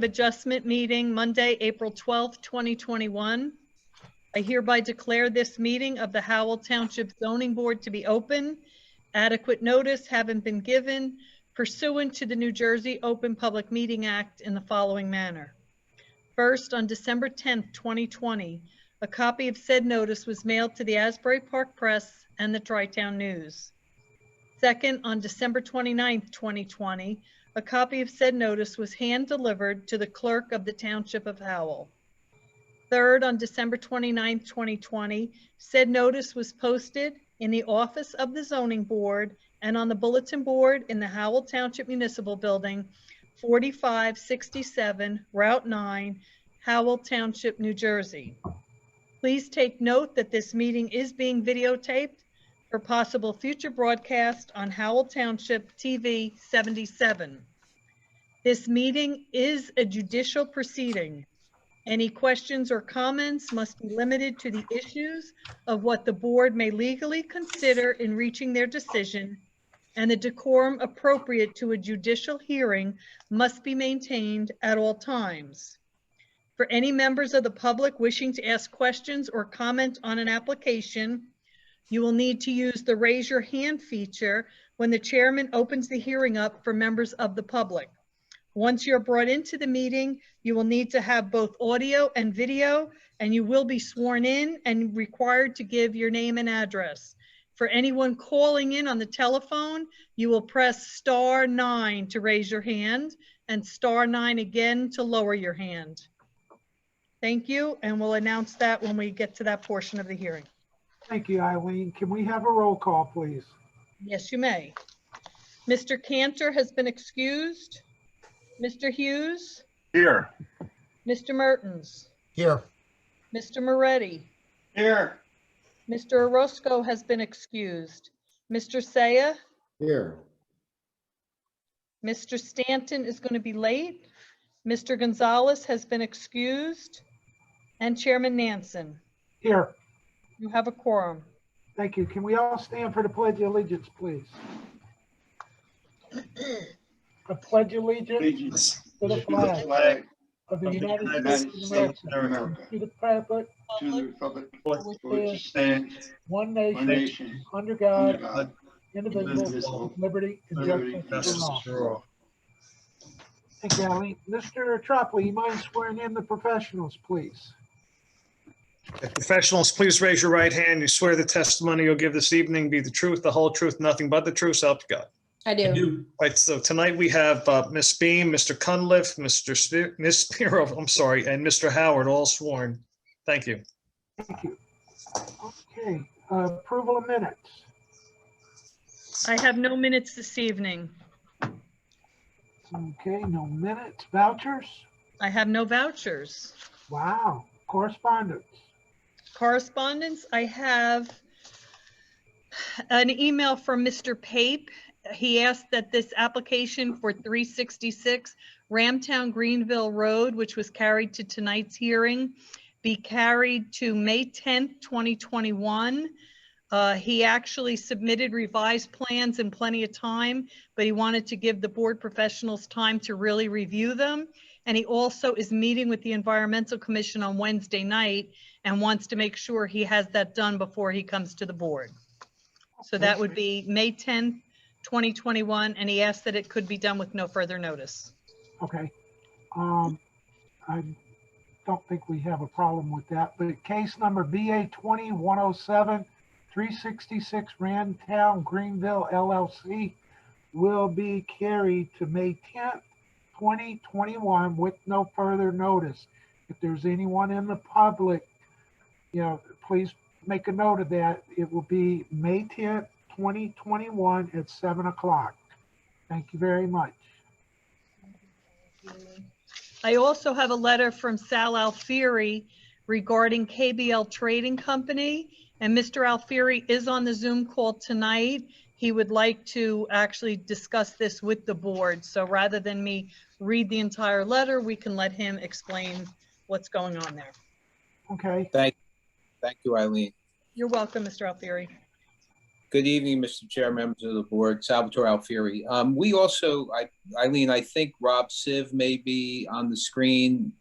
Adjustment meeting Monday, April 12th, 2021. I hereby declare this meeting of the Howell Township Zoning Board to be open. Adequate notice having been given pursuant to the New Jersey Open Public Meeting Act in the following manner. First, on December 10th, 2020, a copy of said notice was mailed to the Asbury Park Press and the Tri-Town News. Second, on December 29th, 2020, a copy of said notice was hand-delivered to the clerk of the Township of Howell. Third, on December 29th, 2020, said notice was posted in the office of the Zoning Board and on the bulletin board in the Howell Township Municipal Building, 4567 Route 9, Howell Township, New Jersey. Please take note that this meeting is being videotaped for possible future broadcast on Howell Township TV 77. This meeting is a judicial proceeding. Any questions or comments must be limited to the issues of what the board may legally consider in reaching their decision, and the decorum appropriate to a judicial hearing must be maintained at all times. For any members of the public wishing to ask questions or comment on an application, you will need to use the raise your hand feature when the chairman opens the hearing up for members of the public. Once you're brought into the meeting, you will need to have both audio and video, and you will be sworn in and required to give your name and address. For anyone calling in on the telephone, you will press *9 to raise your hand and *9 again to lower your hand. Thank you, and we'll announce that when we get to that portion of the hearing. Thank you, Eileen. Can we have a roll call, please? Yes, you may. Mr. Cantor has been excused. Mr. Hughes? Here. Mr. Mertens? Here. Mr. Moretti? Here. Mr. Orozco has been excused. Mr. Saya? Here. Mr. Stanton is going to be late. Mr. Gonzalez has been excused. And Chairman Nansen. Here. You have a quorum. Thank you. Can we all stand for the Pledge of Allegiance, please? I pledge allegiance to the flag of the United States of America, to the republic which stands one nation, under God, indivisible, with liberty and justice for all. Thank you, Eileen. Mr. Tropoli, you mind swearing in the professionals, please? Professionals, please raise your right hand. You swear the testimony you'll give this evening be the truth, the whole truth, nothing but the truth, so help you God. I do. Right, so tonight we have Ms. Beam, Mr. Cunliffe, Ms. Spiro, I'm sorry, and Mr. Howard, all sworn. Thank you. Thank you. Okay, approval of minutes. I have no minutes this evening. Okay, no minutes. Vouchers? I have no vouchers. Wow. Correspondence? Correspondence, I have an email from Mr. Pape. He asked that this application for 366 Ramtown Greenville Road, which was carried to tonight's hearing, be carried to May 10th, 2021. He actually submitted revised plans in plenty of time, but he wanted to give the board professionals time to really review them. And he also is meeting with the Environmental Commission on Wednesday night and wants to make sure he has that done before he comes to the board. So that would be May 10th, 2021, and he asked that it could be done with no further notice. Okay. I don't think we have a problem with that, but case number BA 20-107, 366 Ramtown Greenville LLC will be carried to May 10th, 2021 with no further notice. If there's anyone in the public, please make a note of that. It will be May 10th, 2021 at 7 o'clock. Thank you very much. I also have a letter from Sal Alfieri regarding KBL Trading Company, and Mr. Alfieri is on the Zoom call tonight. He would like to actually discuss this with the board. So rather than me read the entire letter, we can let him explain what's going on there. Okay. Thank you, Eileen. You're welcome, Mr. Alfieri. Good evening, Mr. Chair, members of the board, Salvatore Alfieri. We also, Eileen, I think Rob Siv may be on the screen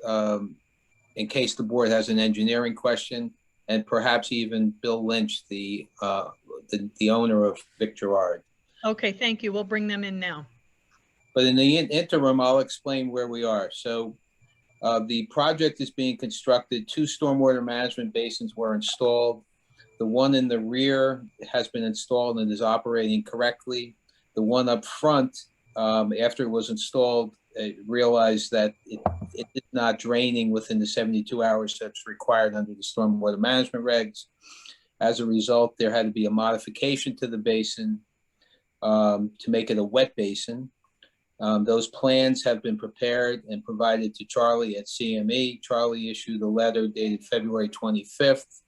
in case the board has an engineering question, and perhaps even Bill Lynch, the owner of Vic Gerard. Okay, thank you. We'll bring them in now. But in the interim, I'll explain where we are. So the project is being constructed. 2 stormwater management basins were installed. The one in the rear has been installed and is operating correctly. The one up front, after it was installed, it realized that it is not draining within the 72 hours that's required under the stormwater management regs. As a result, there had to be a modification to the basin to make it a wet basin. Those plans have been prepared and provided to Charlie at CME. Charlie issued a letter dated February 25th.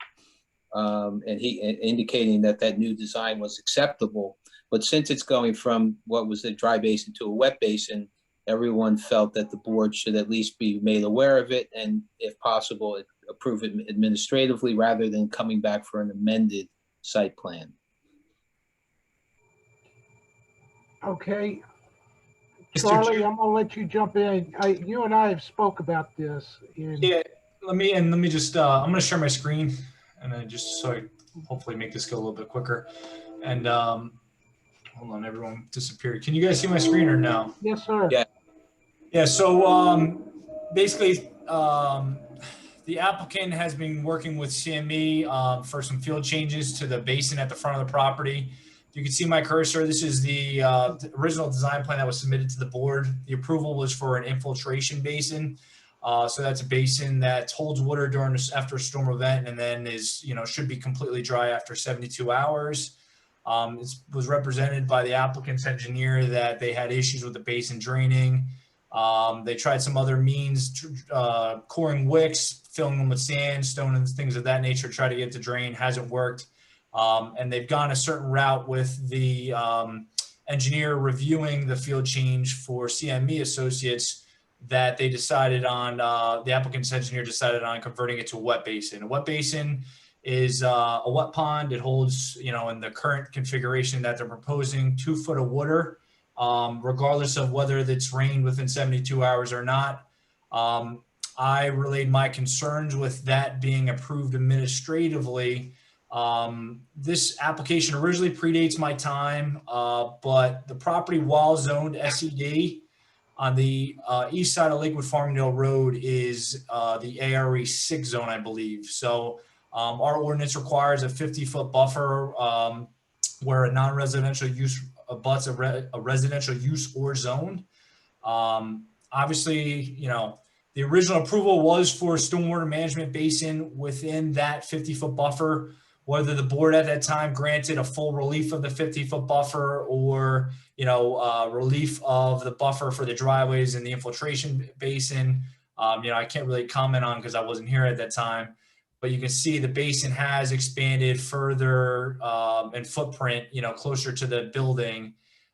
And he indicating that new design was acceptable. But since it's going from what was a dry basin to a wet basin, everyone felt that the board should at least be made aware of it, and if possible, approve it administratively rather than coming back for an amended site plan. Okay. Mr. Charlie, Chair. I'm gonna let you jump in. You and I have spoke about this. Yeah, let me just, I'm gonna share my screen and then just so I hopefully make this go a little bit quicker. And hold on, everyone disappeared. Can you guys see my screen or no? Yes, sir. Yeah. Yeah, so basically the applicant has been working with CME for some field changes to the basin at the front of the property. You can see my cursor. This is the original design plan that was submitted to the board. The approval was for an infiltration basin. So that's a basin that holds water after a storm event, and then should be completely dry after 72 hours. It was represented by the applicant's engineer that they had issues with the basin draining. They tried some other means, coring wicks, filling them with sand, stone, and things of that nature, try to get it to drain. Hasn't worked. And they've gone a certain route with the engineer reviewing the field change for CME Associates, that they decided on, the applicant's engineer decided on converting it to a wet basin. A wet basin is a wet pond. It holds, in the current configuration that they're proposing, 2 foot of water, regardless of whether it's rained within 72 hours or not. I relayed my concerns with that being approved administratively. This application originally predates my time, but the property, while zoned SED, on the east side of Lakewood Farmingdale Road, is the ARE 6 zone, I believe. So our ordinance requires a 50-foot buffer where a non-residential use abuts a residential use or zone. Obviously, the original approval was for a stormwater management basin within that 50-foot buffer. Whether the board at that time granted a full relief of the 50-foot buffer or, relief of the buffer for the driveways and the infiltration basin, I can't really comment on because I wasn't here at that time. But you can see the basin has expanded further in footprint, closer to the building.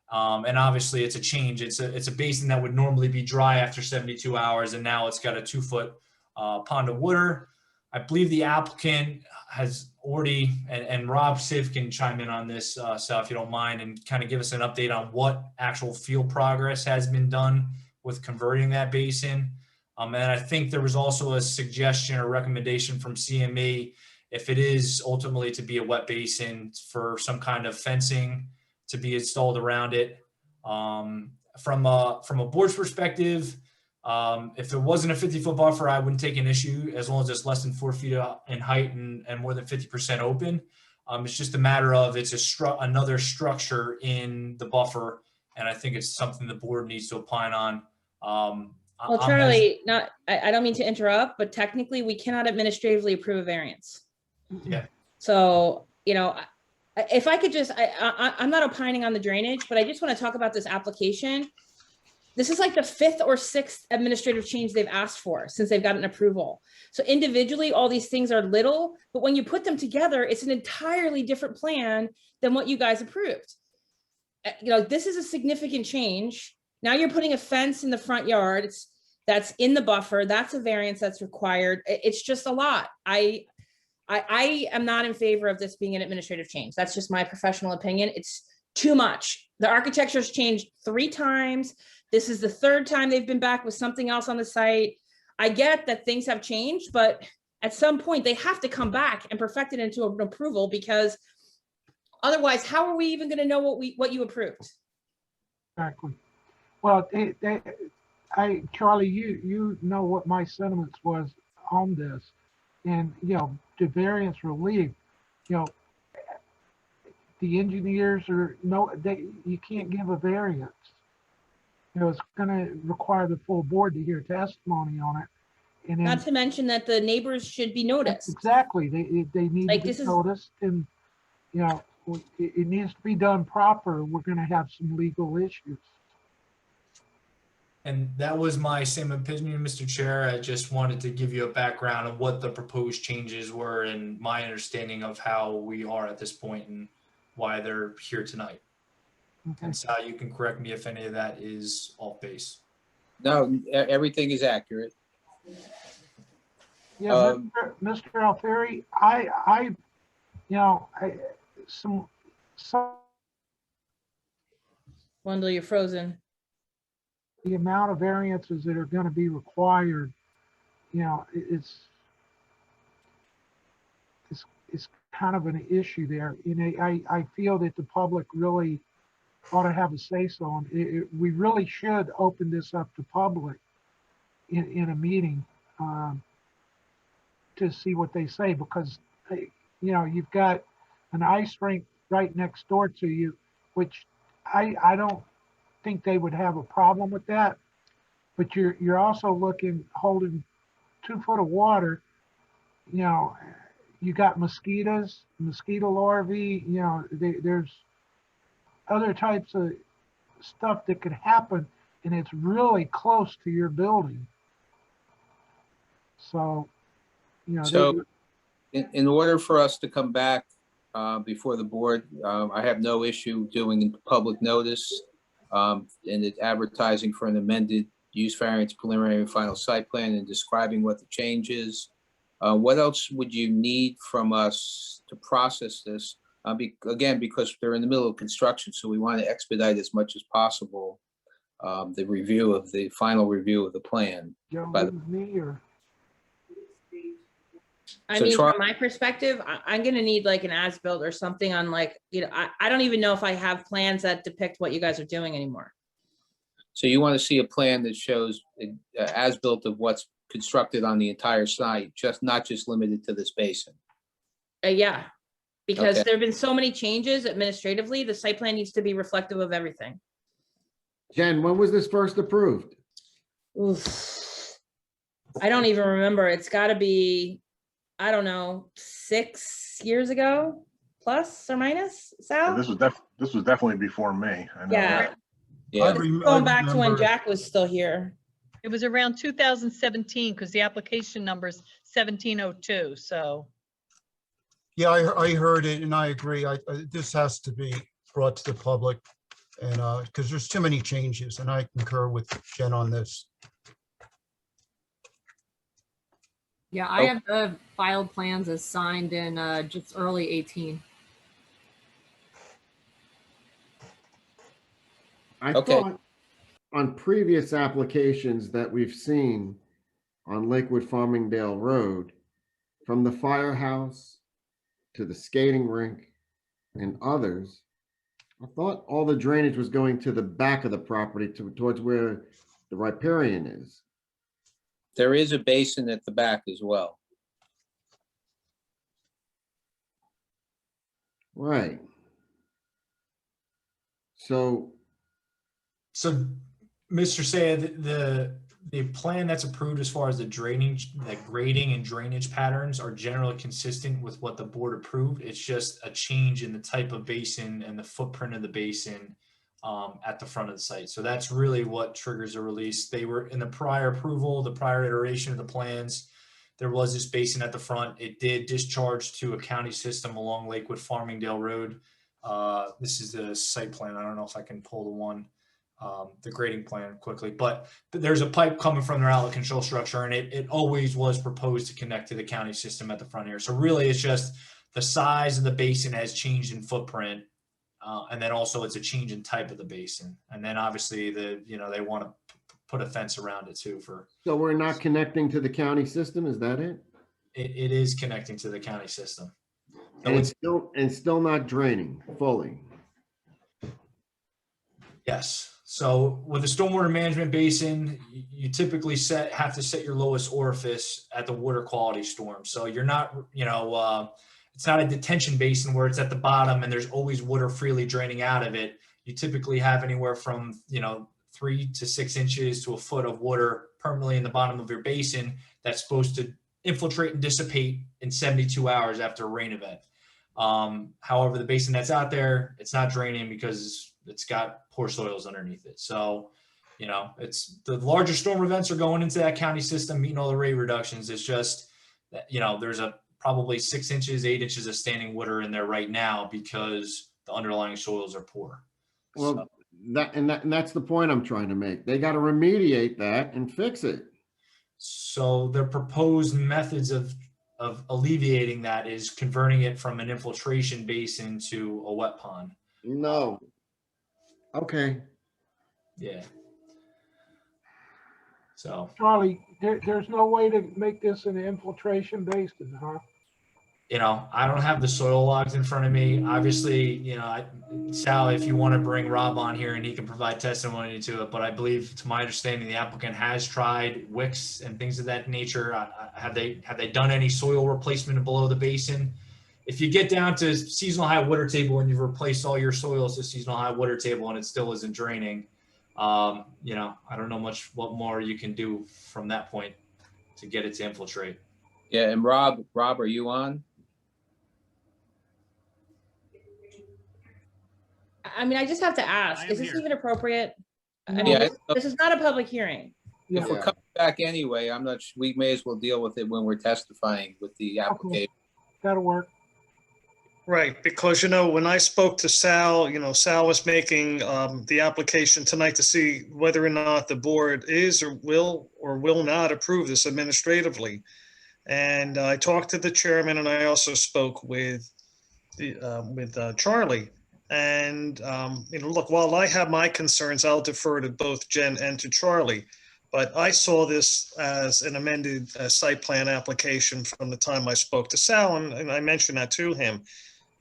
And obviously it's a change. It's a basin that would normally be dry after 72 hours, and now it's got a 2-foot pond of water. I believe the applicant has already, and Rob Siv can chime in on this, Sal, if you don't mind, and kind of give us an update on what actual field progress has been done with converting that basin. And I think there was also a suggestion or recommendation from CME, if it is ultimately to be a wet basin, for some kind of fencing to be installed around it. From a board's perspective, if there wasn't a 50-foot buffer, I wouldn't take an issue as long as it's less than 4 feet in height and more than 50% open. It's just a matter of another structure in the buffer, and I think it's something the board needs to opine on. Well, Charlie, I don't mean to interrupt, but technically we cannot administratively approve a variance. Yeah. So, if I could just, I'm not opining on the drainage, but I just want to talk about this application. This is like the 5th or 6th administrative change they've asked for since they've gotten approval. So individually, all these things are little, but when you put them together, it's an entirely different plan than what you guys approved. This is a significant change. Now you're putting a fence in the front yard. That's in the buffer. That's a variance that's required. It's just a lot. I am not in favor of this being an administrative change. That's just my professional opinion. It's too much. The architecture's changed 3 times. This is the 3rd time they've been back with something else on the site. I get that things have changed, but at some point they have to come back and perfect it into an approval, because otherwise, how are we even going to know what you approved? Exactly. Well, Charlie, you know what my sentiments was on this, and the variance relief, the engineers you can't give a variance. It's going to require the full board to hear testimony on it. And then, Not to mention that the neighbors should be noticed. exactly, they need Like, to this be is- noticed, and it needs to be done proper. We're going to have some legal issues. And that was my same opinion, Mr. Chair. I just wanted to give you a background of what the proposed changes were and my understanding of how we are at this point and why they're here tonight. Okay. And Sal, you can correct me if any of that is off base. No, everything is accurate. Yeah, Mr. Alfieri, some Wendell, you're frozen. the amount of variances that are going to be required, it's kind of an issue there. I feel that the public really ought to have a say-so on it. We really should open this up to public in a meeting to see what they say, because you've got an ice rink right next door to you, which I don't think they would have a problem with that, but you're also holding 2 foot of water. You got mosquito larvae, there's other types of stuff that could happen, and it's really close to your building. So, So in order for us to come back before the board, I have no issue doing public notice and it advertising for an amended use variance preliminary and final site plan and describing what the change is. What else would you need from us to process this? Again, because they're in the middle of construction, so we want to expedite as much as possible the final review of the plan. By the- me or I So mean, Char- from my perspective, I'm gonna need like an as-built or something on like, I don't even know if I have plans that depict what you guys are doing anymore. So you want to see a plan that shows as-built of what's constructed on the entire site, not just limited to this basin. Yeah, because Okay. there've been so many changes administratively, the site plan needs to be reflective of everything. Jen, when was this first approved? Oof. I don't even remember. It's gotta be, I don't know, 6 years ago, plus or minus, Sal? This was definitely before me. I know Yeah. that. Yeah, Going back to when Jack was still here. It was around 2017 because the application number is 1702, so. Yeah, I heard it and I agree. This has to be brought to the public, and because there's too many changes, and I concur with Jen on this. Yeah, I have the filed plans as signed in just early 18. I Okay. thought on previous applications that we've seen on Lakewood Farmingdale Road, from the firehouse to the skating rink and others, I thought all the drainage was going to the back of the property towards where the riparian is. there is a basin at the back as well. Right. So, So, Mr. Sayed, the plan that's approved as far as the drainage, the grading and drainage patterns are generally consistent with what the board approved. It's just a change in the type of basin and the footprint of the basin at the front of the site. So that's really what triggers a release. They were in the prior approval, the prior iteration of the plans. There was this basin at the front. It did discharge to a county system along Lakewood Farmingdale Road. This is the site plan. I don't know if I can pull the one. the grading plan quickly, but there's a pipe coming from their outlet control structure, and it always was proposed to connect to the county system at the front here. So really, it's just the size of the basin has changed in footprint, and then also it's a change in type of the basin, and then obviously they want to put a fence around it too. So we're not connecting to the county system, is that it? It is connecting to the county system. So And it's still not draining fully. yes. So with a stormwater management basin, you typically have to set your lowest orifice at the water quality storm. So you're not, it's not a detention basin where it's at the bottom and there's always water freely draining out of it. You typically have anywhere from, 3 to 6 inches to a foot of water permanently in the bottom of your basin that's supposed to infiltrate and dissipate in 72 hours after a rain event. However, the basin that's out there, it's not draining because it's got poor soils underneath it. So, it's the larger storm events are going into that county system, meeting all the rate reductions. It's just that, there's probably 6 inches, 8 inches of standing water in there right now because the underlying soils are poor. Well, that's the point I'm trying to make. They got to remediate that and fix it. So the proposed methods of alleviating that is converting it from an infiltration basin to a wet pond. No. Okay. Yeah. So, Charlie, there's no way to make this an infiltration basin, huh? I don't have the soil logs in front of me. Obviously, Sal, if you want to bring Rob on here and he can provide testimony to it, but I believe, to my understanding, the applicant has tried wicks and things of that nature. Have they done any soil replacement below the basin? If you get down to seasonal high water table and you've replaced all your soils to seasonal high water table and it still isn't draining, I don't know what more you can do from that point to get it to infiltrate. Yeah, and Rob, are you on? I just have to ask, is this even appropriate? Yeah, This is not a public hearing. if we're coming back anyway, I'm not sure, we may as well deal with it when we're testifying with the application. That'll work. Right, because, when I spoke to Sal, Sal was making the application tonight to see whether or not the board is or will not approve this administratively. And I talked to the chairman, and I also spoke with Charlie. And, look, while I have my concerns, I'll defer to both Jen and to Charlie. But I saw this as an amended site plan application from the time I spoke to Sal, and I mentioned that to him.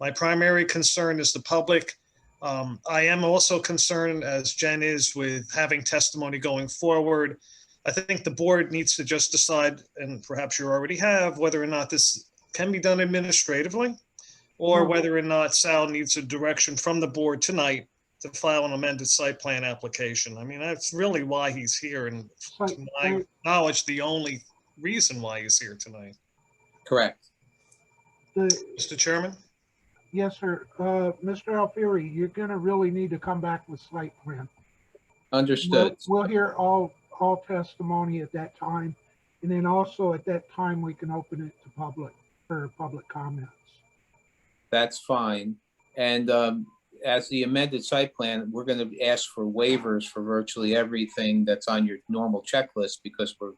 My primary concern is the public. I am also concerned, as Jen is, with having testimony going forward. I think the board needs to just decide, and perhaps you already have, whether or not this can be done administratively, or whether or not Sal needs a direction from the board tonight to file an amended site plan application. I mean, that's really why he's here, and to my knowledge, the only reason why he's here tonight. Correct. Mr. Chairman? Yes, sir. Mr. Alfieri, you're gonna really need to come back with site plan. Understood. We'll hear all testimony at that time. And then also at that time, we can open it to public for public comments. That's fine. And as the amended site plan, we're going to ask for waivers for virtually everything that's on your normal checklist because we're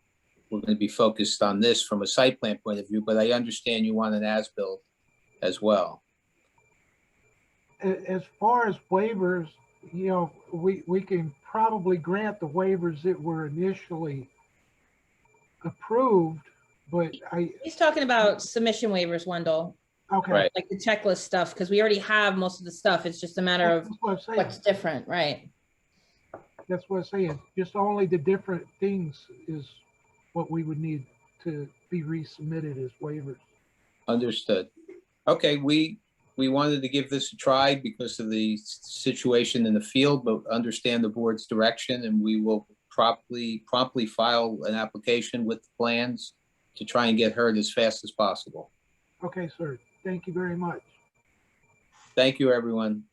going to be focused on this from a site plan point of view. But I understand you want an as-built as well. As far as waivers, we can probably grant the waivers that were initially approved, but He's talking about submission waivers, Wendell, okay. Right. like the checklist stuff, because we already have most of the stuff. It's just a matter of That's what I'm saying. what's different, right? That's what I'm saying. Just only the different things is what we would need to be resubmitted as waivers. Understood. Okay, we wanted to give this a try because of the situation in the field, but understand the board's direction, and we will promptly file an application with the plans to try and get heard as fast as possible. Okay, sir. Thank you very much. Thank you, everyone.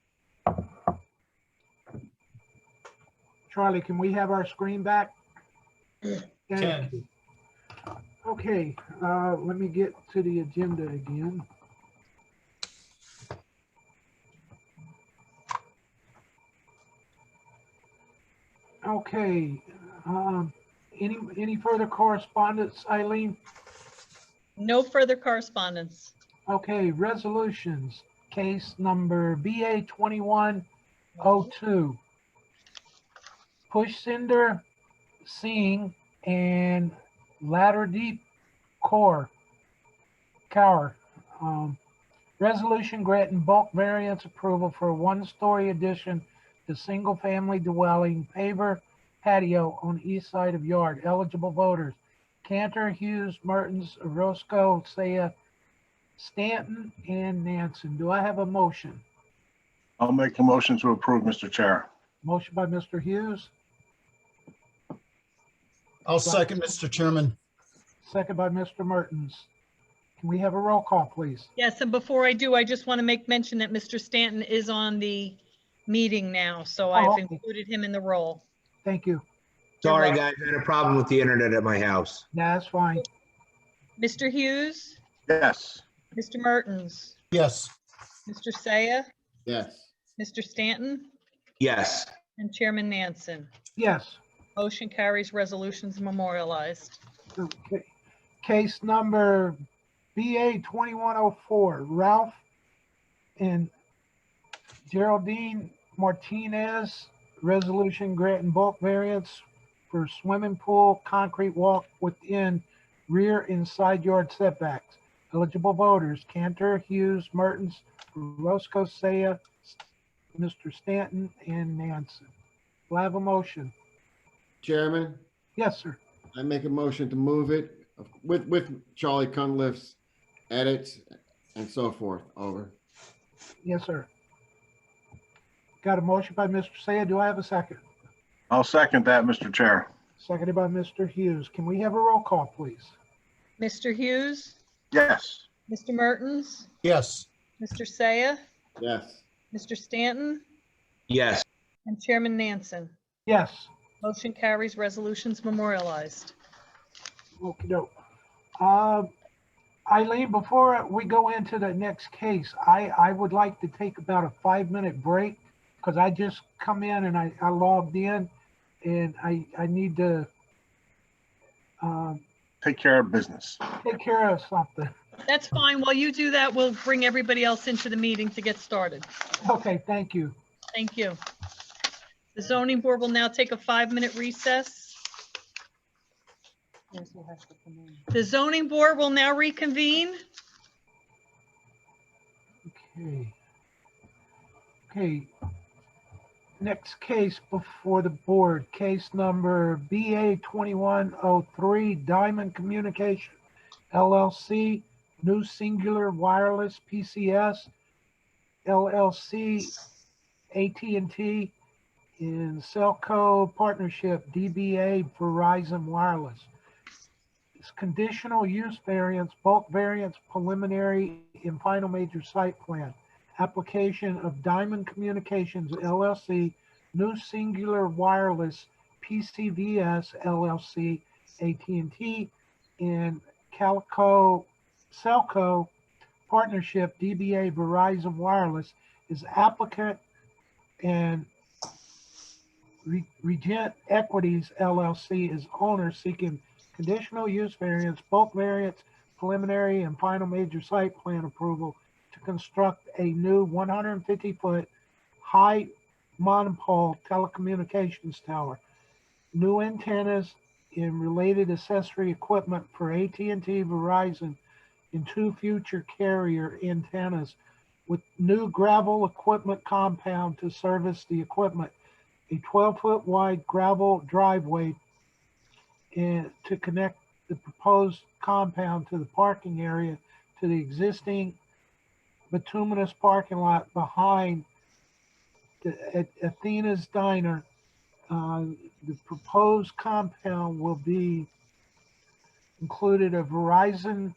Charlie, can we have our screen back? Can. Okay, let me get to the agenda again. Okay, any further correspondence, Eileen? No further correspondence. Okay, resolutions, case number BA 2102. Push Cinder, Seeing, and Ladder Deep Core. Cower. Resolution granting bulk variance approval for a one-story addition to single-family dwelling paver patio on east side of yard. Eligible voters: Cantor, Hughes, Mertens, Orozco, Saya, Stanton, and Nansen. Do I have a motion? I'll make a motion to approve, Mr. Chair. Motion by Mr. Hughes, I'll second, Mr. Chairman. second by Mr. Mertens. Can we have a roll call, please? Yes, and before I do, I just want to make mention that Mr. Stanton is on the meeting now, so I've okay. included him in the roll. Thank you. Sorry, guys, I had a problem with the internet at my house. That's fine. Mr. Hughes, Yes. Mr. Mertens, Yes, Mr. Saya, Yes. Mr. Stanton, Yes, and Chairman Nansen. Yes. Motion carries, resolutions memorialized. Okay. Case number BA 2104, Ralph and Geraldine Martinez, resolution granting bulk variance for swimming pool, concrete walk within rear and side yard setbacks. Eligible voters: Cantor, Hughes, Mertens, Roscoe, Saya, Mr. Stanton, and Nansen. Do I have a motion? Chairman, Yes, sir. I make a motion to move it with Charlie Cunliffe's edits and so forth. Over. Yes, sir. Got a motion by Mr. Saya. Do I have a second? I'll second that, Mr. Chair. Seconded by Mr. Hughes. Can we have a roll call, please? Mr. Hughes, Yes. Mr. Mertens, yes, Mr. Saya, Yes. Mr. Stanton, yes, and Chairman Nansen. Yes. Motion carries, resolutions memorialized. Okey-doke. Eileen, before we go into the next case, I would like to take about a 5-minute break because I just come in and I logged in and I need to Take care of business. take care of something. That's fine. While you do that, we'll bring everybody else into the meeting to get started. Okay, thank you. Thank you. The zoning board will now take a 5-minute recess. The zoning board will now reconvene. Okay. Okay. Next case before the board, case number BA 2103, Diamond Communication LLC, New Singular Wireless PCS LLC, AT&T, and Cellco Partnership DBA Verizon Wireless. It's conditional use variance, bulk variance, preliminary and final major site plan. Application of Diamond Communications LLC, New Singular Wireless PCVS LLC, AT&T, and Cellco Partnership DBA Verizon Wireless is applicant, and Regent Equities LLC is owner seeking conditional use variance, bulk variance, preliminary and final major site plan approval to construct a new 150-foot high monopole telecommunications tower, new antennas and related accessory equipment for AT&T, Verizon, and 2 future carrier antennas with new gravel equipment compound to service the equipment, a 12-foot wide gravel driveway and to connect the proposed compound to the parking area to the existing bituminous parking lot behind the Athena's Diner. The proposed compound will be included a Verizon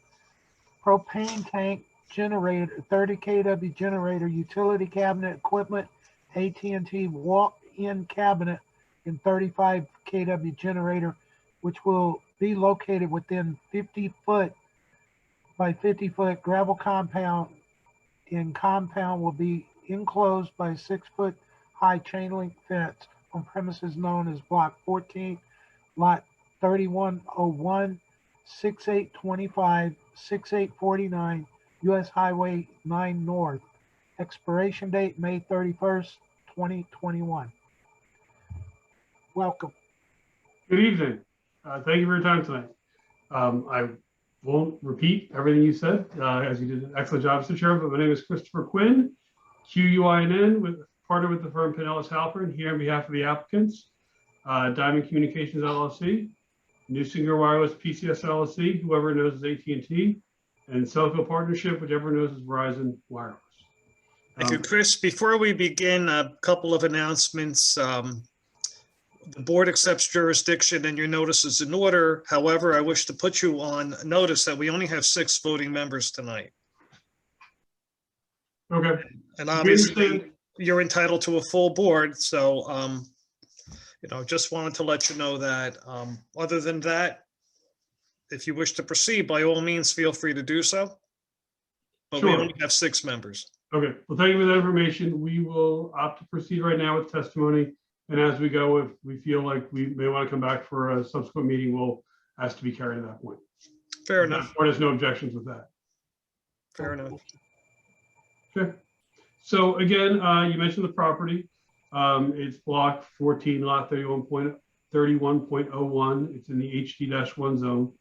propane tank generator, 30 kW generator, utility cabinet equipment, AT&T walk-in cabinet, and 35 kW generator, which will be located within 50-foot by 50-foot gravel compound, and compound will be enclosed by a 6-foot high chain link fence from premises known as Block 14, Lot 3101, 6825, 6849, US Highway 9 North. Expiration date, May 31st, 2021. Welcome. Good evening. Thank you for your time tonight. I won't repeat everything you said, as you did an excellent job, Mr. Chair, but my name is Christopher Quinn, QUINN, partner with the firm Pinellas Halpern, here on behalf of the applicants, Diamond Communications LLC, New Singer Wireless PCS LLC, whoever knows as AT&T, and Cellco Partnership, whichever knows as Verizon Wireless. Thank you, Chris. Before we begin, a couple of announcements. The board accepts jurisdiction and your notice is in order. However, I wish to put you on notice that we only have 6 voting members tonight. Okay. And obviously, you're entitled to a full board. So, just wanted to let you know that. Other than that, if you wish to proceed, by all means, feel free to do so. But we Sure. only have 6 members. Okay, well, thank you for that information. We will opt to proceed right now with testimony. And as we go, if we feel like we may want to come back for a subsequent meeting, we'll ask to be carried at that point. Fair enough. Or there's no objections with that. Fair enough. Okay. So again, you mentioned the property. It's block 14, lot 31.01. It's in the HD-1 zone.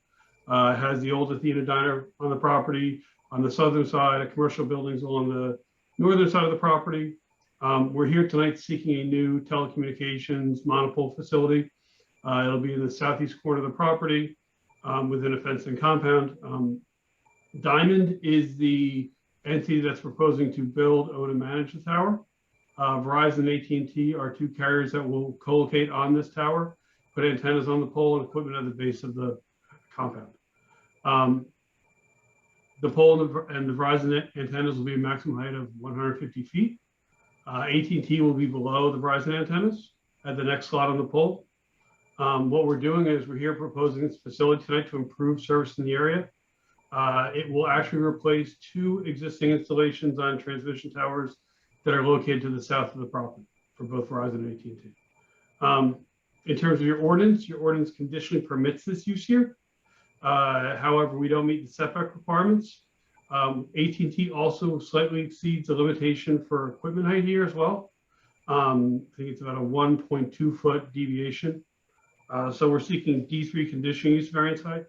It has the old Athena Diner on the property. On the southern side, a commercial buildings along the northern side of the property. We're here tonight seeking a new telecommunications monopole facility. It'll be in the southeast corner of the property within a fenced-in compound. Diamond is the entity that's proposing to build, own, and manage the tower. Verizon and AT&T are 2 carriers that will co-locate on this tower, put antennas on the pole and equipment at the base of the compound. The pole and the Verizon antennas will be a maximum height of 150 feet. AT&T will be below the Verizon antennas at the next slot on the pole. What we're doing is we're here proposing this facility tonight to improve service in the area. It will actually replace 2 existing installations on transmission towers that are located to the south of the property for both Verizon and AT&T. In terms of your ordinance conditionally permits this use here. However, we don't meet the setback requirements. AT&T also slightly exceeds the limitation for equipment height here as well. I think it's about a 1.2 foot deviation. So we're seeking D3 conditional use variance height,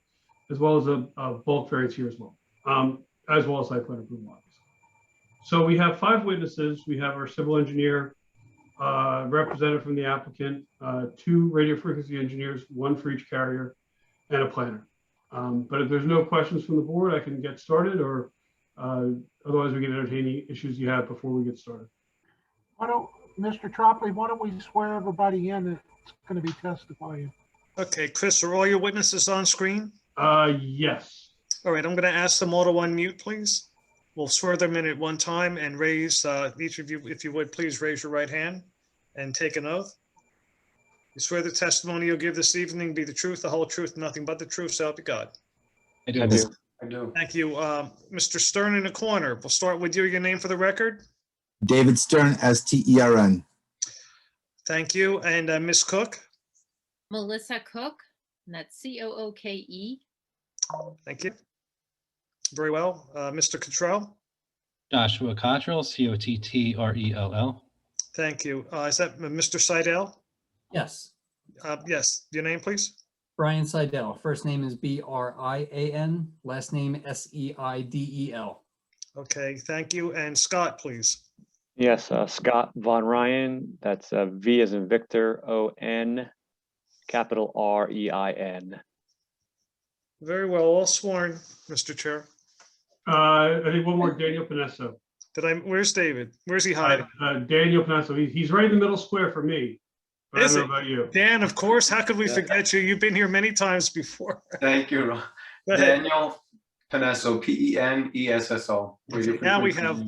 as well as a bulk variance here as well as site plan approval. So we have 5 witnesses. We have our civil engineer, representative from the applicant, 2 radio frequency engineers, 1 for each carrier, and a planner. But if there's no questions from the board, I can get started, or otherwise we can entertain any issues you have before we get started. Mr. Tropoli, why don't we swear everybody in that's going to be testifying? Okay, Chris, are all your witnesses on screen? Yes. All right, I'm going to ask them all to unmute, please. We'll swear them in at one time and raise, each of you, if you would, please raise your right hand and take an oath. You swear the testimony you'll give this evening be the truth, the whole truth, and nothing but the truth, so help you God. I do. Thank you. Mr. Stern in the corner, we'll start with you. Your name for the record? David Stern, STERN. Thank you. And Ms. Cook? Melissa Cook, and that's COOKE. Thank you. Very well. Mr. Cottrell? Joshua Cottrell, COTTRELL. Thank you. Is that Mr. Seidel? Yes. Yes. Your name, please? Brian Seidel. First name is BRIAN, last name SEIDEL. Okay, thank you. And Scott, please. Yes, Scott Von Ryan. That's V as in Victor, O-N, capital R-E-I-N. Very well. All sworn, Mr. Chair. I think one more, Daniel Panesso. Where's David? Where's he hiding? Daniel Panesso. He's right in the middle square for me. I don't know about you. Dan, of course. How could we forget you? You've been here many times before. Thank you. Daniel Panesso, P-E-N-E-S-S-O. Now we have,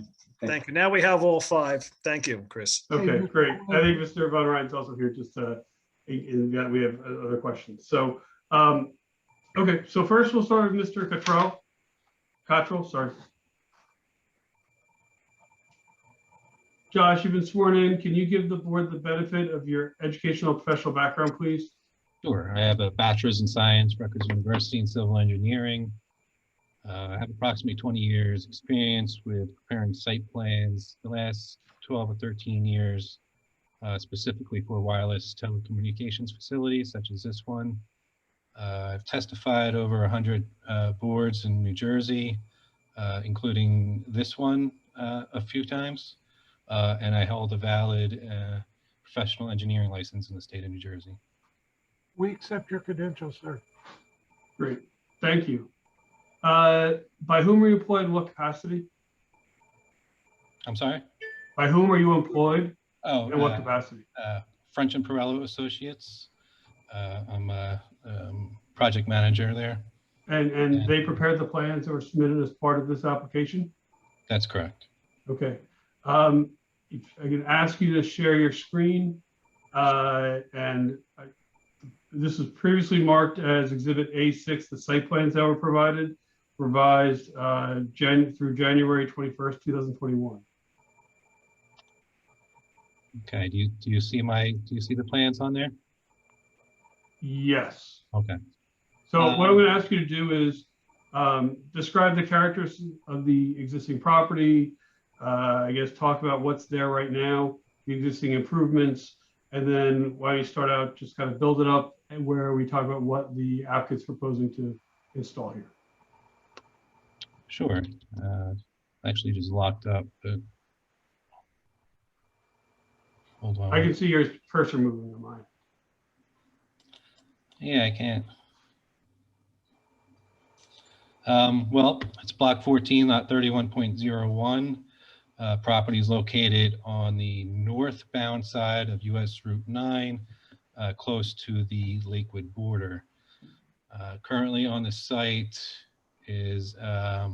thank you. Now we have all 5. Thank you, Chris. Okay, great. I think Mr. Von Ryan's also here just we have other questions. So, okay, so first we'll start with Mr. Cottrell, sorry. Josh, you've been sworn in. Can you give the board the benefit of your educational professional background, please? Sure. I have a bachelor's in science, Rutgers University in civil engineering. I have approximately 20 years experience with preparing site plans, the last 12 or 13 years, specifically for wireless telecommunications facilities such as this one. I've testified over 100 boards in New Jersey, including this one a few times. And I hold a valid professional engineering license in the state of New Jersey. We accept your credentials, sir. Great, thank you. By whom are you employed in what capacity? I'm sorry? By whom are you employed? Oh, in what capacity? French and Perello Associates. I'm a project manager there. And they prepared the plans that were submitted as part of this application? That's correct. Okay. If I can ask you to share your screen, this was previously marked as Exhibit A6, the site plans that were provided, revised through January 21st, 2021. Okay. Do you see the plans on there? Yes. Okay. So what I'm going to ask you to do is describe the characteristics of the existing property. I guess talk about what's there right now, the existing improvements, and then why don't you start out, just kind of build it up, and where we talk about what the applicant's proposing to install here. Sure. Actually just locked up, but hold on. I can see your cursor moving on mine. Yeah, I can't. Well, it's block 14, lot 31.01. Property is located on the northbound side of US Route 9, close to the Lakewood border. Currently on the site is a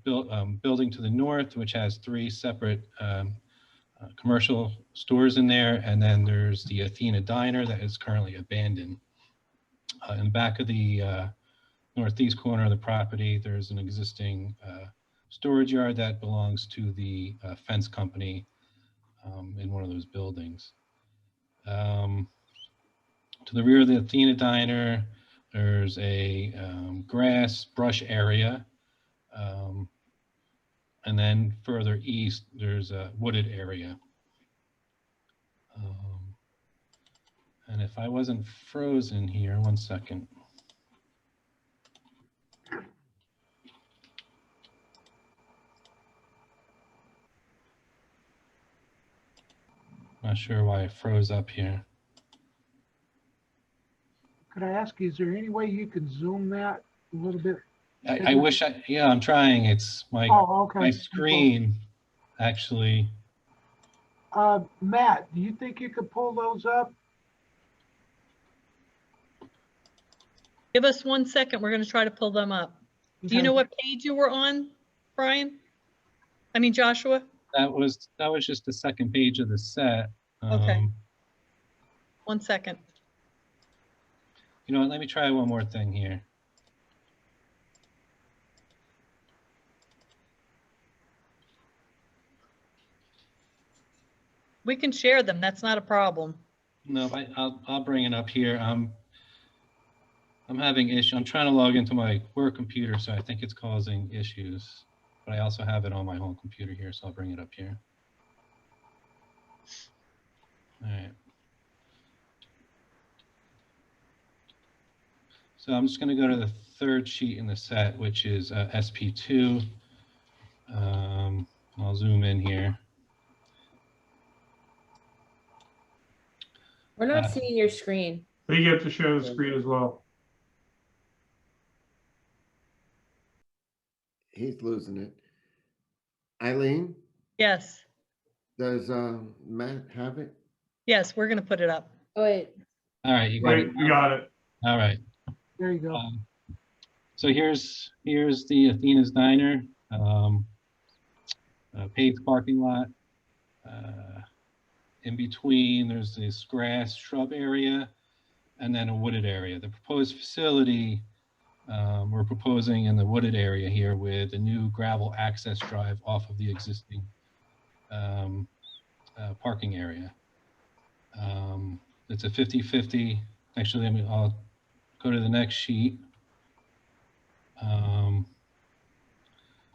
building to the north, which has 3 separate commercial stores in there, and then there's the Athena Diner that is currently abandoned. In the back of the northeast corner of the property, there's an existing storage yard that belongs to the fence company in one of those buildings. To the rear of the Athena Diner, there's a grass brush area. And then further east, there's a wooded area. And if I wasn't frozen here, one second. Not sure why it froze up here. Could I ask you, is there any way you can zoom that a little bit? I wish yeah, I'm trying. It's my, okay. my screen, actually. Matt, do you think you could pull those up? Give us 1 second. We're going to try to pull them up. Do you know what page you were on, Brian? I mean, Joshua? That was just the second page of the set. Okay. 1 second. You know what? Let me try one more thing here. We can share them. That's not a problem. No, I'll bring it up here. I'm having issues. I'm trying to log into my work computer, so I think it's causing issues. But I also have it on my home computer here, so I'll bring it up here. All right. So I'm just going to go to the third sheet in the set, which is SP2. I'll zoom in here. We're not seeing your screen. I think you have to share the screen as well. He's losing it. Eileen, Yes. does Matt have it? Yes, we're going to put it up. Oh, wait. All right, you got it. You got it. All right. There you go. So here's the Athena's Diner, paved parking lot. In between, there's this grass shrub area and then a wooded area. The proposed facility, we're proposing in the wooded area here with a new gravel access drive off of the existing parking area. It's a 50-50. Actually, I'll go to the next sheet.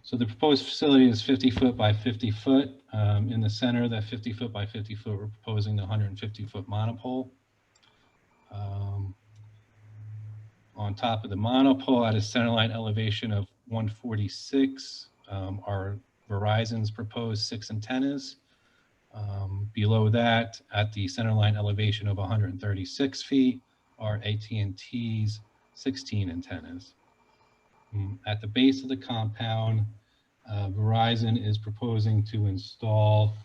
So the proposed facility is 50 foot by 50 foot. In the center of that 50 foot by 50 foot, we're proposing the 150 foot monopole. On top of the monopole at a centerline elevation of 146 are Verizon's proposed 6 antennas. Below that, at the centerline elevation of 136 feet, are AT&T's 16 antennas. At the base of the compound, Verizon is proposing to install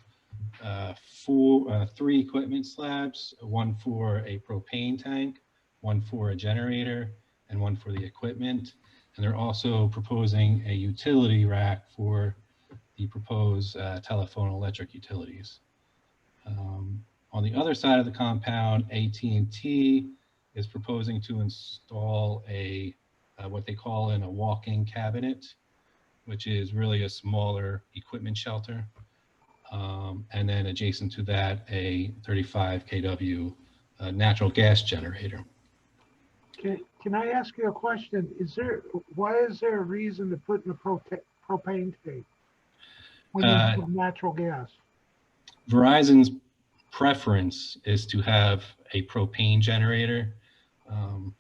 3 equipment slabs, one for a propane tank, one for a generator, and one for the equipment. And they're also proposing a utility rack for the proposed telephone electric utilities. On the other side of the compound, AT&T is proposing to install a what they call a walk-in cabinet, which is really a smaller equipment shelter. And then adjacent to that, a 35 kW natural gas generator. Can I ask you a question? Why is there a reason to put in a propane tank when you have natural gas? Verizon's preference is to have a propane generator.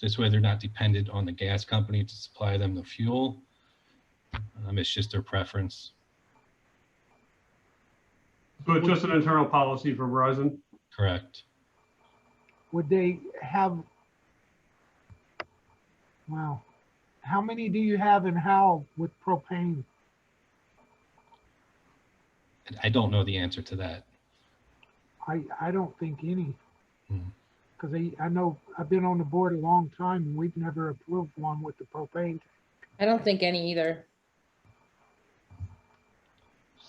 This way they're not dependent on the gas company to supply them the fuel. It's just their preference. So it's just an internal policy for Verizon? Correct. Would they have, wow, how many do you have in Howell with propane? I don't know the answer to that. I don't think any. Because I know I've been on the board a long time and we've never approved one with the propane. I don't think any either.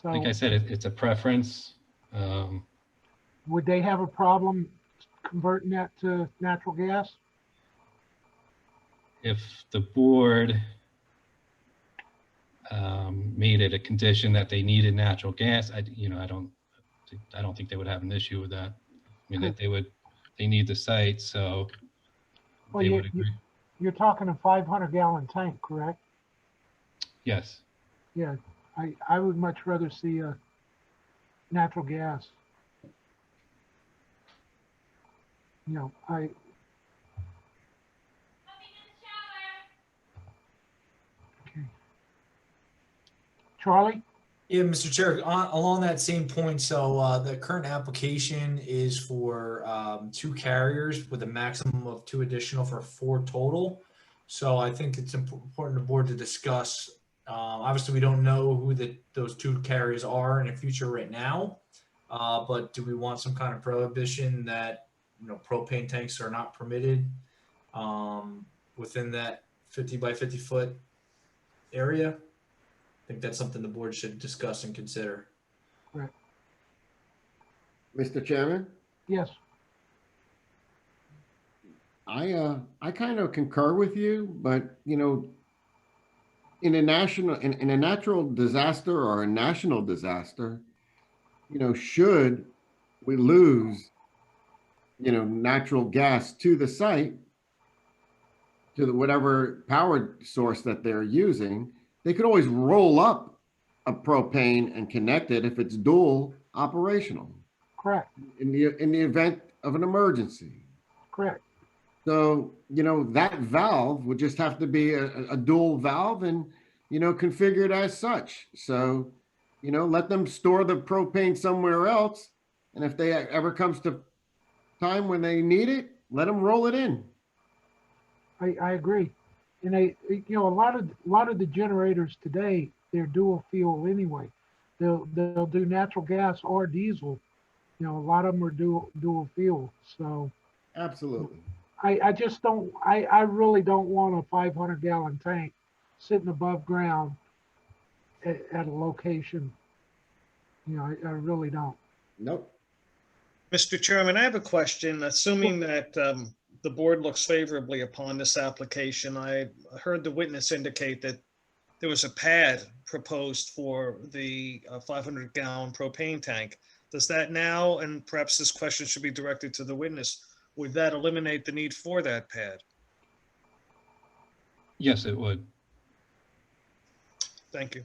So like I said, it's a preference. Would they have a problem converting that to natural gas? If the board made it a condition that they needed natural gas, I don't think they would have an issue with that. I mean, they need the site, so Well, they would agree. You're talking a 500-gallon tank, correct? Yes. Yeah, I would much rather see a natural gas. Okay. Charlie? Yeah, Mr. Chair, along that same point, so the current application is for 2 carriers with a maximum of 2 additional for 4 total. So I think it's important the board to discuss. Obviously, we don't know who those 2 carriers are in the future right now, but do we want some kind of prohibition that propane tanks are not permitted within that 50 by 50 foot area? I think that's something the board should discuss and consider. Correct. Mr. Chairman? Yes. I kind of concur with you, but in a natural disaster or a national disaster, should we lose natural gas to the site, to whatever power source that they're using, they could always roll up a propane and connect it if it's dual operational. Correct. In the event of an emergency. Correct. So, that valve would just have to be a dual valve and, configured as such. So, let them store the propane somewhere else. And if they ever comes to time when they need it, let them roll it in. I agree. And a lot of the generators today, they're dual fuel anyway. They'll do natural gas or diesel. A lot of them are dual fuel. So absolutely. I just don't. I really don't want a 500-gallon tank sitting above ground at a location. I really don't. Nope. Mr. Chairman, I have a question. Assuming that the board looks favorably upon this application, I heard the witness indicate that there was a pad proposed for the 500-gallon propane tank. Does that now, and perhaps this question should be directed to the witness, would that eliminate the need for that pad? Yes, it would. Thank you.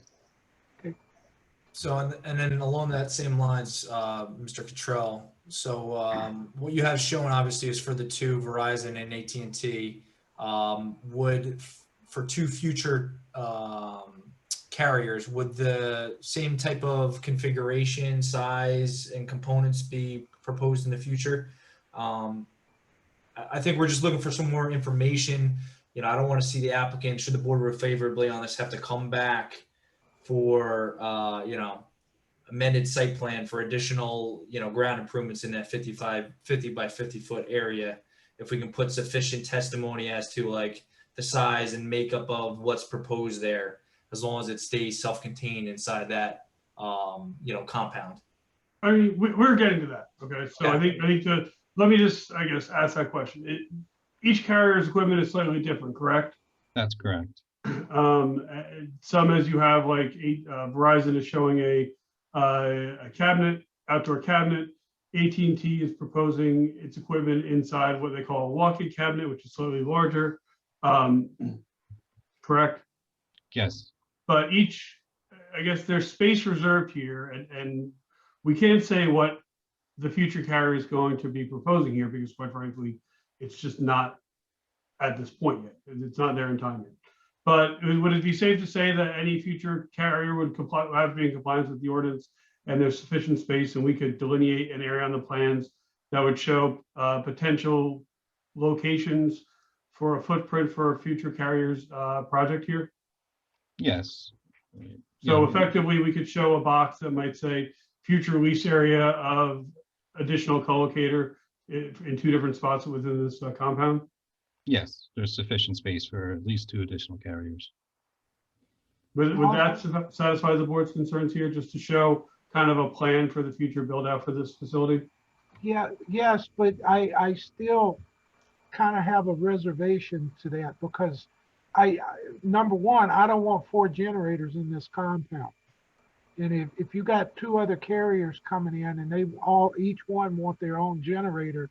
So, and then along that same lines, Mr. Cottrell, so what you have shown obviously is for the two, Verizon and AT&T, would, for two future carriers, would the same type of configuration, size, and components be proposed in the future? I think we're just looking for some more information. You know, I don't want to see the applicant, should the board rule favorably on this, have to come back for, you know, amended site plan for additional, you know, ground improvements in that 50 by 50 foot area. If we can put sufficient testimony as to like the size and makeup of what's proposed there, as long as it stays self-contained inside that, you know, compound. I mean, we're getting to that. Okay. So Yeah. I think let me just, I guess, ask that question. Each carrier's equipment is slightly different, correct? That's correct. Some, as you have, like Verizon is showing a cabinet, outdoor cabinet. AT&T is proposing its equipment inside what they call a walk-in cabinet, which is slightly larger. Correct? Yes. But each, I guess there's space reserved here, and we can't say what the future carrier is going to be proposing here because, quite frankly, it's just not at this point yet. It's not there in time yet. But would it be safe to say that any future carrier would have to be in compliance with the ordinance and there's sufficient space and we could delineate an area on the plans that would show potential locations for a footprint for a future carrier's project here? Yes. So effectively, we could show a box that might say future lease area of additional co-locator in two different spots within this compound? Yes, there's sufficient space for at least 2 additional carriers. Would that satisfy the board's concerns here, just to show kind of a plan for the future build out for this facility? Yeah, yes, but I still kind of have a reservation to that because number one, I don't want 4 generators in this compound. And if you got 2 other carriers coming in and they each one want their own generator,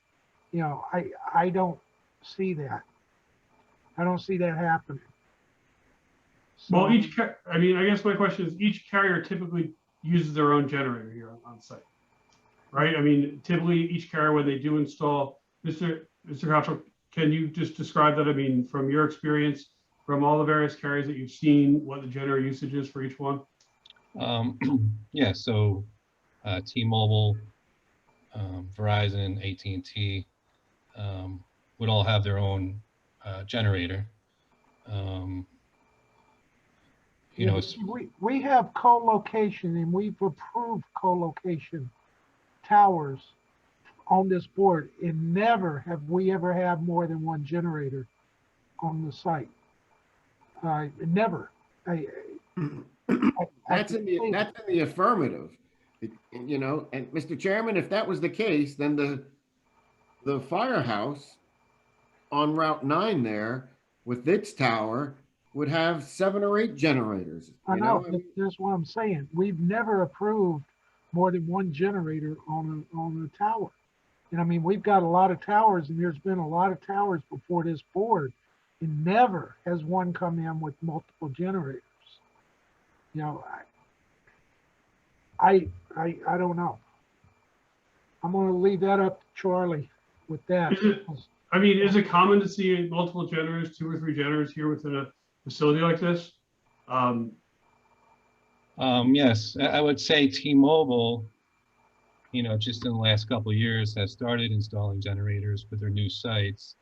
you know, I don't see that. I don't see that happening. So, Well, I mean, I guess my question is, each carrier typically uses their own generator here on site, right? I mean, typically each carrier, when they do install, Mr. Cottrell, can you just describe that? I mean, from your experience, from all the various carriers that you've seen, what the generator usage is for each one? Yeah, so T-Mobile, Verizon, AT&T would all have their own generator. You know, we have co-location and we've approved co-location towers on this board, and never have we ever had more than 1 generator on the site. Never. That's in the affirmative, you know. And Mr. Chairman, if that was the case, then the firehouse on Route 9 there with its tower would have 7 or 8 generators. I know. That's what I'm saying. We've never approved more than 1 generator on a tower. And I mean, we've got a lot of towers, and there's been a lot of towers before this board, and never has one come in with multiple generators. You know, I don't know. I'm going to leave that up to Charlie with that. I mean, is it common to see multiple generators, 2 or 3 generators here within a facility like this? yes, I would say T-Mobile, you know, just in the last couple of years has started installing generators for their new sites.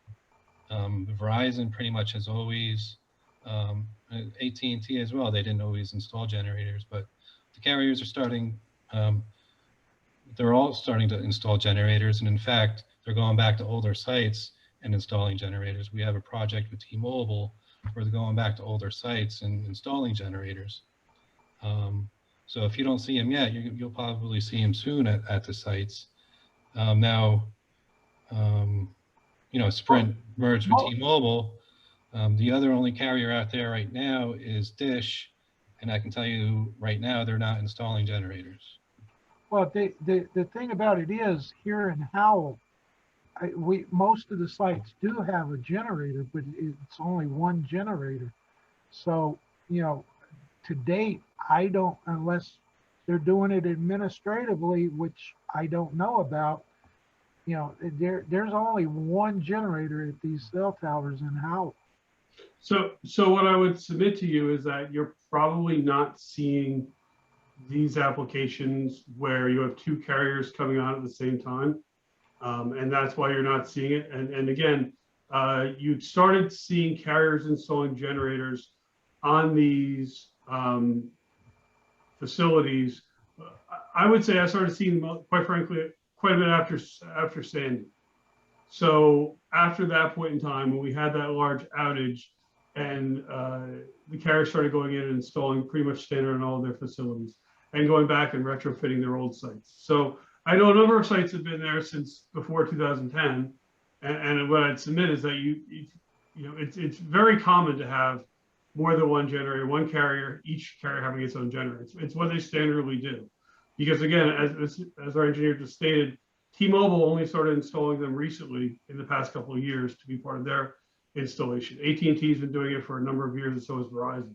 Verizon pretty much has always, AT&T as well, they didn't always install generators, but the carriers are starting, they're all starting to install generators. And in fact, they're going back to older sites and installing generators. We have a project with T-Mobile where they're going back to older sites and installing generators. So if you don't see them yet, you'll probably see them soon at the sites. Now, you know, Sprint merged with T-Mobile. The other only carrier out there right now is Dish, and I can tell you right now, they're not installing generators. Well, the thing about it is, here in Howell, most of the sites do have a generator, but it's only one generator. So, you know, to date, I don't, unless they're doing it administratively, which I don't know about, you know, there's only one generator at these cell towers in Howell. So what I would submit to you is that you're probably not seeing these applications where you have two carriers coming on at the same time. And that's why you're not seeing it. And again, you started seeing carriers installing generators on these facilities. I would say I started seeing them, quite frankly, quite a bit after Sandy. So after that point in time, when we had that large outage and the carriers started going in and installing pretty much standard on all of their facilities and going back and retrofitting their old sites. So I know a number of sites have been there since before 2010. And what I'd submit is that you know, it's very common to have more than one generator, one carrier, each carrier having its own generator. It's what they standardly do. Because again, as our engineer just stated, T-Mobile only started installing them recently in the past couple of years to be part of their installation. AT&T has been doing it for a number of years, and so has Verizon.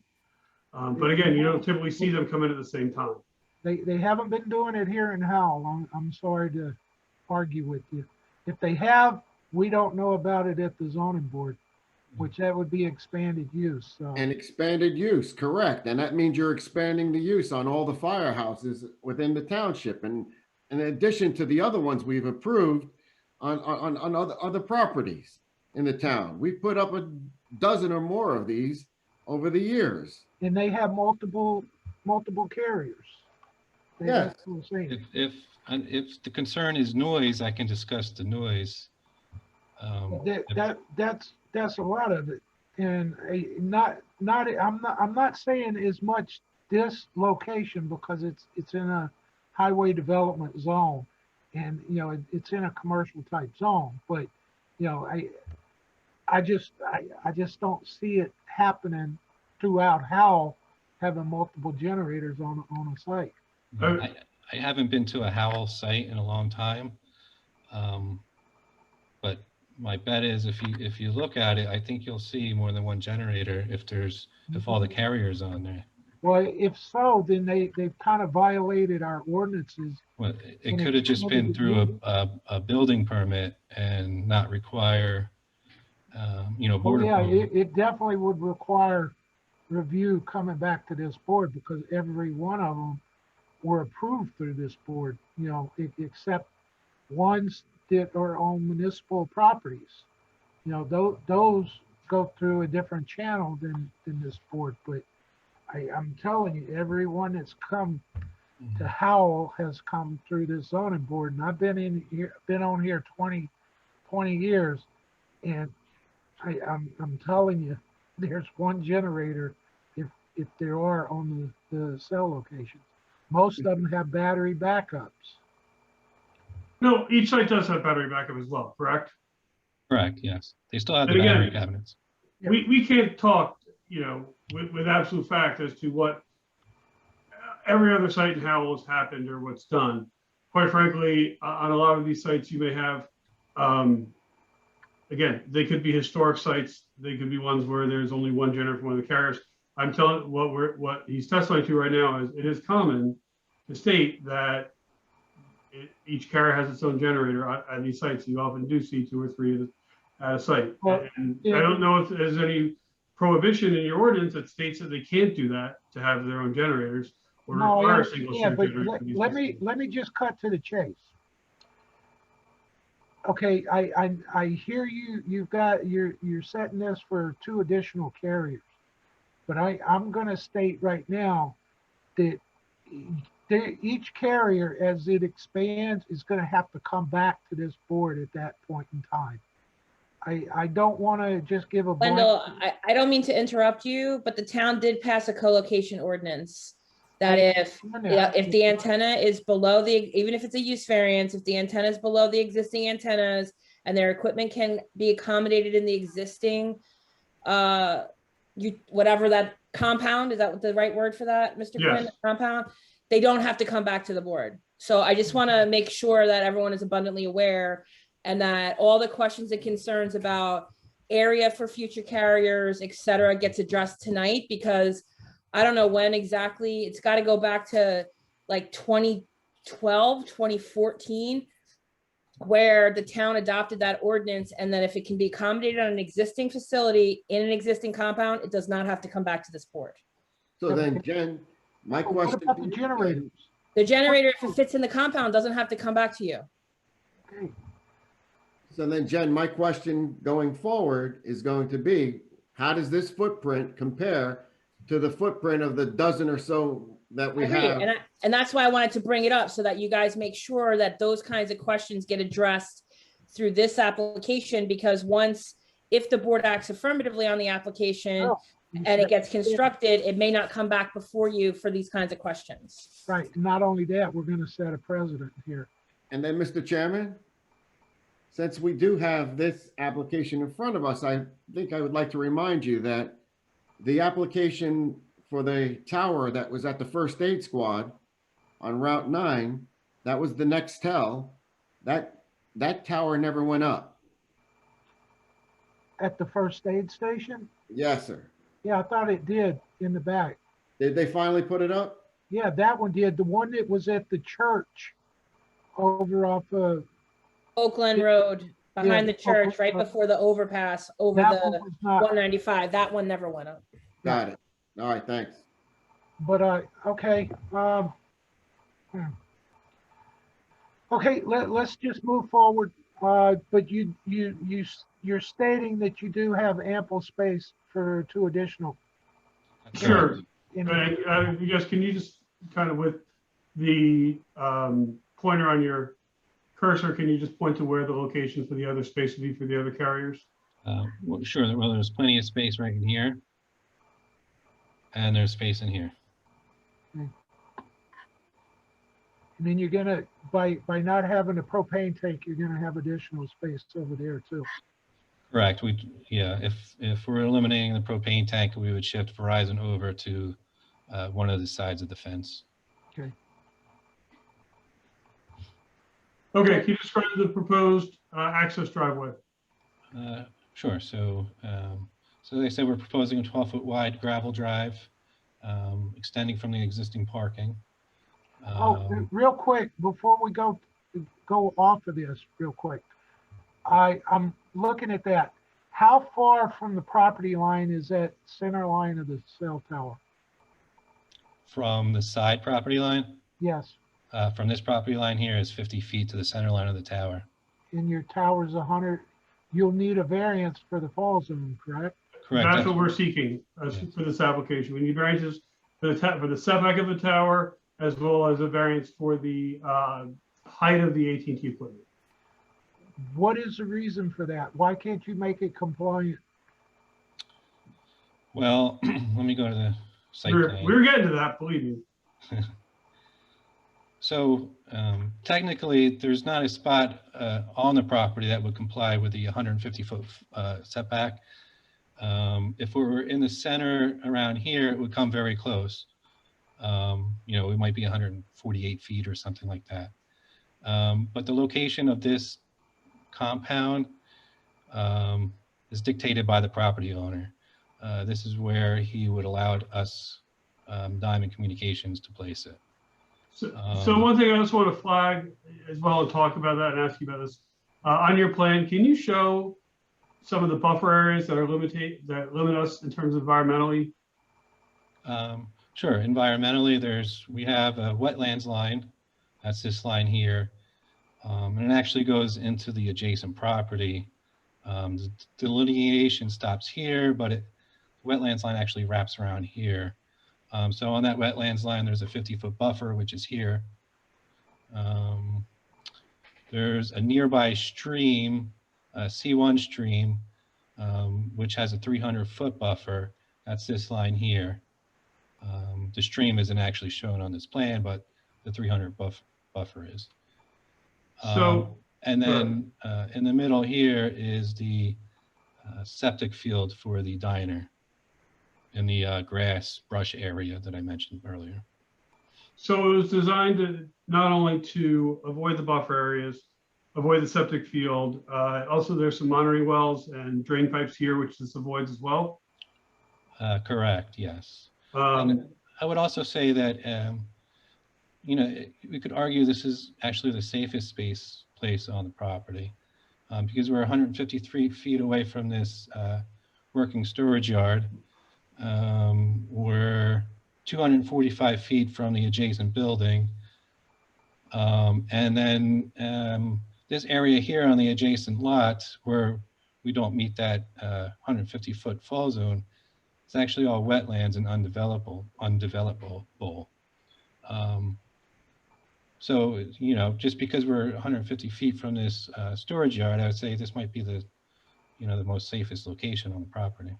But again, you don't typically see them come in at the same time. They haven't been doing it here in Howell. I'm sorry to argue with you. If they have, we don't know about it at the zoning board, which that would be expanded use. So. And expanded use, correct. And that means you're expanding the use on all the firehouses within the township. And in addition to the other ones we've approved on other properties in the town. We've put up a dozen or more of these over the years. And they have multiple carriers. Yes. If the concern is noise, I can discuss the noise. That's a lot of it, and I'm not saying as much this location because it's in a highway development zone, and you know it's in a commercial type zone. But you know I just don't see it happening throughout Howell, having multiple generators on a site. I haven't been to a Howell site in a long time, but my bet is if you look at it, I think you'll see more than one generator if all the carriers on there. Well, if so, then they've kind of violated our ordinances. Well, it could have just been through a building permit and not require, you know, board yeah, approval. it definitely would require review coming back to this board because every one of them were approved through this board, you know, except ones that are on municipal properties. You know, those go through a different channel than this board. But I'm telling you, everyone that's come to Howell has come through this zoning board, and I've been on here 20 years, and I'm telling you, there's one generator if there are on the cell locations. Most of them have battery backups. No, each site does have battery backup as well, correct? Correct, yes. They still have the And again, battery cabinets. We can't talk, you know, with absolute fact as to what every other site in Howell has happened or what's done. Quite frankly, on a lot of these sites, you may have, again, they could be historic sites. They could be ones where there's only one generator from one of the carriers. I'm telling what he's testifying to right now is it is common to state that each carrier has its own generator at these sites. You often do see 2 or 3 at a site. Well, and I don't know if there's any prohibition in your ordinance that states that they can't do that to have their own generators or require a single yeah, but generator. let me just cut to the chase. Okay, I hear you. You're setting this for 2 additional carriers, but I'm going to state right now that each carrier, as it expands, is going to have to come back to this board at that point in time. I don't want to just give a Wendell, I don't mean to interrupt you, but the town did pass a co-location ordinance that if the antenna is below even if it's a use variance, if the antenna is below the existing antennas and their equipment can be accommodated in the existing whatever that compound, is that the right word for that, Mr. Quinn? Yes. Compound, they don't have to come back to the board. So I just want to make sure that everyone is abundantly aware and that all the questions and concerns about area for future carriers, et cetera, gets addressed tonight, because I don't know when exactly, it's got to go back to like 2012, 2014, where the town adopted that ordinance, and that if it can be accommodated on an existing facility in an existing compound, it does not have to come back to this board. So then, Jen, my question. What about the generators? The generator, if it fits in the compound, doesn't have to come back to you. Okay. So then, Jen, my question going forward is going to be, how does this footprint compare to the footprint of the dozen or so that we Agreed. have? And that's why I wanted to bring it up, so that you guys make sure that those kinds of questions get addressed through this application, because if the board acts affirmatively on the application and it gets constructed, it may not come back before you for these kinds of questions. Right. Not only that, we're going to set a precedent here. And then, Mr. Chairman, since we do have this application in front of us, I think I would like to remind you that the application for the tower that was at the first aid squad on Route 9, that was the Nextel, that tower never went up. At the first aid station? Yes, sir. Yeah, I thought it did in the back. Did they finally put it up? Yeah, that one did. The one that was at the church over off of Oakland Road, behind the church, right before the overpass over That the one was not- 195. That one never went up. Got it. All right, thanks. But okay. Okay, let's just move forward. But you're stating that you do have ample space for 2 additional. Sure. In- Yes, can you just kind of, with the pointer on your cursor, can you just point to where the location for the other space would be for the other carriers? Well, sure. Well, there's plenty of space right in here. And there's space in here. And then you're gonna, by not having a propane tank, you're gonna have additional space over there too. Correct. If we're eliminating the propane tank, we would shift Verizon over to one of the sides of the fence. Okay. Okay, can you describe the proposed access driveway? Sure. So like I said, we're proposing a 12-foot wide gravel drive extending from the existing parking. Real quick, before we go off of this real quick, I'm looking at that. How far from the property line is that center line of the cell tower? From the side property line? Yes. From this property line here is 50 feet to the center line of the tower. And your tower's 100, you'll need a variance for the fall zone, correct? Correct. That's what we're seeking for this application. We need variances for the setback of the tower, as well as a variance for the height of the AT&T equipment. What is the reason for that? Why can't you make it compliant? Well, let me go to the site plan. We're getting to that, believe me. So technically, there's not a spot on the property that would comply with the 150-foot setback. If we were in the center around here, it would come very close. It might be 148 feet or something like that. But the location of this compound is dictated by the property owner. This is where he would allow us, Diamond Communications, to place it. So one thing I just want to flag as well and talk about that and ask you about this. On your plan, can you show some of the buffer areas that limit us in terms of environmentally? Sure. Environmentally, we have a wetlands line. That's this line here. And it actually goes into the adjacent property. The delineation stops here, but the wetlands line actually wraps around here. So on that wetlands line, there's a 50-foot buffer, which is here. There's a nearby stream, a C1 stream, which has a 300-foot buffer. That's this line here. The stream isn't actually shown on this plan, but the 300 buffer is. And then in the middle here is the septic field for the diner in the grass brush area that I mentioned earlier. So it was designed to not only to avoid the buffer areas, avoid the septic field. Also, there's some monitoring wells and drain pipes here, which this avoids as well. Correct, yes. And I would also say that, you know, we could argue this is actually the safest place on the property because we're 153 feet away from this working storage yard. We're 245 feet from the adjacent building. And then this area here on the adjacent lot where we don't meet that 150-foot fall zone, it's actually all wetlands and undevelopable. So, you know, just because we're 150 feet from this storage yard, I would say this might be the, you know, the most safest location on the property.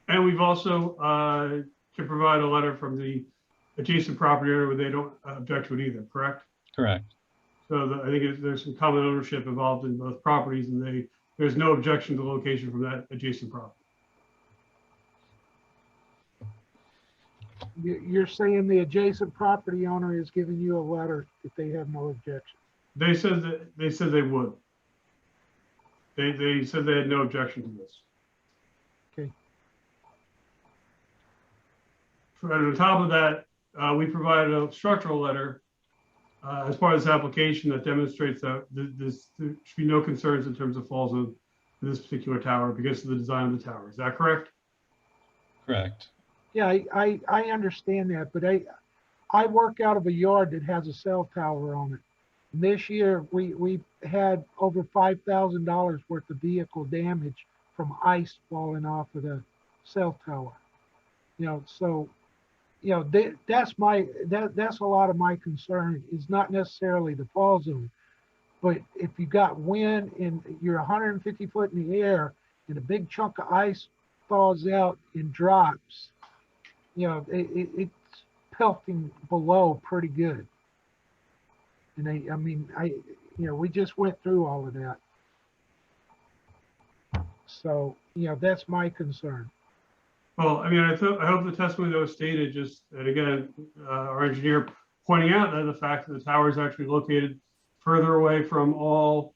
And we've also to provide a letter from the adjacent property owner where they don't object to it either, correct? Correct. So I think there's some common ownership involved in both properties, and there's no objection to location from that adjacent property. You're saying the adjacent property owner is giving you a letter if they have no objection? They said they would. They said they had no objection to this. Okay. And on top of that, we provided a structural letter as part of this application that demonstrates that there should be no concerns in terms of fall zone for this particular tower because of the design of the tower. Is that correct? Correct. Yeah, I understand that, but I work out of a yard that has a cell tower on it. And this year we had over $5,000 worth of vehicle damage from ice falling off of the cell tower. You know, so you know that's a lot of my concern is not necessarily the fall zone, but if you got wind and you're 150 foot in the air and a big chunk of ice falls out and drops, you know, it's pelting below pretty good. And I mean, you know, we just went through all of that. So, you know, that's my concern. Well, I mean, I hope the testimony that was stated just, and again, our engineer pointing out that the fact that the tower is actually located further away from all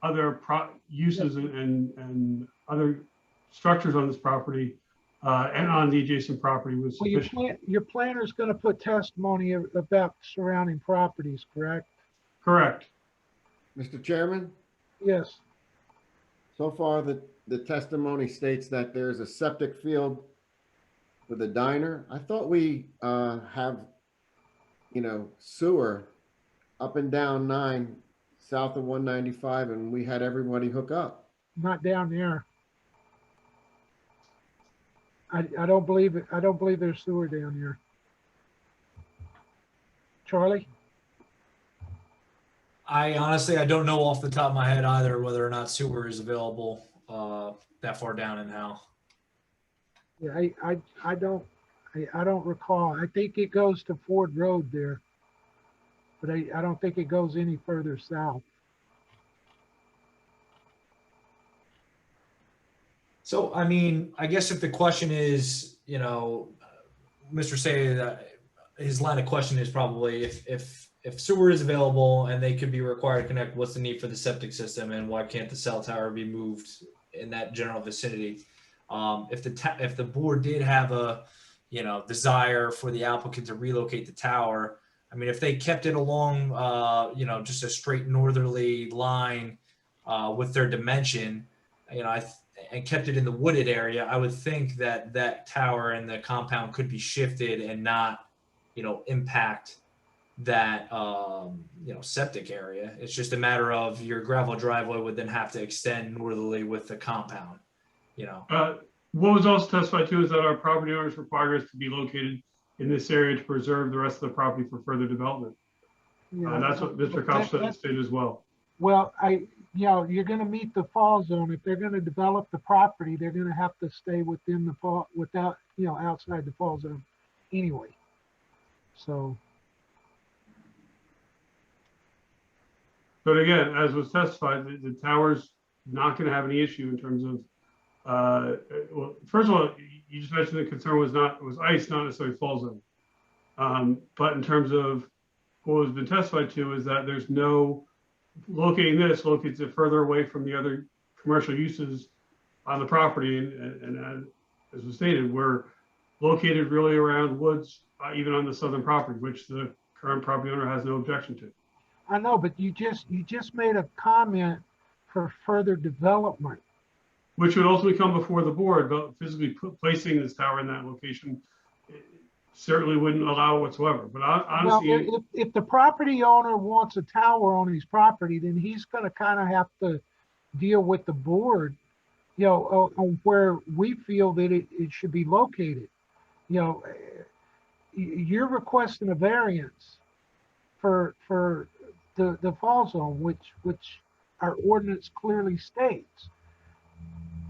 other uses and other structures on this property and on the adjacent property was sufficient. Well, your planner's going to put testimony about surrounding properties, correct? Correct. Mr. Chairman, Yes. so far the testimony states that there's a septic field for the diner. I thought we have, you know, sewer up and down 9 south of 195 and we had everybody hook up. Not down there. I don't believe it. I don't believe there's sewer down here. Charlie? I honestly, I don't know off the top of my head either whether or not sewer is available that far down in Howell. Yeah, I don't recall. I think it goes to Ford Road there, but I don't think it goes any further south. So, I mean, I guess if the question is, you know, Mr. Say that his line of question is probably if sewer is available and they could be required to connect, what's the need for the septic system and why can't the cell tower be moved in that general vicinity? If the board did have a, you know, desire for the applicant to relocate the tower, I mean, if they kept it along, you know, just a straight northerly line with their dimension, you know, and kept it in the wooded area, I would think that that tower and the compound could be shifted and not, you know, impact that, you know, septic area. It's just a matter of your gravel driveway would then have to extend northerly with the compound, you know. What was also testified to is that our property owners require us to be located in this area to preserve the rest of the property for further development. Yeah, That's what Mr. Composite stated as well. Well, you know, you're going to meet the fall zone. If they're going to develop the property, they're going to have to stay within the fall, without, you know, outside the fall zone anyway. So. But again, as was testified, the tower's not going to have any issue in terms of, well, first of all, you just mentioned the concern was ice, not necessarily fall zone. But in terms of what has been testified to is that there's no, locating this locates it further away from the other commercial uses on the property. And as was stated, we're located really around woods, even on the southern property, which the current property owner has no objection to. I know, but you just made a comment for further development. Which would also come before the board, but physically placing this tower in that location certainly wouldn't allow it whatsoever. But honestly, well, if the property owner wants a tower on his property, then he's going to kind of have to deal with the board, on where we feel that it should be located. You're requesting a variance for the fall zone, which our ordinance clearly states.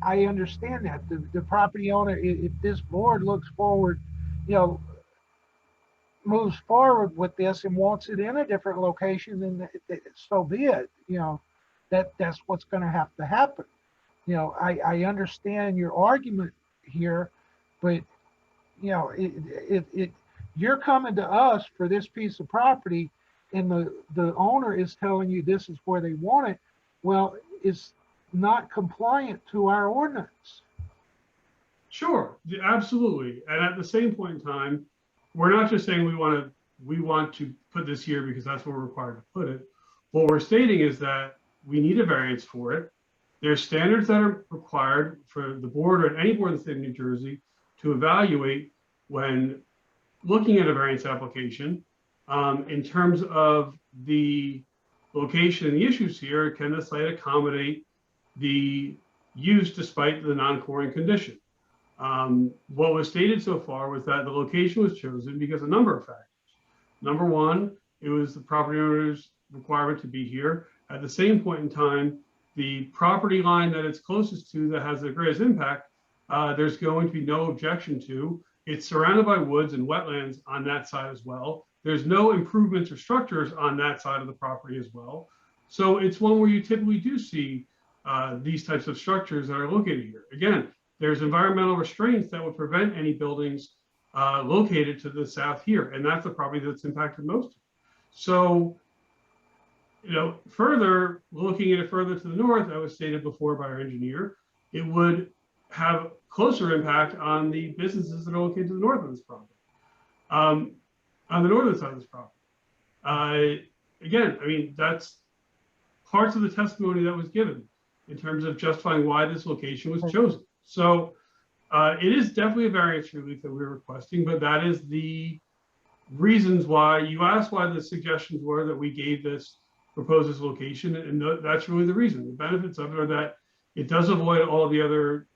I understand that the property owner, if this board looks forward, moves forward with this and wants it in a different location, then so be it. That's what's going to have to happen. I understand your argument here, but you're coming to us for this piece of property, and the owner is telling you this is where they want it. Well, it's not compliant to our ordinance. sure, absolutely. And at the same point in time, we're not just saying we want to put this here because that's where we're required to put it. What we're stating is that we need a variance for it. There's standards that are required for the board or any board in the state of New Jersey to evaluate when looking at a variance application in terms of the location and the issues here. Can the site accommodate the use despite the non-coring condition? What was stated so far was that the location was chosen because of a number of factors. Number one, it was the property owner's requirement to be here. At the same point in time, the property line that it's closest to that has the greatest impact, there's going to be no objection to. It's surrounded by woods and wetlands on that side as well. There's no improvements or structures on that side of the property as well. So it's one where you typically do see these types of structures that are located here. Again, there's environmental restraints that would prevent any buildings located to the south here. And that's the property that's impacted most. So, further, looking at it further to the north, that was stated before by our engineer, it would have closer impact on the businesses that are located to the north of this property, on the northern side of this property. Again, I mean, that's parts of the testimony that was given in terms of justifying why this location was chosen. So it is definitely a variance relief that we're requesting, but that is the reasons why you asked why the suggestions were that we gave this proposed this location, and that's really the reason. The benefits of it are that it does avoid all the other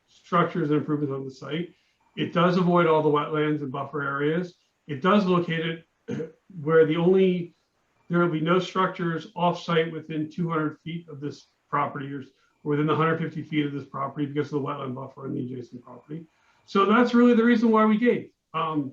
structures and improvements on the site. It does avoid all the wetlands and buffer areas. It does locate it where there will be no structures off-site within 200 feet of this property or within the 150 feet of this property because of the wetland buffer and the adjacent property. So that's really the reason why we gave, and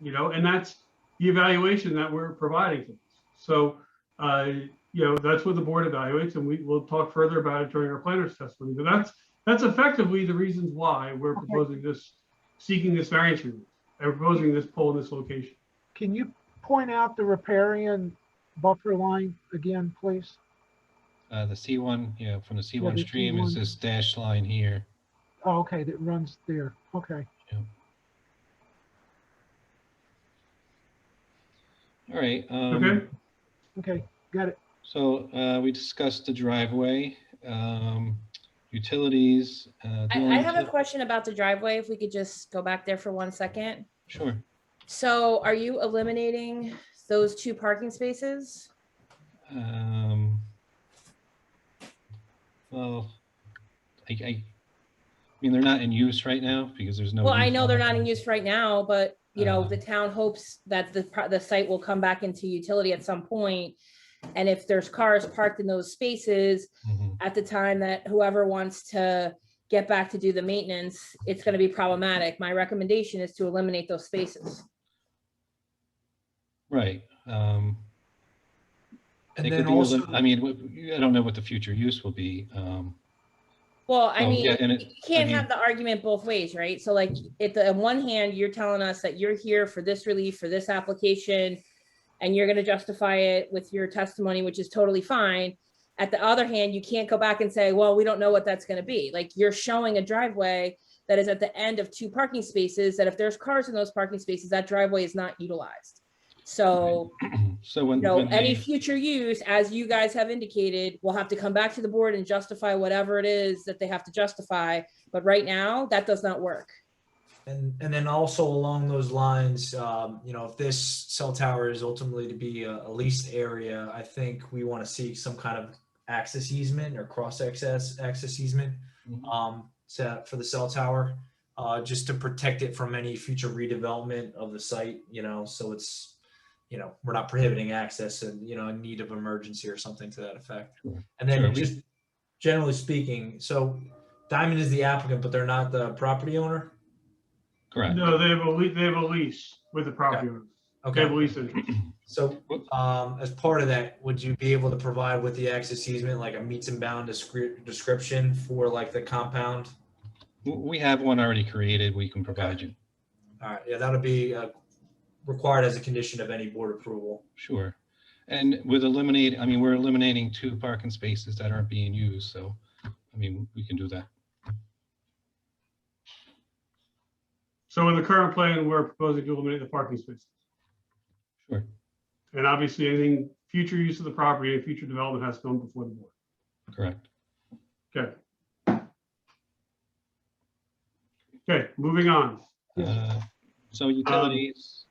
that's the evaluation that we're providing for this. So, that's what the board evaluates, and we'll talk further about it during our planner's testimony. But that's effectively the reasons why we're proposing this, seeking this variance relief, and proposing this pole in this location. Can you point out the riparian buffer line again, please? The C1, from the C1 the stream C1. is this dashed line here. Oh, okay, that runs there. Okay. All right. Okay. Okay, got it. So we discussed the driveway, utilities. I have a question about the driveway. If we could just go back there for 1 second. Sure. So are you eliminating those 2 parking spaces? Well, I mean, they're not in use right now because there's no. Well, I use know on they're it. not in use right now, but the town hopes that the site will come back into utility at some point. And if there's cars parked in those spaces at the time that whoever wants to get back to do the maintenance, it's going to be problematic. My recommendation is to eliminate those spaces. Right. And They then could be, also, I mean, I don't know what the future use will be. Well, I So, mean, yeah, and you can't have the argument both ways, right? So like, on one hand, you're telling us that you're here for this relief, for this application, and you're gonna justify it with your testimony, which is totally fine. At the other hand, you can't go back and say, well, we don't know what that's gonna be. Like, you're showing a driveway that is at the end of 2 parking spaces, that if there's cars in those parking spaces, that driveway is not utilized. So, so when, you know, when any they, future use, as you guys have indicated, will have to come back to the board and justify whatever it is that they have to justify. But right now, that does not work. and then also along those lines, you know, if this cell tower is ultimately to be a leased area, I think we want to seek some kind of access easement or cross access easement for the cell tower, just to protect it from any future redevelopment of the site, you know, so it's, you know, we're not prohibiting access and, you know, in need of emergency or something to that effect. Sure. And then Sure. just generally speaking, so Diamond is the applicant, but they're not the property owner? correct. No, they have a lease with the property owner. They Okay. have a lease interest. So, as part of that, would you be able to provide with the access easement, like a meets and bound description for like the compound? We have one already created, we can provide you. All right, yeah, that'll be required as a condition of any board approval. Sure. And with I mean, we're eliminating 2 parking spaces that aren't being used, so, I mean, we can do that. So in the current plan, we're proposing to eliminate the parking spaces. Sure. And obviously, anything future use of the property and future development has to come before the board. Correct. Okay. Okay, moving on. So utilities,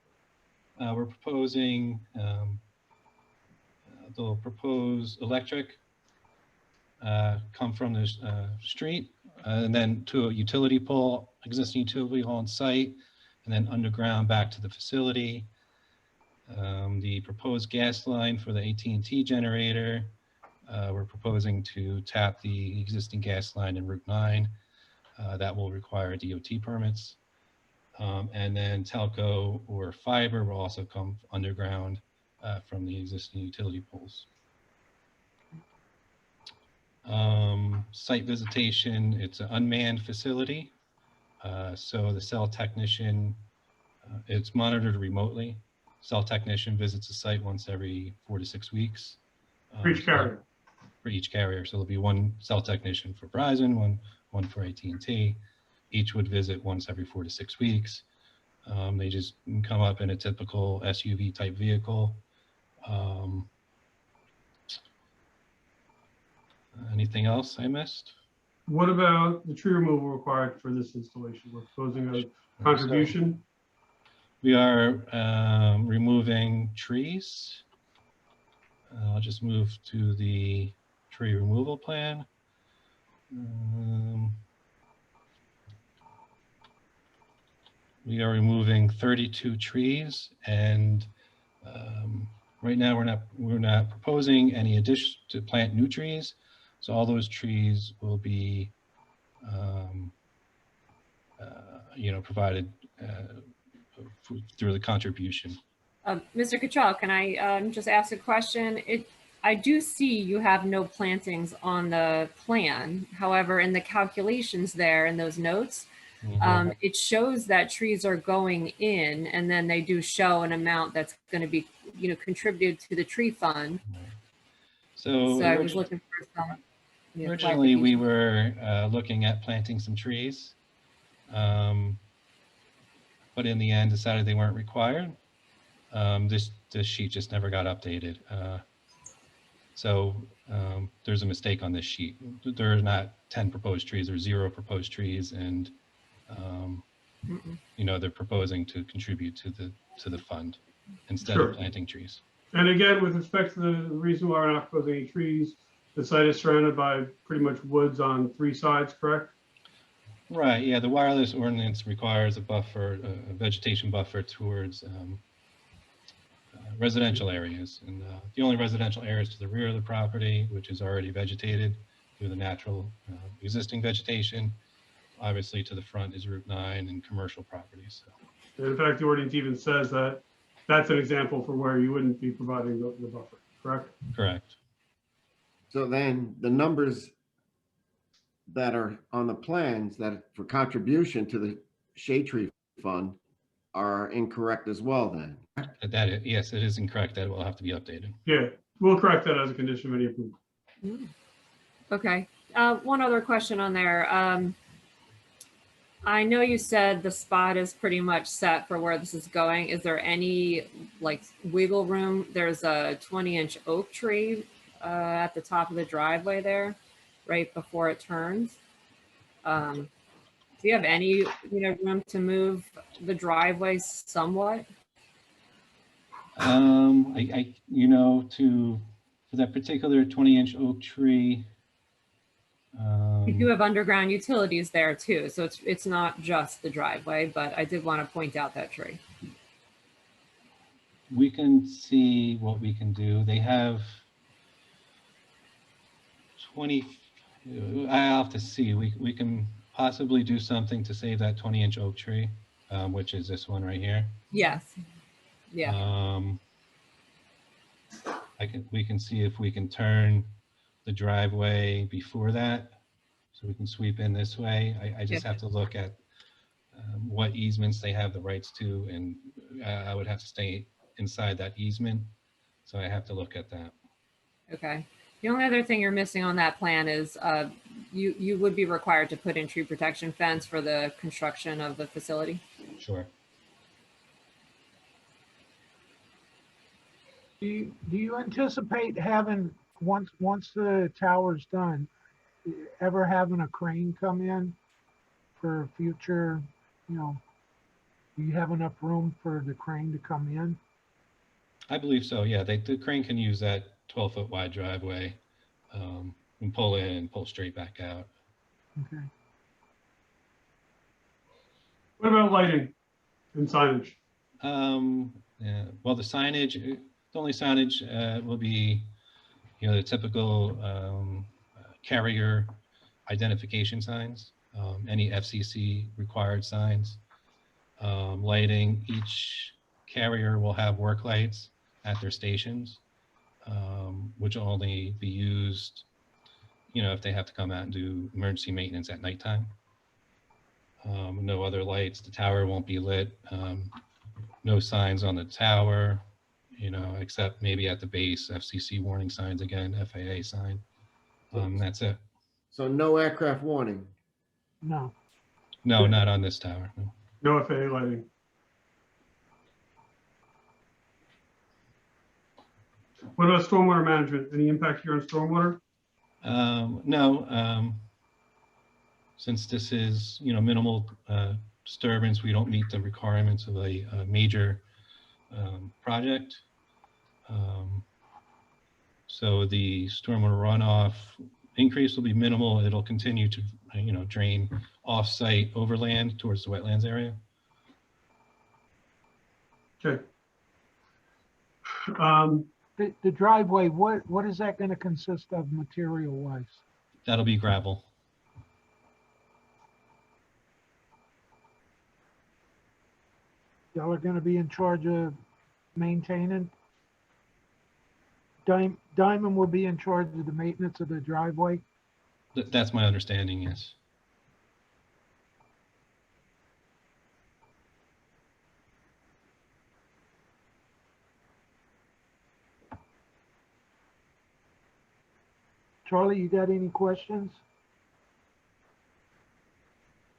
we're proposing, they'll propose electric, come from the street, and then to a utility pole, existing utility pole on site, and then underground back to the facility. The proposed gas line for the AT&T generator, we're proposing to tap the existing gas line in Route 9. That will require DOT permits. And then telco or fiber will also come underground from the existing utility poles. Site visitation, it's an unmanned facility. So the cell technician, it's monitored remotely. Cell technician visits the site once every 4 to 6 weeks. For each carrier. For each carrier. So there'll be one cell technician for Verizon, one for AT&T. Each would visit once every 4 to 6 weeks. They just come up in a typical SUV type vehicle. Anything else I missed? What about the tree removal required for this installation? We're proposing a contribution. We are removing trees. I'll just move to the tree removal plan. We are removing 32 trees, and right now we're not proposing any addition to plant new trees. So all those trees will be, provided through the contribution. Mr. Cottrell, can I just ask a question? I do see you have no plantings on the plan. However, in the calculations there in those notes, it shows that trees are going in, and then they do show an amount that's going to be, contributed to the tree fund. So I was looking for some. Originally, we were looking at planting some trees, but in the end decided they weren't required. This sheet just never got updated. So there's a mistake on this sheet. There are not 10 proposed trees, there's 0 proposed trees, and they're proposing to contribute to the fund instead Sure. of planting trees. And again, with respect to the reason why we're not proposing any trees, the site is surrounded by pretty much woods on 3 sides, correct? Right, yeah, the wireless ordinance requires a buffer, a vegetation buffer towards residential areas. And the only residential areas to the rear of the property, which is already vegetated through the natural existing vegetation. Obviously to the front is Route 9 and commercial properties. So. And in fact, the ordinance even says that that's an example for where you wouldn't be providing the buffer. correct? Correct. So then the numbers that are on the plans that for contribution to the shade tree fund are incorrect as well then? Yes, it is incorrect. That will have to be updated. Yeah, we'll correct that as a condition of any approval. Okay. One other question on there. I know you said the spot is pretty much set for where this is going. Is there any like wiggle room? There's a 20-inch oak tree at the top of the driveway there, right before it turns. Do you have any, room to move the driveway somewhat? For that particular 20-inch oak tree. You do have underground utilities there too, so it's not just the driveway, but I did want to point out that tree. We can see what we can do. They have 20, I have to see, we can possibly do something to save that 20-inch oak tree, which is this one right here. Yes. Yeah. We can see if we can turn the driveway before that, so we can sweep in this way. I just have to look at what easements they have the rights to, and I would have to stay inside that easement, so I have to look at that. Okay. The only other thing you're missing on that plan is you would be required to put in tree protection fence for the construction of the facility. Sure. Do you anticipate having, once the tower's done, ever having a crane come in for future, do you have enough room for the crane to come in? I believe so, yeah. The crane can use that 12-foot wide driveway and pull in and pull straight back out. Okay. What about lighting and signage? Yeah, well, the signage, the only signage will be, the typical carrier identification signs, any FCC required signs. Lighting, each carrier will have work lights at their stations, which will only be used, if they have to come out and do emergency maintenance at nighttime. No other lights. The tower won't be lit. No signs on the tower, except maybe at the base, FCC warning signs again, FAA sign. That's it. So no aircraft warning? No. No, not on this tower. No. No FAA lighting. What about stormwater management? Any impact here on stormwater? No. Since this is, minimal disturbance, we don't meet the requirements of a major project. So the stormwater runoff increase will be minimal. It'll continue to, drain off-site overland towards the wetlands area. Okay. The driveway, what is that going to consist of material-wise? That'll be gravel. Y'all are going to be in charge of maintaining? Diamond will be in charge of the maintenance of the driveway? That's my understanding, yes. Charlie, you got any questions?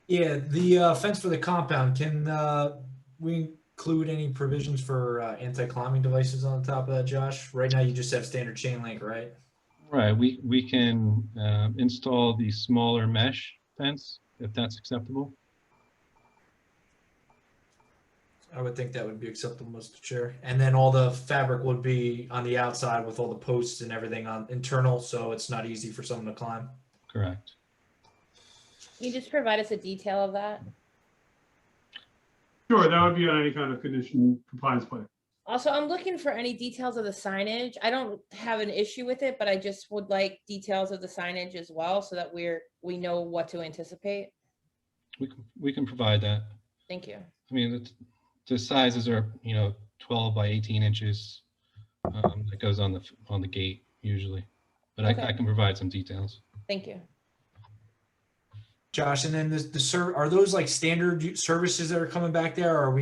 Yeah, the fence for the compound, can we include any provisions for anti-climbing devices on the top of that, Josh? Right now, you just have standard chain link, right? Right, we can install the smaller mesh fence, if that's acceptable. I would think that would be acceptable, Mr. Chair. And then all the fabric would be on the outside with all the posts and everything on internal, so it's not easy for someone to climb. Correct. Can you just provide us a detail of that? Sure, that would be on any kind of condition compliance plan. Also, I'm looking for any details of the signage. I don't have an issue with it, but I just would like details of the signage as well, so that we know what to anticipate. We can provide that. Thank you. I mean, the sizes are, 12 by 18 inches. That goes on the gate usually, but Okay. I can provide some details. Thank you. Josh, and then are those like standard services that are coming back there? Or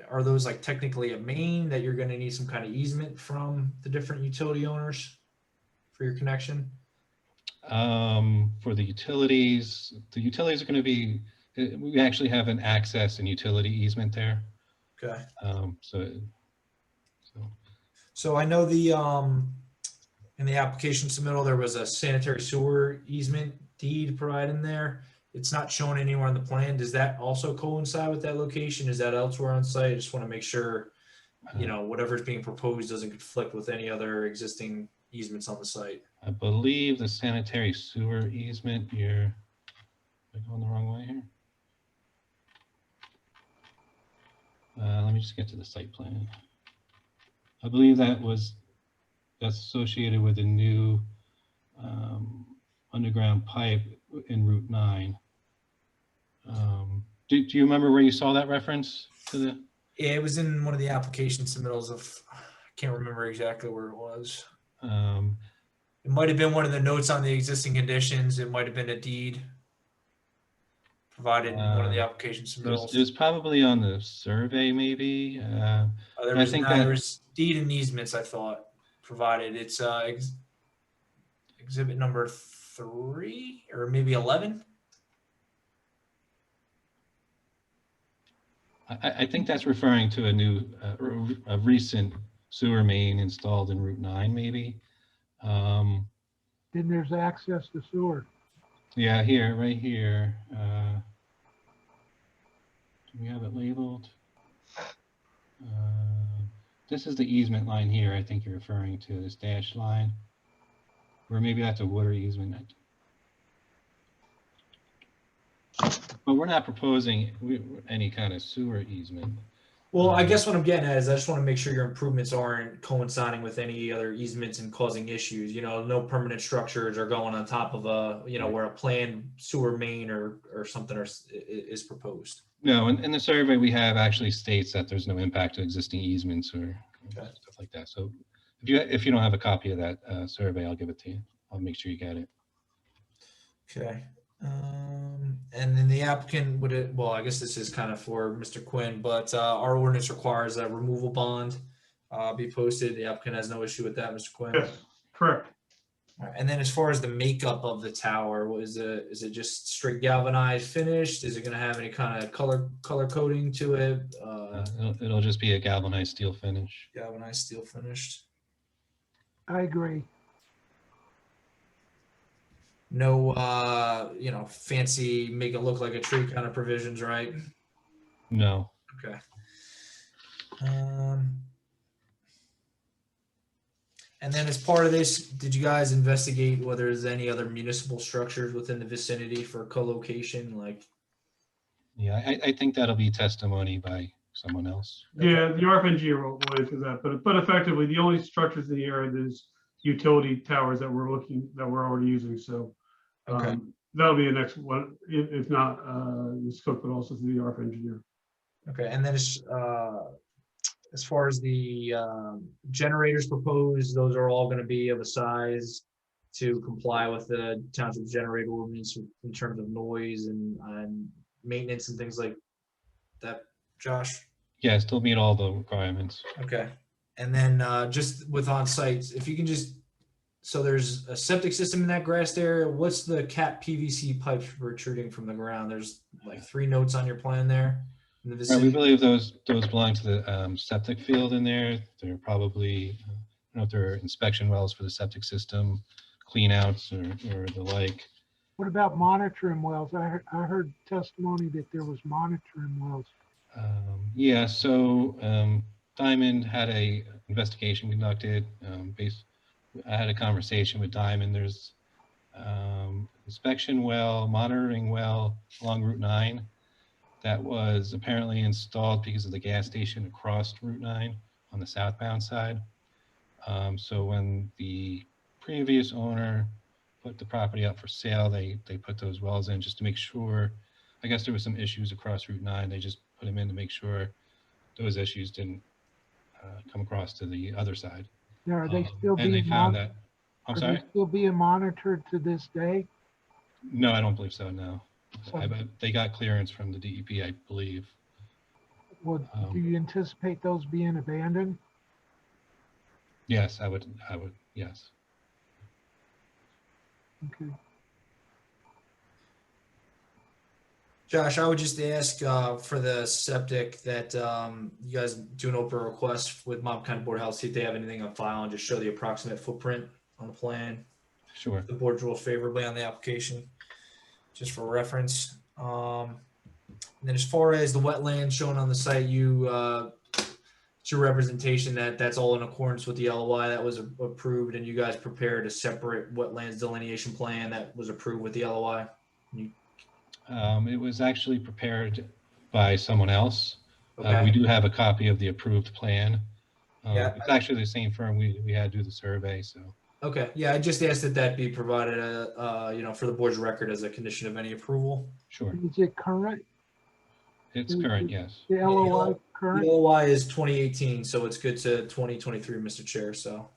are those like technically a main that you're gonna need some kind of easement from the different utility owners for your connection? For the utilities are going to be, we actually have an access and utility easement there. Okay. So I know in the application submittal, there was a sanitary sewer easement deed provided in there. It's not shown anywhere on the plan. Does that also coincide with that location? Is that elsewhere on site? I just want to make sure, whatever's being proposed doesn't conflict with any other existing easements on the site. I believe the sanitary sewer easement here, am I going the wrong way here? Let me just get to the site plan. I believe that's associated with a new underground pipe in Route 9. Do you remember where you saw that reference to the? Yeah, it was in one of the application submittals I can't remember exactly where it was. It might have been one of the notes on the existing conditions. It might have been a deed provided in one of the application submittals. It was probably on the survey, maybe. There was deed and easements, I thought, provided. It's exhibit number 3 or maybe 11. I think that's referring to a recent sewer main installed in Route 9, maybe. Then there's access to sewer. Yeah, right here. Do we have it labeled? This is the easement line here. I think you're referring to this dashed line, or maybe that's a water easement. But we're not proposing any kind of sewer easement. Well, I guess what I'm getting at is I just want to make sure your improvements aren't coinciding with any other easements and causing issues. No permanent structures are going on top of where a planned sewer main or something is proposed. No, and the survey we have actually states that there's no impact to existing easements or stuff like that. So if you don't have a copy of that survey, I'll give it to you. I'll make sure you get it. Okay. And then the applicant I guess this is kind of for Mr. Quinn, but our ordinance requires that removal bond be posted. The applicant has no issue with that, Mr. Quinn? Yes, correct. All right. And then as far as the makeup of the tower, is it just straight galvanized finished? Is it going to have any kind of color coding to it? It'll just be a galvanized steel finish. Galvanized steel finished. I agree. No, fancy make it look like a tree kind of provisions, right? No. Okay. And then as part of this, did you guys investigate whether there's any other municipal structures within the vicinity for co-location? Yeah, I think that'll be testimony by someone else. Yeah, the ARF engineer will answer that, but effectively, the only structures in the area is utility towers that we're already using. So that'll be the next one, if not Ms. Cook, but also through the ARF engineer. Okay, and then as far as the generators proposed, those are all going to be of a size to comply with the township generator ordinance in terms of noise and maintenance and things like that, Josh? Yeah, still meet all the requirements. Okay. And then just with on-site, if you can so there's a septic system in that grassed area. What's the cap PVC pipes protruding from the ground? There's like 3 notes on your plan there. Right, we believe those belong to the septic field in there. They're probably, I don't know if they're inspection wells for the septic system, clean outs or the like. What about monitoring wells? I heard testimony that there was monitoring wells. Yeah, so Diamond had a investigation conducted. I had a conversation with Diamond. There's inspection well, monitoring well along Route 9 that was apparently installed because of the gas station across Route 9 on the southbound side. So when the previous owner put the property up for sale, they put those wells in just to make sure. I guess there were some issues across Route 9. They just put them in to make sure those issues didn't come across to the other side. Now, are they still And they being found monitored? that, I'm Are sorry? they still being monitored to this day? No, I don't believe so, no. So- They got clearance from the DEP, I believe. Well, do you anticipate those being abandoned? Yes, I would, yes. Okay. Josh, I would just ask for the septic that you guys do an open request with Montgomery County Board of Health, see if they have anything on file and just show the approximate footprint on the plan. Sure. The board ruled favorably on the application, just for reference. And then as far as the wetlands shown on the site, it's your representation that that's all in accordance with the LOI that was approved, and you guys prepared a separate wetlands delineation plan that was approved with the LOI. It was actually prepared by someone else. Okay. We do have a copy of the approved plan. Yeah. It's actually the same firm we had do the survey, so. Okay, yeah, I just asked that that be provided, for the board's record as a condition of any approval. Sure. Is it current? It's current, yes. The LOI The current? LOI is 2018, so it's good to 2023, Mr. Chair. So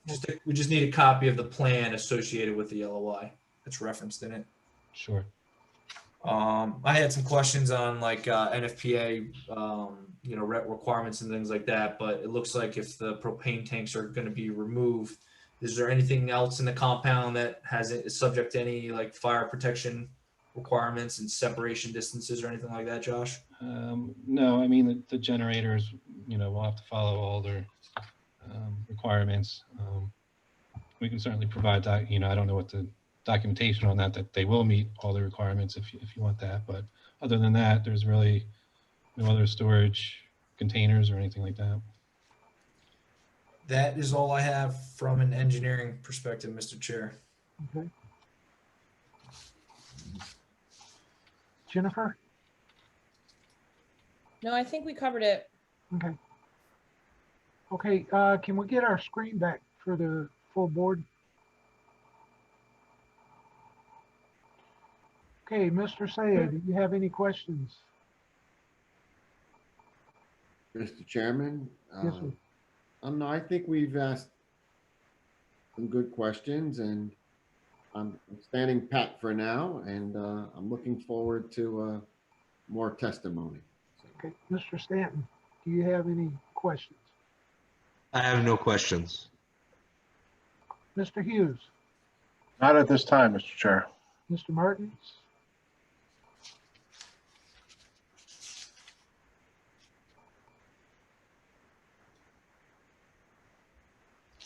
we just need a copy of the plan associated with the LOI that's referenced in it. Sure. I had some questions on like NFPA, requirements and things like that, but it looks like if the propane tanks are going to be removed, is there anything else in the compound that is subject to any like fire protection requirements and separation distances or anything like that, Josh? No, I mean, the generators, will have to follow all their requirements. We can certainly provide that, I don't know what the documentation on that they will meet all the requirements if you want that. But other than that, there's really no other storage containers or anything like that. That is all I have from an engineering perspective, Mr. Chair. Okay. Jennifer? No, I think we covered it. Okay. Okay, can we get our screen back for the full board? Okay, Mr. Sayed, do you have any questions? Mr. Chairman? Yes, sir. No, I think we've asked some good questions, and I'm standing pat for now, and I'm looking forward to more testimony. Okay, Mr. Stanton, do you have any questions? I have no questions. Mr. Hughes? Not at this time, Mr. Chair. Mr. Martins?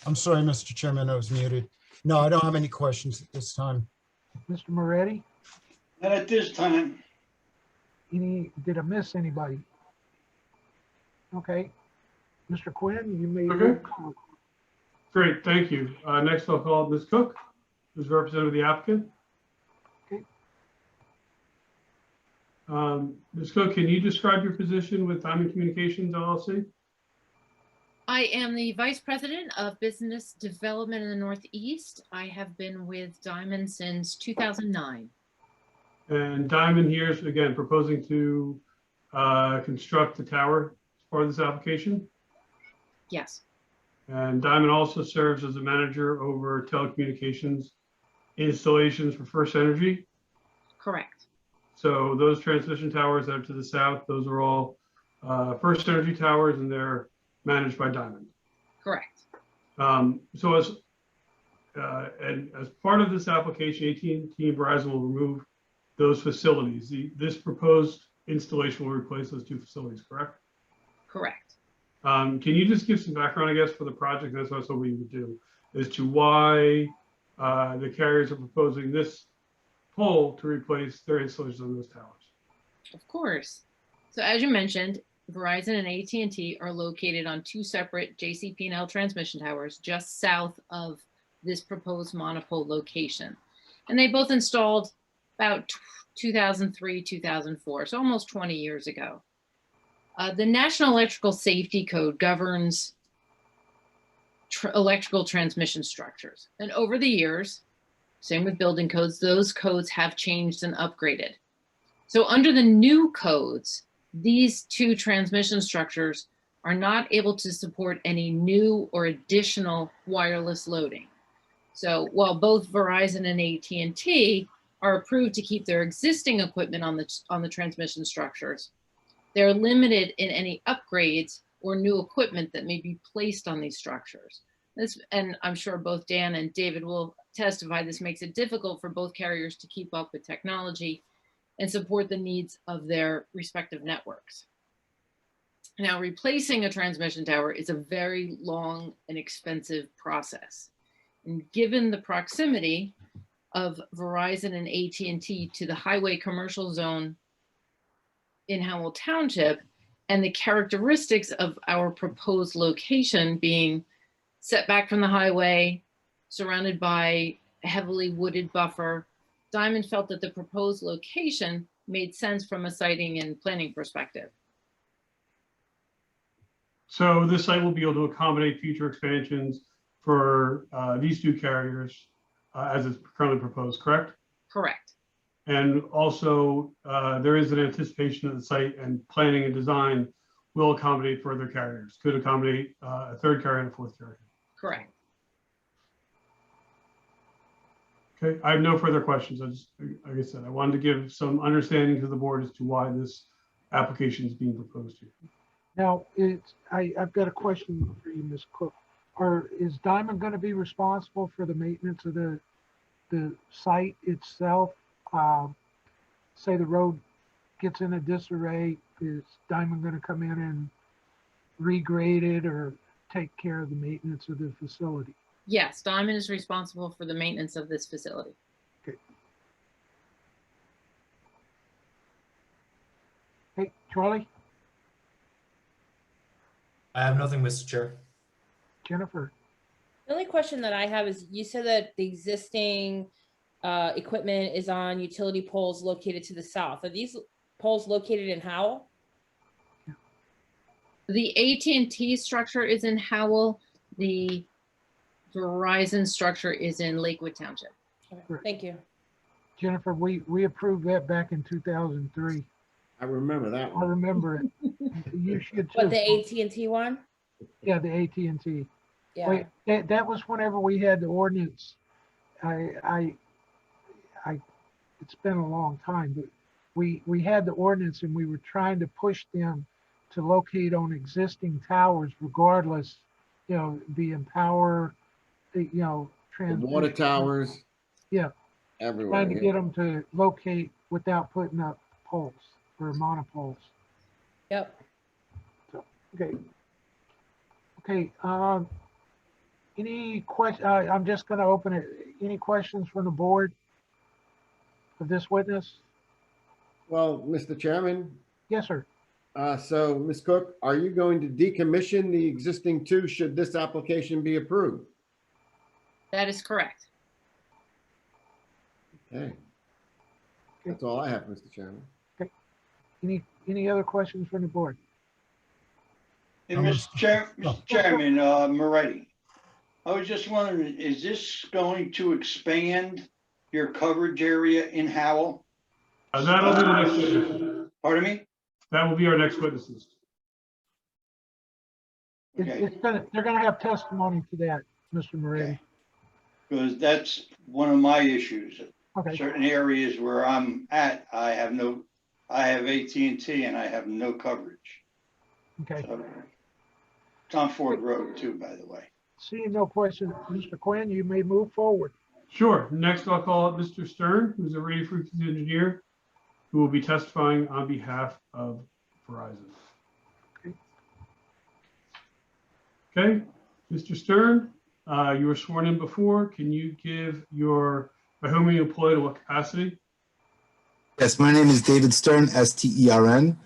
I'm sorry, Mr. Chairman, I was muted. No, I don't have any questions at this time. Mr. Moretti? Not at this time. Did I miss anybody? Okay. Mr. Quinn, you may. Okay. Great, thank you. Next I'll call Ms. Cook, who's representative of the applicant. Okay. Ms. Cook, can you describe your position with Diamond Communications LLC? I am the Vice President of Business Development in the Northeast. I have been with Diamond since 2009. And Diamond here is, again, proposing to construct the tower as part of this application. Yes. And Diamond also serves as a manager over telecommunications installations for First Energy. Correct. So those transmission towers that are to the south, those are all First Energy towers, and they're managed by Diamond. Correct. So as part of this application, AT&T and Verizon will remove those facilities. This proposed installation will replace those two facilities, correct? Correct. Can you just give some background, I guess, for the project? That's what I was hoping you would do, as to why the carriers are proposing this pole to replace their installations on those towers. Of course. So as you mentioned, Verizon and AT&T are located on two separate JCP&L transmission towers just south of this proposed monopole location. And they both installed about 2003, 2004, so almost 20 years ago. The National Electrical Safety Code governs electrical transmission structures. And over the years, same with building codes, those codes have changed and upgraded. So under the new codes, these two transmission structures are not able to support any new or additional wireless loading. So while both Verizon and AT&T are approved to keep their existing equipment on the transmission structures, they're limited in any upgrades or new equipment that may be placed on these structures. This, and I'm sure both Dan and David will testify, this makes it difficult for both carriers to keep up with technology and support the needs of their respective networks. Now, replacing a transmission tower is a very long and expensive process. And given the proximity of Verizon and AT&T to the highway commercial zone in Howell Township, and the characteristics of our proposed location being set back from the highway, surrounded by a heavily wooded buffer, Diamond felt that the proposed location made sense from a siting and planning perspective. So this site will be able to accommodate future expansions for these two carriers as it's currently proposed, correct? Correct. And also there is an anticipation that the site and planning and design will accommodate further carriers, could accommodate a third carrier and a fourth carrier. Correct. Okay, I have no further questions. I just, like I said, I wanted to give some understanding to the board as to why this application is being proposed here. Now, I've got a question for you, Ms. Cook. Is Diamond going to be responsible for the maintenance of the site itself? Say the road gets in a disarray, is Diamond going to come in and regrade it or take care of the maintenance of the facility? Yes, Diamond is responsible for the maintenance of this facility. Okay. Hey, Charlie? I have nothing, Mr. Chair. Jennifer? The only question that I have is, you said that the existing equipment is on utility poles located to the south. Are these poles located in Howell? The AT&T structure is in Howell. The Verizon structure is in Lakewood Township. Okay, thank you. Jennifer, we approved that back in 2003. I remember that I one. remember it. You should too. What, the AT&T one? Yeah, the AT&T. Yeah. Wait, that was whenever we had the ordinance. It's been a long time, but we had the ordinance and we were trying to push them to locate on existing towers regardless, you know, being power, you know, The water towers. Yeah. Everywhere. Trying to yeah. get them to locate without putting up poles or monopoles. Yep. So, okay. Okay. Any question? I'm just going to open it. Any questions from the board of this witness? Well, Mr. Chairman. Yes, sir. So, Ms. Cook, are you going to decommission the existing two should this application be approved? That is correct. Okay. That's all I have, Mr. Chairman. Okay. Any other questions from the board? Hey, Mr. Chairman, Moretti, I was just wondering, is this going to expand your coverage area in Howell? That'll be the next witness. Pardon me? That will be our next witnesses. Okay. They're gonna have testimony to that, Mr. Moretti. Because that's one of my issues. Okay. Certain areas where I'm at, I have AT&T and I have no coverage. Okay. So, it's on Ford Road too, by the way. Seeing no question, Mr. Quinn, you may move forward. Sure. Next, I'll call up Mr. Stern, who's a radio frequency engineer, who will be testifying on behalf of Verizon. Okay, Mr. Stern, you were sworn in before. Can you give by whom are you employed, what capacity? Yes, my name is David Stern, S-T-E-R-N.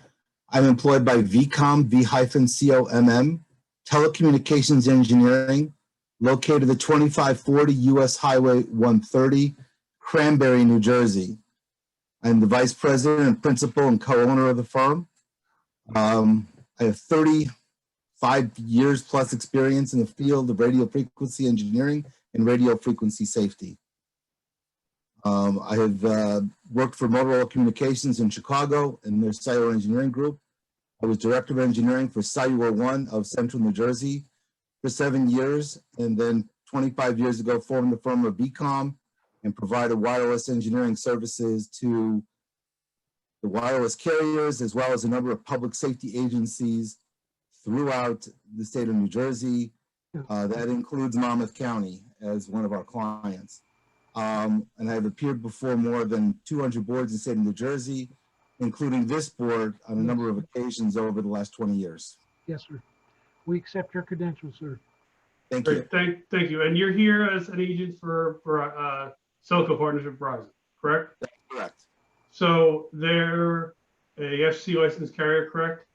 I'm employed by VCOM, V-COMM, Telecommunications Engineering, located at 2540 US Highway 130, Cranberry, New Jersey. I'm the vice president and principal and co-owner of the firm. I have 35 years plus experience in the field of radio frequency engineering and radio frequency safety. I have worked for Motorola Communications in Chicago in their cellular engineering group. I was Director of Engineering for Cellular One of Central New Jersey for 7 years, and then 25 years ago formed the firm of VCOM and provided wireless engineering services to the wireless carriers, as well as a number of public safety agencies throughout the state of New Jersey. That includes Monmouth County as one of our clients. And I've appeared before more than 200 boards in the state of New Jersey, including this board on a number of occasions over the last 20 years. Yes, sir. We accept your credentials, sir. Thank you. Great, thank you. And you're here as an agent for Cellco Partnership Verizon, correct? That's correct. So they're a FC licensed carrier, correct?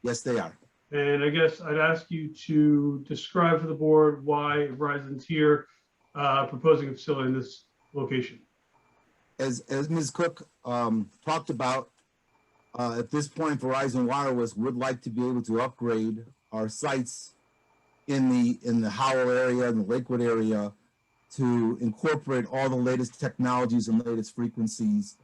Yes, they are. And I guess I'd ask you to describe for the board why Verizon's here proposing a facility in this location. As Ms. Cook talked about, at this point, Verizon Wireless would like to be able to upgrade our sites in the Howell area and the Lakewood area to incorporate all the latest technologies and latest frequencies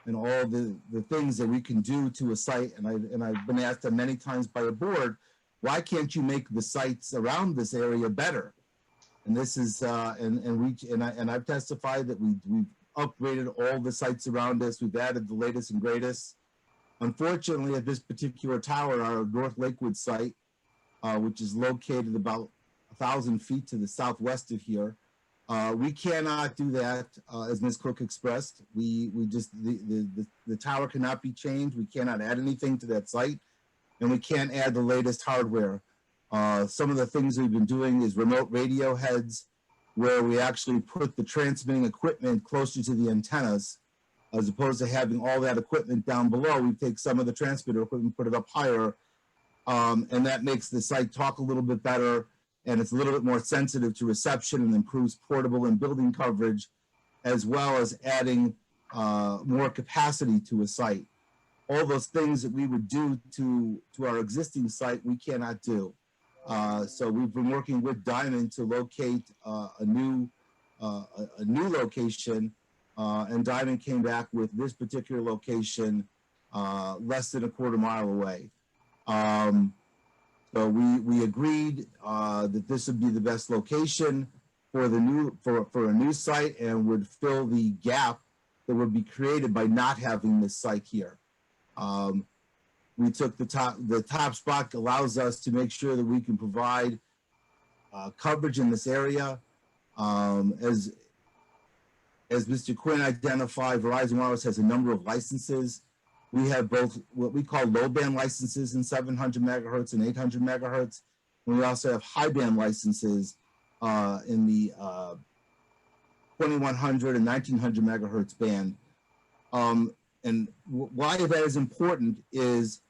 and all the things that we can do to a site. And I've been asked many times by the board, why can't you make the sites around this area better? And this is and I've testified that we've upgraded all the sites around us. We've added the latest and greatest. Unfortunately, at this particular tower, our North Lakewood site, which is located about 1,000 feet to the southwest of here, we cannot do that, as Ms. Cook expressed. We just the tower cannot be changed. We cannot add anything to that site, and we can't add the latest hardware. Some of the things we've been doing is remote radio heads, where we actually put the transmitting equipment closer to the antennas, as opposed to having all that equipment down below. We take some of the transmitter equipment, put it up higher, and that makes the site talk a little bit better, and it's a little bit more sensitive to reception and improves portable and building coverage, as well as adding more capacity to a site. All those things that we would do to our existing site, we cannot do. So we've been working with Diamond to locate a new location, and Diamond came back with this particular location less than a quarter mile away. So we agreed that this would be the best location for the for a new site and would fill the gap that would be created by not having this site here. We took the top spot allows us to make sure that we can provide coverage in this area. As Mr. Quinn identified, Verizon Wireless has a number of licenses. We have both what we call low band licenses in 700 megahertz and 800 megahertz. And we also have high band licenses in the 2100 and 1900 megahertz band. And why that is important is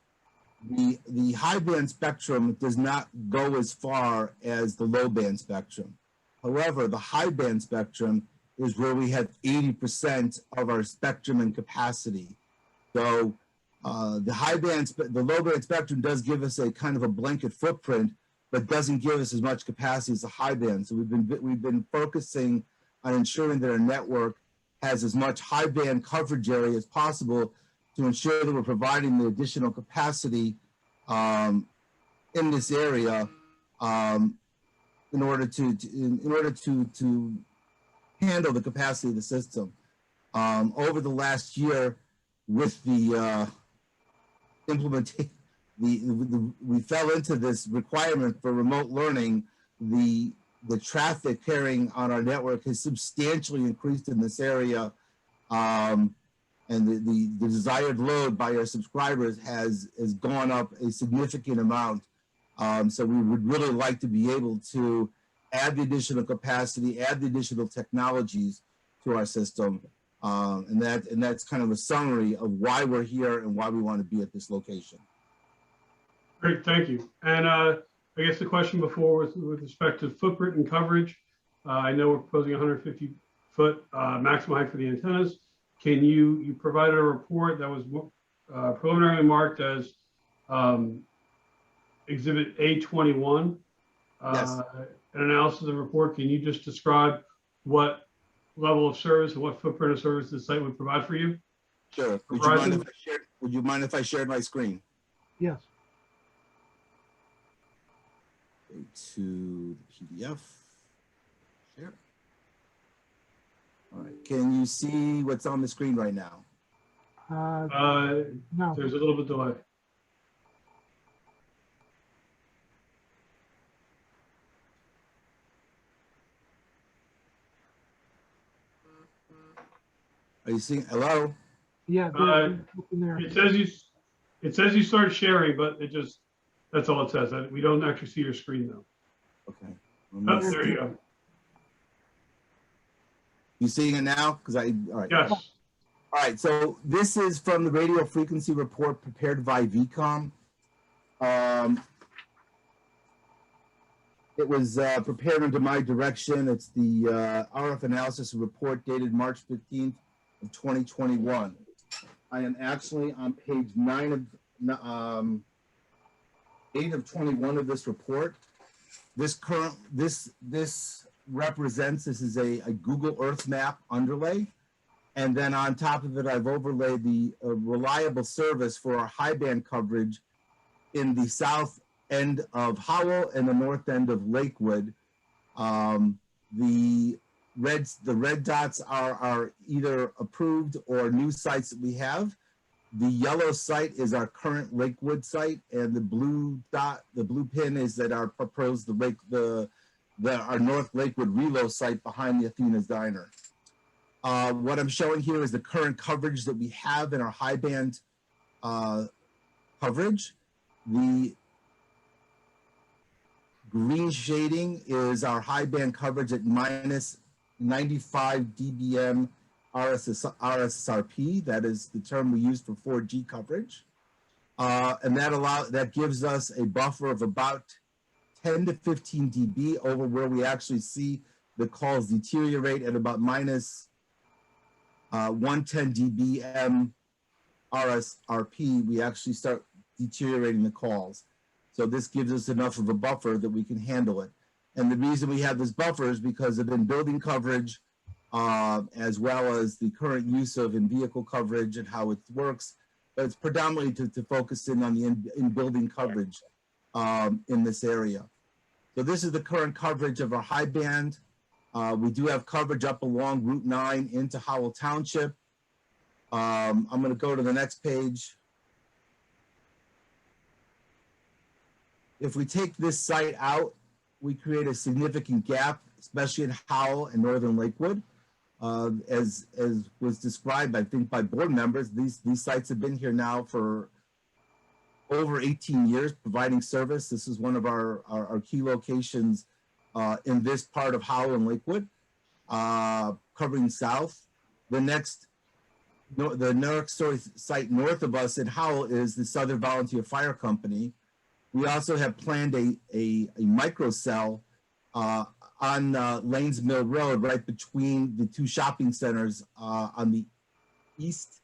the high band spectrum does not go as far as the low band spectrum. However, the high band spectrum is where we have 80% of our spectrum and capacity. So the low band spectrum does give us a kind of a blanket footprint, but doesn't give us as much capacity as the high band. So we've been focusing on ensuring that our network has as much high band coverage area as possible to ensure that we're providing the additional capacity in this area in order to handle the capacity of the system. Over the last year, with the implementation, we fell into this requirement for remote learning. The traffic carrying on our network has substantially increased in this area, and the desired load by our subscribers has gone up a significant amount. So we would really like to be able to add the additional capacity, add the additional technologies to our system, and that's kind of a summary of why we're here and why we want to be at this location. Great, thank you. And I guess the question before was with respect to footprint and coverage. I know we're proposing 150-foot maximum height for the antennas. Can you provided a report that was preliminarily marked as Exhibit A21? Yes. An analysis of the report. Can you just describe what level of service and what footprint of service the site would provide for you? Sure. Would you mind if I shared my screen? Yes. Go to the PDF. Share. All right. Can you see what's on the screen right now? No. There's a little bit delay. Are you seeing? Hello? Yeah. It says you start sharing, but that's all it says. We don't actually see your screen though. Okay. Oh, there you go. You seeing it now? All right. Yes. All right. So this is from the radio frequency report prepared by VCOM. It was prepared under my direction. It's the RF analysis report dated March 15th of 2021. I am actually on page 8 of 21 of this report. This represents, this is a Google Earth map underlay. And then on top of it, I've overlaid the reliable service for our high band coverage in the south end of Howell and the north end of Lakewood. The red dots are either approved or new sites that we have. The yellow site is our current Lakewood site, and the blue pin is that our proposed our North Lakewood reload site behind the Athena's Diner. What I'm showing here is the current coverage that we have in our high band coverage. The green shading is our high band coverage at minus 95 dBm RSRP. That is the term we use for 4G coverage. And that gives us a buffer of about 10 to 15 dB over where we actually see the calls deteriorate at about minus 110 dBm RSRP. We actually start deteriorating the calls. So this gives us enough of a buffer that we can handle it. And the reason we have this buffer is because of in-building coverage, as well as the current use of in-vehicle coverage and how it works. But it's predominantly to focus in on the in-building coverage in this area. So this is the current coverage of our high band. We do have coverage up along Route 9 into Howell Township. I'm going to go to the next page. If we take this site out, we create a significant gap, especially in Howell and northern Lakewood. As was described, I think, by board members, these sites have been here now for over 18 years providing service. This is one of our key locations in this part of Howell and Lakewood, covering south. The next site north of us in Howell is the Southern Volunteer Fire Company. We also have planned a microcell on Lanes Mill Road, right between the two shopping centers on the east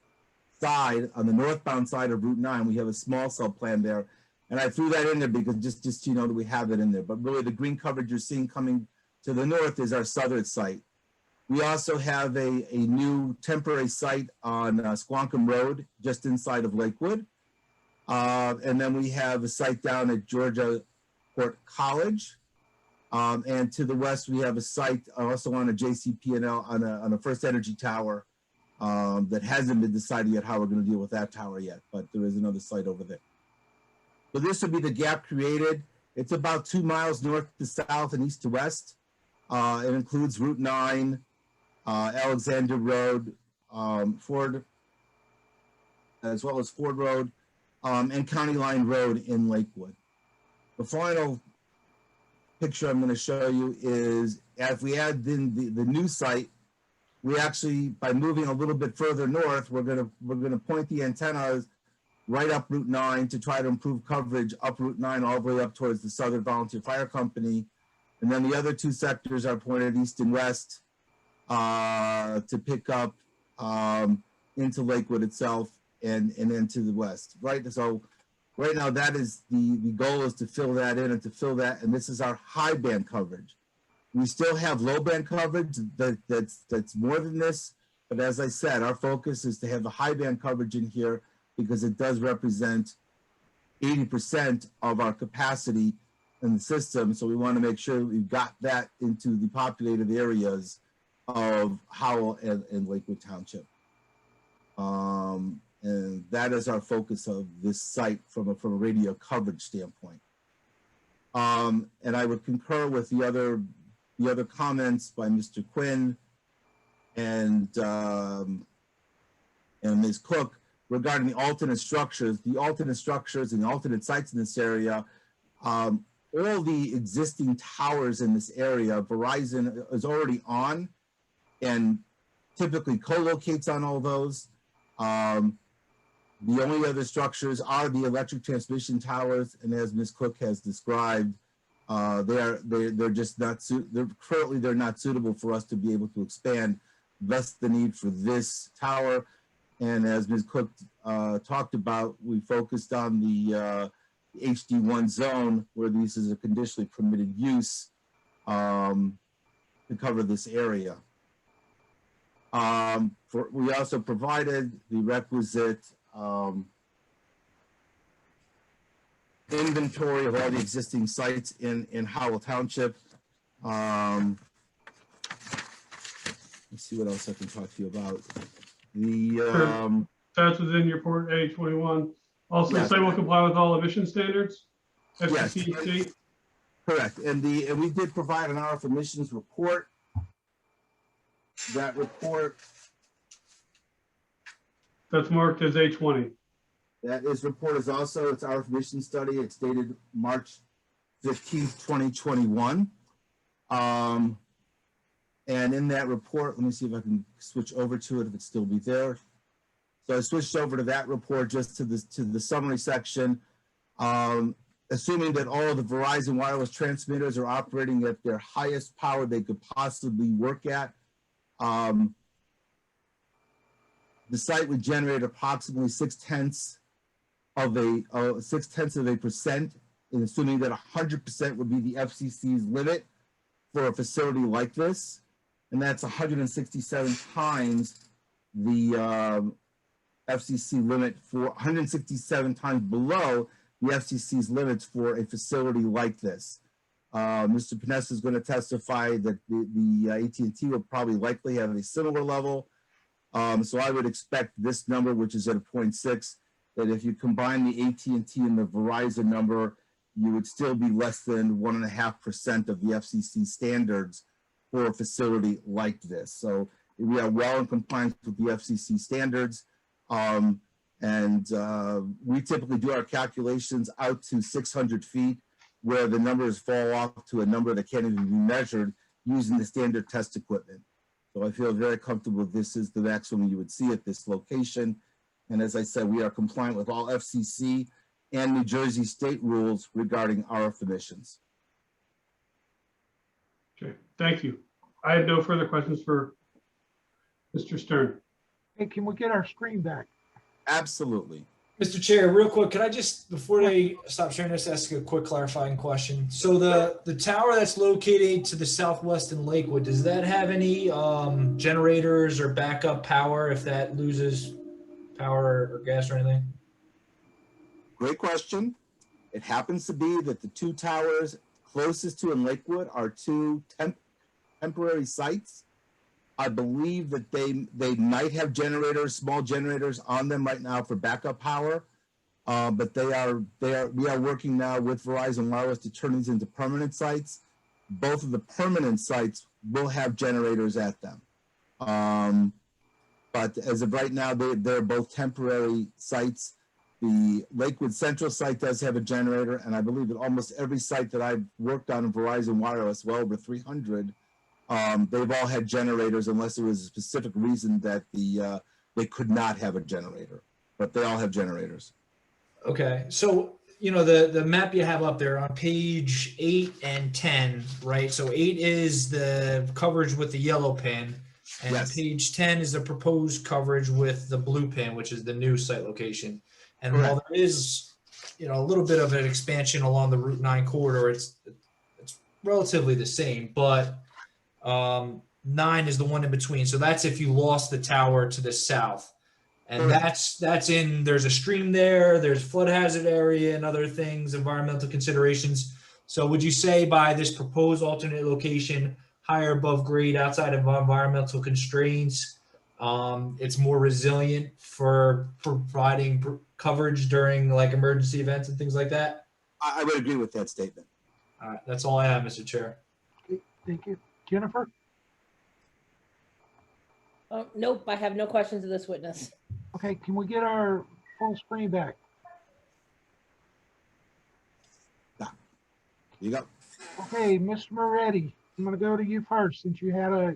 side, on the northbound side of Route 9. We have a small cell plan there. And I threw that in there because just so you know that we have it in there. But really the green coverage you're seeing coming to the north is our southern site. We also have a new temporary site on Squonkam Road, just inside of Lakewood. And then we have a site down at Georgia Port College. And to the west, we have a site also on a JCP&L on a First Energy tower that hasn't been decided yet how we're going to deal with that tower yet, but there is another site over there. So this would be the gap created. It's about 2 miles north to south and east to west. It includes Route 9, Alexander Road, Ford, as well as Ford Road, and County Line Road in Lakewood. The final picture I'm going to show you is if we add in the new site, we actually, by moving a little bit further north, we're going to point the antennas right up Route 9 to try to improve coverage up Route 9 all the way up towards the Southern Volunteer Fire Company. And then the other two sectors are pointed east and west to pick up into Lakewood itself and into the west, right? So right now that is the goal is to fill that in and to fill that, and this is our high band coverage. We still have low band coverage that's more than this, but as I said, our focus is to have the high band coverage in here because it does represent 80% of our capacity in the system. So we want to make sure we've got that into the populated areas of Howell and Lakewood Township. And that is our focus of this site from a radio coverage standpoint. And I would concur with the other comments by Mr. Quinn and Ms. Cook regarding the alternate structures. The alternate structures and the alternate sites in this area, all the existing towers in this area, Verizon is already on and typically co-locates on all those. The only other structures are the electric transmission towers, and as Ms. Cook has described, they're just not they're not suitable for us to be able to expand, thus the need for this tower. And as Ms. Cook talked about, we focused on the HD1 zone where this is a conditionally permitted use to cover this area. We also provided the requisite inventory of all the existing sites in Howell Township. Let's see what else I can talk to you about. That's within your Port A21. Also, yes. site will comply with all emission standards. Yes, FCC state. correct. And we did provide an RF emissions report. That report. That's marked as A20. That report is also, it's our emission study. It's dated March 15th, 2021. And in that report, let me see if I can switch over to it, if it still be there. So I switched over to that report, just to the summary section. Assuming that all of the Verizon wireless transmitters are operating at their highest power they could possibly work at, the site would generate approximately 0.6% of a percent, and assuming that 100% would be the FCC's limit for a facility like this, and that's 167 times the FCC limit, for 167 times below the FCC's limits for a facility like this. Mr. Panessa is going to testify that the AT&T will probably likely have a similar level. So I would expect this number, which is at a 0.6, that if you combine the AT&T and the Verizon number, you would still be less than 1.5% of the FCC standards for a facility like this. So we are well in compliance with the FCC standards. We typically do our calculations out to 600 feet, where the numbers fall off to a number that can't even be measured using the standard test equipment. So I feel very comfortable this is the maximum you would see at this location. And as I said, we are compliant with all FCC and New Jersey state rules regarding RF emissions. Okay, thank you. I have no further questions for Mr. Stern. Hey, can we get our screen back? Absolutely. Mr. Chair, real quick, could I just, before they stop sharing this, ask a quick clarifying question? So the tower that's located to the southwest in Lakewood, does that have any generators or backup power if that loses power or gas or anything? Great question. It happens to be that the two towers closest to in Lakewood are two temporary sites. I believe that they might have generators, small generators on them right now for backup power, but we are working now with Verizon Wireless to turn these into permanent sites. Both of the permanent sites will have generators at them, but as of right now, they're both temporary sites. The Lakewood Central site does have a generator, and I believe that almost every site that I've worked on in Verizon Wireless, well over 300. They've all had generators unless there was a specific reason that they could not have a generator, but they all have generators. Okay, so the map you have up there on page 8 and 10, right? So 8 is the coverage with the yellow pin, and yes. Page 10 is the proposed coverage with the blue pin, which is the new site location. And correct. While there is a little bit of an expansion along the Route 9 corridor, it's relatively the same, but 9 is the one in between. So that's if you lost the tower to the south, and that's there's a stream there, there's flood hazard area and other things, environmental considerations. So would you say by this proposed alternate location, higher above grade outside of environmental constraints, it's more resilient for providing coverage during like emergency events and things like that? I would agree with that statement. All right, that's all I have, Mr. Chair. Okay, thank you. Jennifer? Nope, I have no questions of this witness. Okay, can we get our full screen back? You go. Okay, Mr. Moretti, I'm gonna go to you first since you had a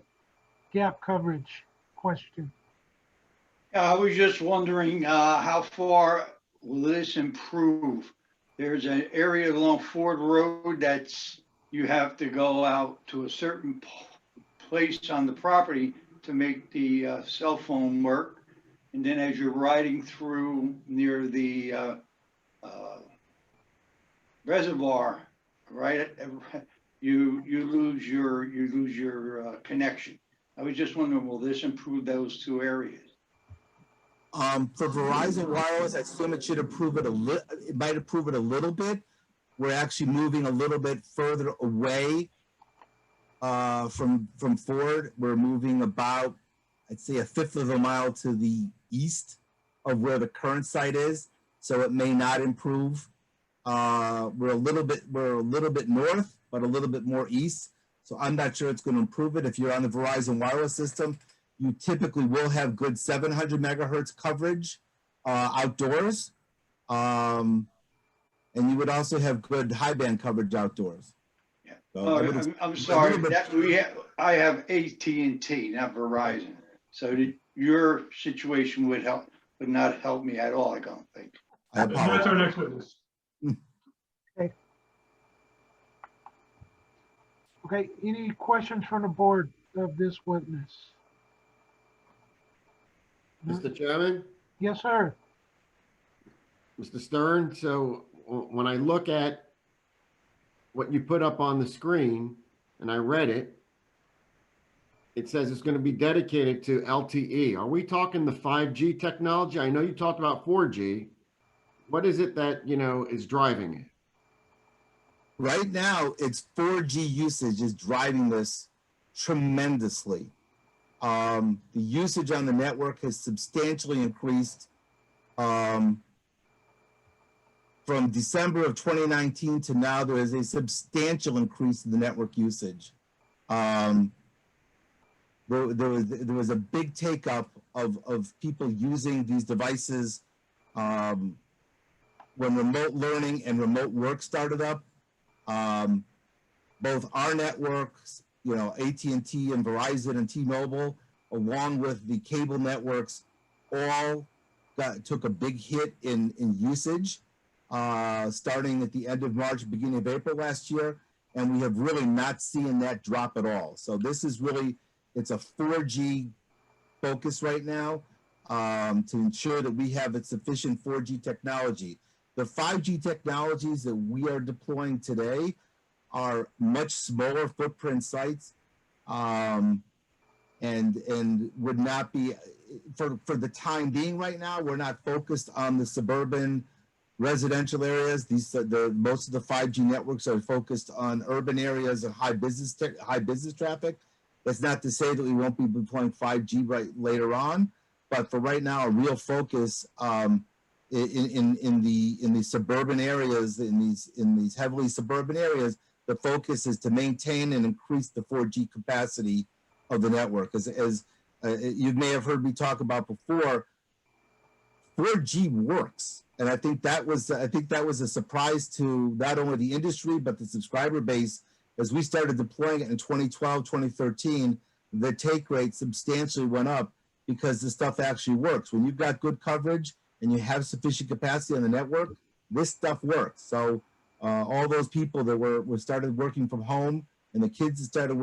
gap coverage question. I was just wondering, how far will this improve? There's an area along Ford Road that's, you have to go out to a certain place on the property to make the cell phone work. And then as you're riding through near the reservoir, right, you lose your connection. I was just wondering, will this improve those two areas? For Verizon Wireless, I assume it should improve it it might improve it a little bit. We're actually moving a little bit further away from Ford. We're moving about, I'd say, 1/5 of a mile to the east of where the current site is, so it may not improve. We're a little bit north, but a little bit more east. So I'm not sure it's going to improve it. If you're on the Verizon Wireless system, you typically will have good 700 megahertz coverage outdoors. And you would also have good high band coverage outdoors. Yeah. So I'm sorry, I have AT&T, not Verizon. So your situation would not help me at all, I don't think. That's our next witness. Okay, any questions from the board of this witness? Mr. Chairman? Yes, sir. Mr. Stern, so when I look at what you put up on the screen and I read it, it says it's going to be dedicated to LTE. Are we talking the 5G technology? I know you talked about 4G. What is it that, is driving it? Right now, it's 4G usage is driving this tremendously. The usage on the network has substantially increased from December of 2019 to now. There is a substantial increase in the network usage. There was a big take up of people using these devices when remote learning and remote work started up. Both our networks, AT&T and Verizon and T-Mobile, along with the cable networks, all took a big hit in usage, starting at the end of March, beginning of April last year, and we have really not seen that drop at all. So this is really, it's a 4G focus right now to ensure that we have a sufficient 4G technology. The 5G technologies that we are deploying today are much smaller footprint sites, and would not be, for the time being right now, we're not focused on the suburban residential areas. Most of the 5G networks are focused on urban areas and high business traffic. That's not to say that we won't be deploying 5G later on, but for right now, a real focus in the suburban areas, in these heavily suburban areas, the focus is to maintain and increase the 4G capacity of the network. As you may have heard me talk about before, 4G works, and I think that was a surprise to not only the industry but the subscriber base. As we started deploying it in 2012, 2013, the take rate substantially went up because the stuff actually works. When you've got good coverage and you have sufficient capacity on the network, this stuff works. So all those people that were started working from home, and the kids that started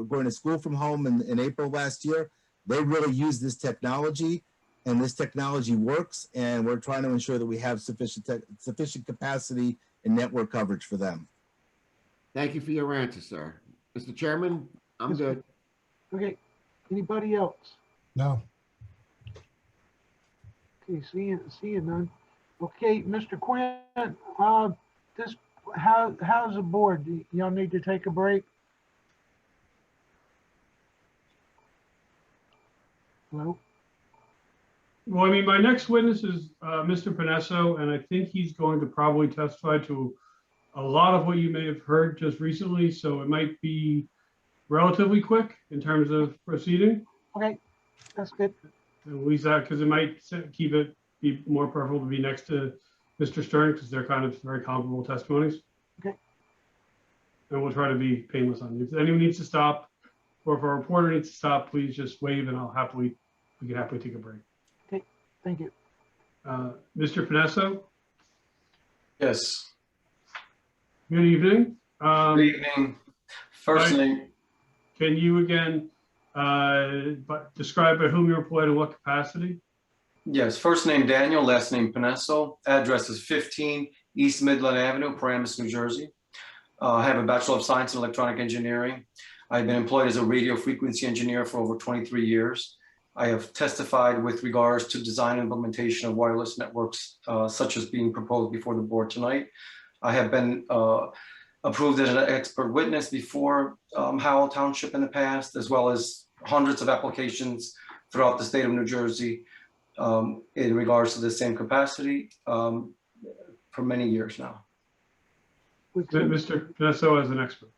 going to school from home in April last year, they really use this technology, and this technology works, and we're trying to ensure that we have sufficient capacity and network coverage for them. Thank you for your answer, sir. Mr. Chairman, I'm good. Okay, anybody else? No. Okay, seeing none. Okay, Mr. Quinn, this how's the board? Y'all need to take a break? Hello? Well, I mean, my next witness is Mr. Panesso, and I think he's going to probably testify to a lot of what you may have heard just recently, so it might be relatively quick in terms of proceeding. Okay, that's good. At least that, because it might be more preferable to be next to Mr. Stern, because they're kind of very comparable testimonies. Okay. And we'll try to be painless on you. If anyone needs to stop, or if our reporter needs to stop, please just wave and we can happily take a break. Okay, thank you. Mr. Panesso? Yes. Good evening. Good evening. First name. Can you again describe by whom you're employed and what capacity? Yes, first name Daniel, last name Panesso. Address is 15 East Midland Avenue, Paramus, New Jersey. I have a Bachelor of Science in Electronic Engineering. I've been employed as a radio frequency engineer for over 23 years. I have testified with regards to design and implementation of wireless networks, such as being proposed before the board tonight. I have been approved as an expert witness before Howell Township in the past, as well as hundreds of applications throughout the state of New Jersey in regards to the same capacity for many years now. Mr. Panesso as an expert.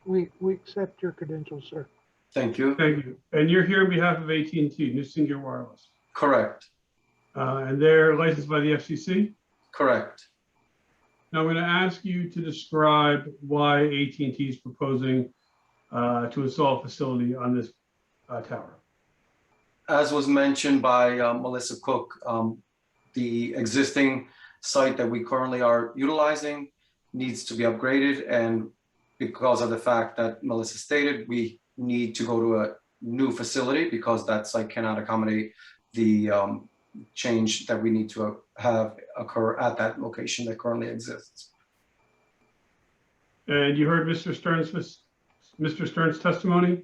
We accept your credentials, sir. Thank you. Thank you. And you're here on behalf of AT&T, New Singular Wireless. Correct. And they're licensed by the FCC? Correct. Now I'm going to ask you to describe why AT&T is proposing to install a facility on this tower. As was mentioned by Melissa Cook, the existing site that we currently are utilizing needs to be upgraded, and because of the fact that Melissa stated, we need to go to a new facility because that site cannot accommodate the change that we need to have occur at that location that currently exists. And you heard Mr. Stern's testimony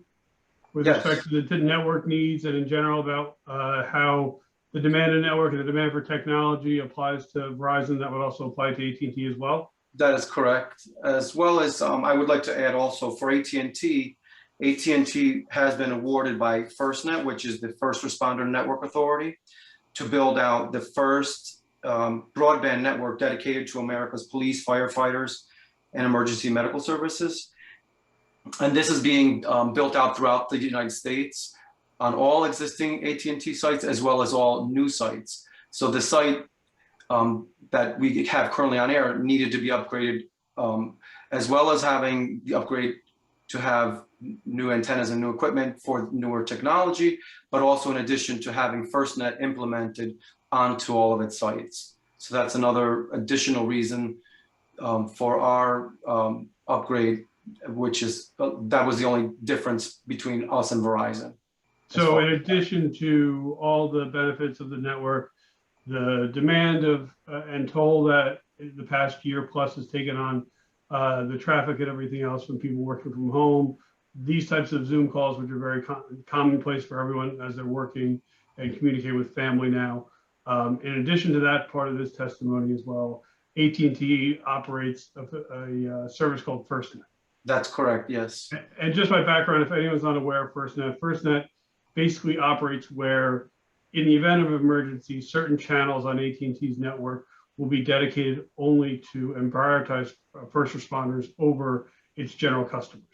with Yes. respect to the network needs and in general about how the demand of network and the demand for technology applies to Verizon. That would also apply to AT&T as well. That is correct. As well as I would like to add also for AT&T, AT&T has been awarded by FirstNet, which is the First Responder Network Authority, to build out the first broadband network dedicated to America's police, firefighters, and emergency medical services. And this is being built out throughout the United States on all existing AT&T sites as well as all new sites. So the site that we have currently on air needed to be upgraded, as well as having the upgrade to have new antennas and new equipment for newer technology, but also in addition to having FirstNet implemented onto all of its sites. So that's another additional reason for our upgrade, which is, that was the only difference between us and Verizon. So in addition to all the benefits of the network, the demand of and toll that the past year plus has taken on the traffic and everything else from people working from home, these types of Zoom calls, which are very commonplace for everyone as they're working and communicate with family now. In addition to that part of this testimony as well, AT&T operates a service called FirstNet. That's correct, yes. And just my background, if anyone's not aware of FirstNet, FirstNet basically operates where, in the event of emergency, certain channels on AT&T's network will be dedicated only to and prioritize first responders over its general customers.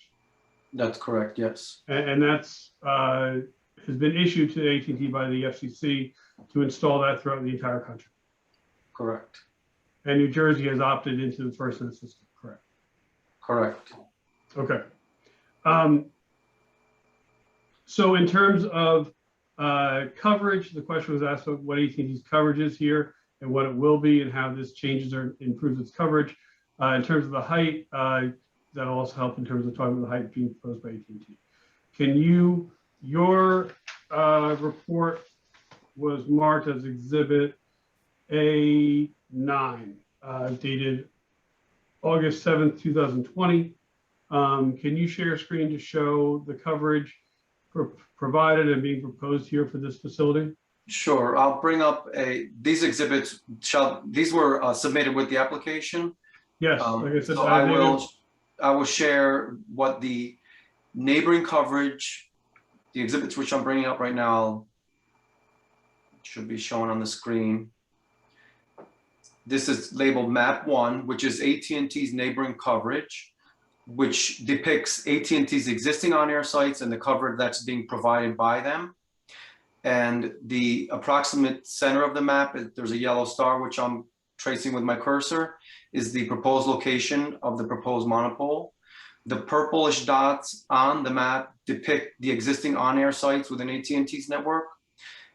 That's correct, yes. And that's has been issued to AT&T by the FCC to install that throughout the entire country. Correct. And New Jersey has opted into the FirstNet system, correct? Correct. Okay. So in terms of coverage, the question was asked of what AT&T's coverage is here and what it will be and how this changes or improves its coverage. In terms of the height, that'll also help in terms of talking about the height being proposed by AT&T. Can you, your report was marked as Exhibit A9, dated August 7th, 2020. Can you share a screen to show the coverage provided and being proposed here for this facility? Sure, I'll bring up these exhibits. These were submitted with the application. Yes, like I said, So I will share what the neighboring coverage, the exhibits which I'm bringing up right now, should be shown on the screen. This is labeled map 1, which is AT&T's neighboring coverage, which depicts AT&T's existing on-air sites and the coverage that's being provided by them. And the approximate center of the map, there's a yellow star, which I'm tracing with my cursor, is the proposed location of the proposed monopole. The purplish dots on the map depict the existing on-air sites within AT&T's network.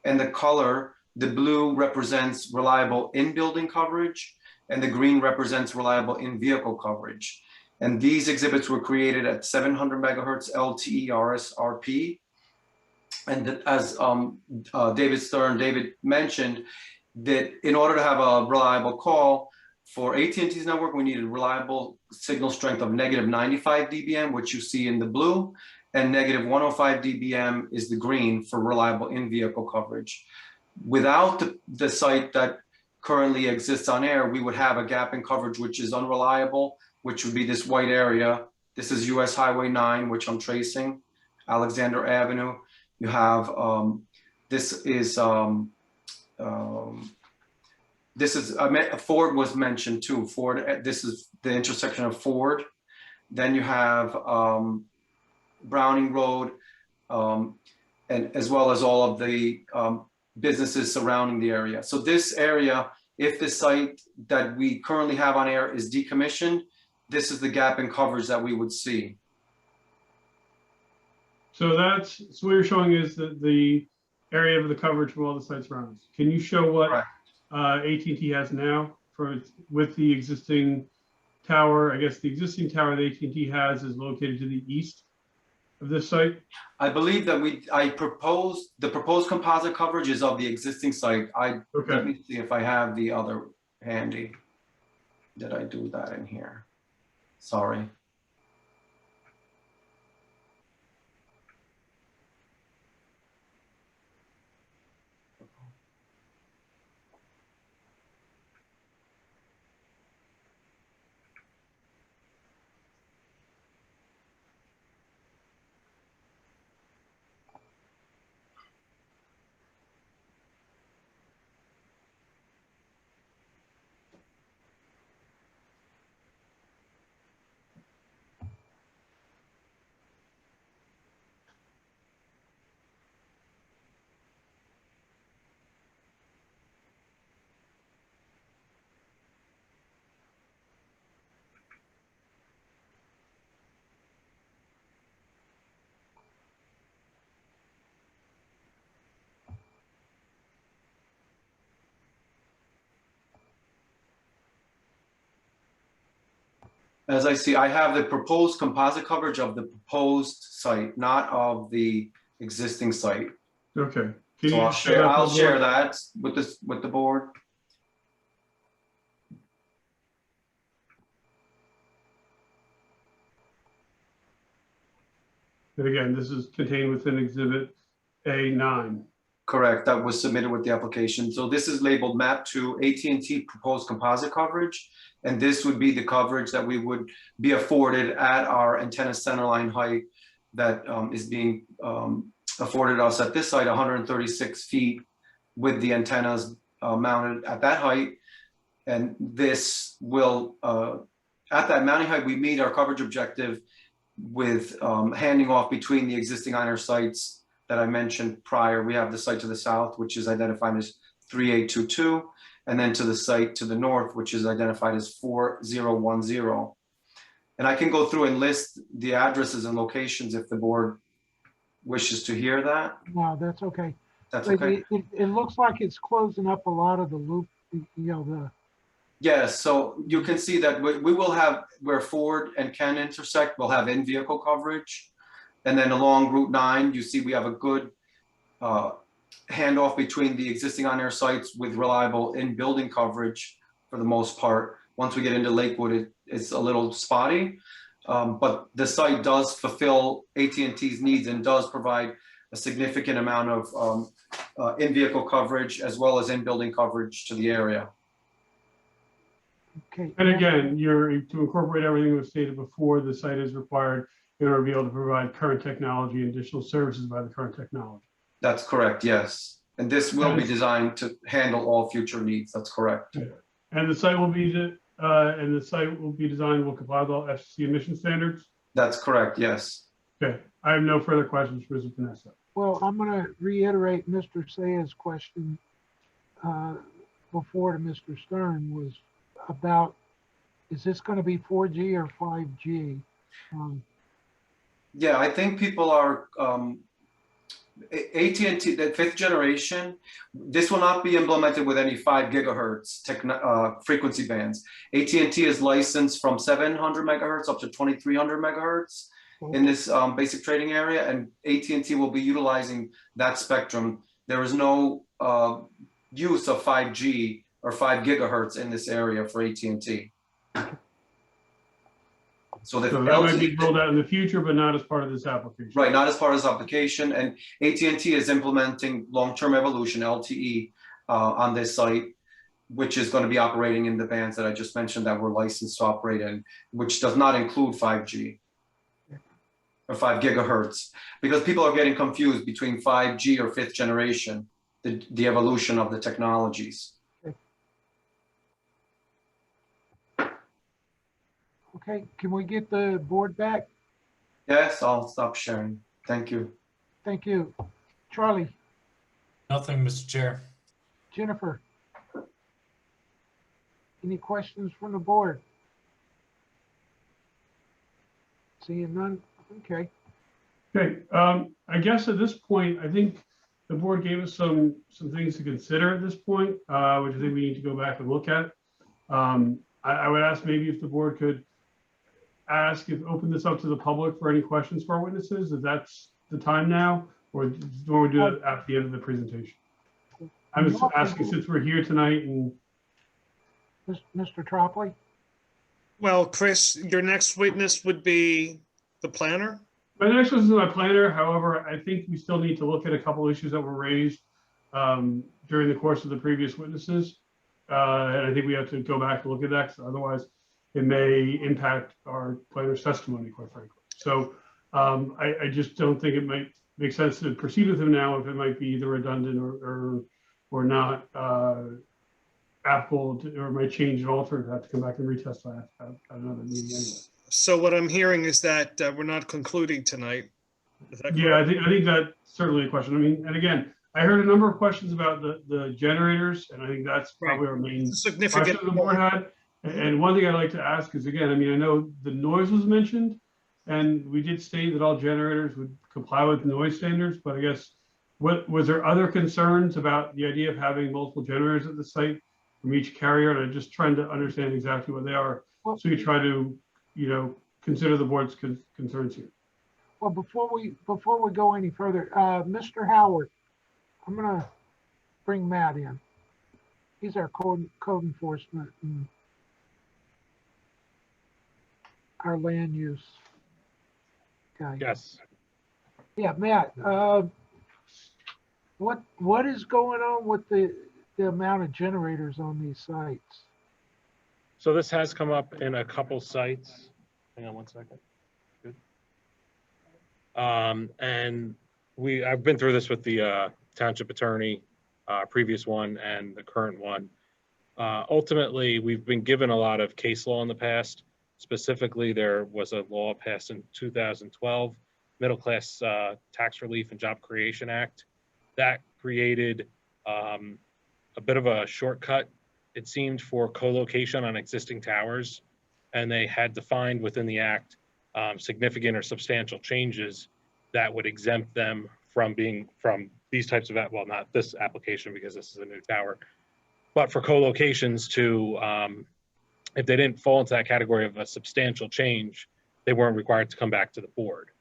And the color, the blue represents reliable in-building coverage, and the green represents reliable in-vehicle coverage. And these exhibits were created at 700 megahertz LTE RSRP. And as David mentioned, that in order to have a reliable call for AT&T's network, we needed reliable signal strength of negative 95 dBm, which you see in the blue, and negative 105 dBm is the green for reliable in-vehicle coverage. Without the site that currently exists on air, we would have a gap in coverage which is unreliable, which would be this white area. This is US Highway 9, which I'm tracing, Alexander Avenue. You have, Ford was mentioned too. Ford, this is the intersection of Ford. Then you have Browning Road, and as well as all of the businesses surrounding the area. So this area, if the site that we currently have on air is decommissioned, this is the gap in coverage that we would see. So what you're showing is the area of the coverage from all the sites around us. Can you show what AT&T has now with the existing tower? I guess the existing tower that AT&T has is located to the east of this site. I believe that the proposed composite coverage is of the existing site. Let me see if I have the other handy. Did I do that in here? Sorry. As I see, I have the proposed composite coverage of the proposed site, not of the existing site. Okay. So I'll share that with the board. And again, this is contained within Exhibit A9. Correct, that was submitted with the application. So this is labeled Map 2 AT&T proposed composite coverage. And this would be the coverage that we would be afforded at our antenna centerline height that is being afforded us at this site, 136 feet with the antennas mounted at that height. And this will, at that mounting height, we meet our coverage objective with handing off between the existing on-air sites that I mentioned prior. We have the site to the south, which is identified as 3822, and then to the site to the north, which is identified as 4010. And I can go through and list the addresses and locations if the board wishes to hear that. No, that's okay. That's But okay. It looks like it's closing up a lot of the loop, Yes, so you can see that we will have, where Ford and Ken intersect, we'll have in-vehicle coverage. And then along Route 9, you see we have a good handoff between the existing on-air sites with reliable in-building coverage for the most part. Once we get into Lakewood, it's a little spotty, but the site does fulfill AT&T's needs and does provide a significant amount of in-vehicle coverage as well as in-building coverage to the area. Okay. And again, you're to incorporate everything we've stated before. The site is required in order to be able to provide current technology and additional services by the current technology. That's correct, yes. And this will be designed to handle all future needs. That's correct. And the site will be designed will comply with all FCC emission standards. That's correct, yes. Okay, I have no further questions for Mr. Panessa. Well, I'm going to reiterate Mr. Sayah's question before to Mr. Stern was about, is this going to be 4G or 5G? Yeah, I think people are, AT&T, the 5th generation, this will not be implemented with any 5 gigahertz frequency bands. AT&T is licensed from 700 megahertz up to 2300 megahertz in this basic trading area, and AT&T will be utilizing that spectrum. There is no use of 5G or 5 gigahertz in this area for AT&T. So that might be rolled out in the future, but not as part of this application. Right, not as part of this application. And AT&T is implementing long-term evolution, LTE, on this site, which is going to be operating in the bands that I just mentioned that we're licensed to operate in, which does not include 5G or 5 gigahertz, because people are getting confused between 5G or 5th generation, the evolution of the technologies. Okay, can we get the board back? Yes, I'll stop sharing. Thank you. Thank you. Charlie, Nothing, Mr. Chair. Jennifer. Any questions from the board? Seeing none? Okay. Okay, I guess at this point, I think the board gave us some things to consider at this point, which I think we need to go back and look at. I would ask maybe if the board could open this up to the public for any questions for our witnesses, if that's the time now, or do we do it at the end of the presentation? I'm just asking since we're here tonight and. Mr. Tropley? Well, Chris, your next witness would be the planner? My next witness is my planner. However, I think we still need to look at a couple issues that were raised during the course of the previous witnesses. And I think we have to go back and look at that, because otherwise it may impact our planner's testimony, quite frankly. So I just don't think it might make sense to proceed with him now if it might be either redundant or not applicable or might change and alter and have to come back and retest at another meeting anyway. So what I'm hearing is that we're not concluding tonight. Yeah, I think that's certainly a question. I mean, and again, I heard a number of questions about the generators, and I think that's probably our main question the board had. And one thing I'd like to ask is, again, I mean, I know the noise was mentioned, and we did state that all generators would comply with noise standards, but I guess, was there other concerns about the idea of having multiple generators at the site from each carrier? And I'm just trying to understand exactly what they are, so you try to, consider the board's concerns here. Well, before we go any further, Mr. Howard, I'm gonna bring Matt in. He's our code enforcement and our land use guy. Yes. Yeah, Matt, what is going on with the amount of generators on these sites? So this has come up in a couple sites. Hang on one second. Good. And I've been through this with the township attorney, previous one and the current one. Ultimately, we've been given a lot of case law in the past. Specifically, there was a law passed in 2012, Middle Class Tax Relief and Job Creation Act, that created a bit of a shortcut, it seemed, for co-location on existing towers. And they had defined within the act significant or substantial changes that would exempt them from these types of, well, not this application because this is a new tower, but for co-locations to, if they didn't fall into that category of a substantial change, they weren't required to come back to the board.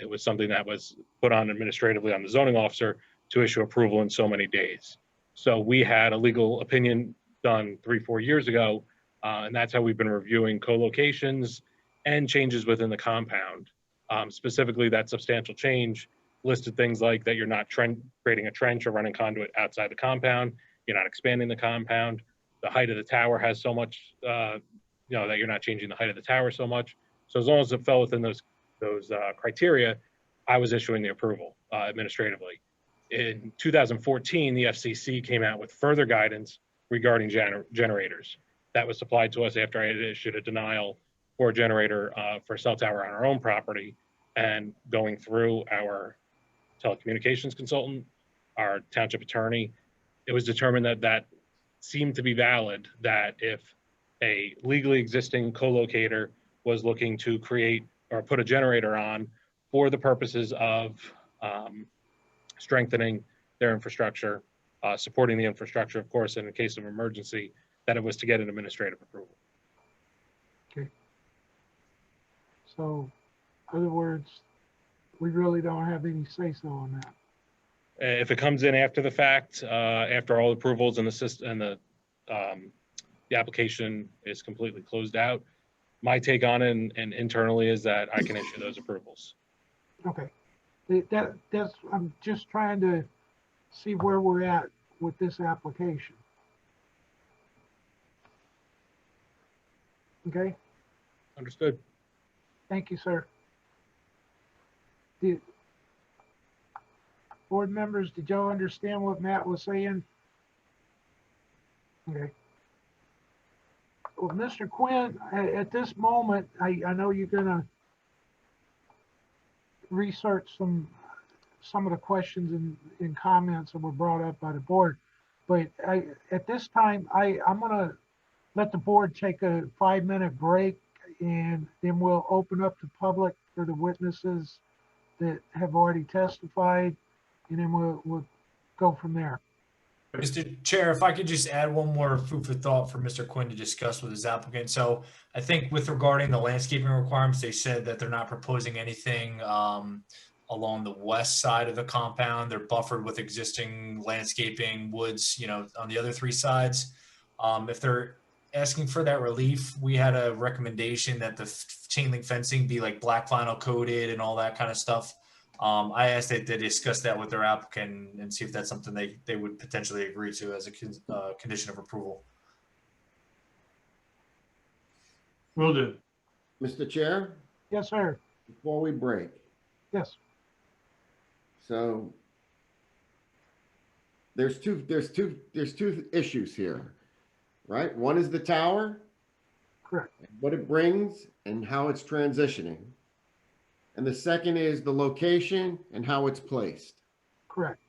It was something that was put on administratively on the zoning officer to issue approval in so many days. So we had a legal opinion done 3-4 years ago, and that's how we've been reviewing co-locations and changes within the compound. Specifically, that substantial change listed things like that you're not creating a trench or running conduit outside the compound, you're not expanding the compound, the height of the tower has so much, that you're not changing the height of the tower so much. So as long as it fell within those criteria, I was issuing the approval administratively. In 2014, the FCC came out with further guidance regarding generators. That was supplied to us after I had issued a denial for a generator for a cell tower on our own property, and going through our telecommunications consultant, our township attorney, it was determined that that seemed to be valid, that if a legally existing co-locator was looking to create or put a generator on for the purposes of strengthening their infrastructure, supporting the infrastructure, of course, in a case of emergency, that it was to get an administrative approval. Okay. So, in other words, we really don't have any say-so on that. If it comes in after the fact, after all approvals and the system and the application is completely closed out, my take on it and internally is that I can issue those approvals. Okay. That's, I'm just trying to see where we're at with this application. Okay, Understood. thank you, sir. Board members, did y'all understand what Matt was saying? Okay. Well, Mr. Quinn, at this moment, I know you're gonna research some of the questions and comments that were brought up by the board. But at this time, I'm gonna let the board take a 5-minute break, and then we'll open up to public for the witnesses that have already testified, and then we'll go from there. Mr. Chair, if I could just add one more food for thought for Mr. Quinn to discuss with his applicant. So I think with regarding the landscaping requirements, they said that they're not proposing anything along the west side of the compound. They're buffered with existing landscaping, woods, on the other 3 sides. If they're asking for that relief, we had a recommendation that the chain link fencing be like black vinyl coated and all that kind of stuff. I asked that they discuss that with their applicant and see if that's something they would potentially agree to as a condition of approval. Will do. Mr. Chair, Yes, sir. before we break, Yes. so there's two issues here, right? One is the tower, Correct. what it brings and how it's transitioning. And the second is the location and how it's placed. Correct.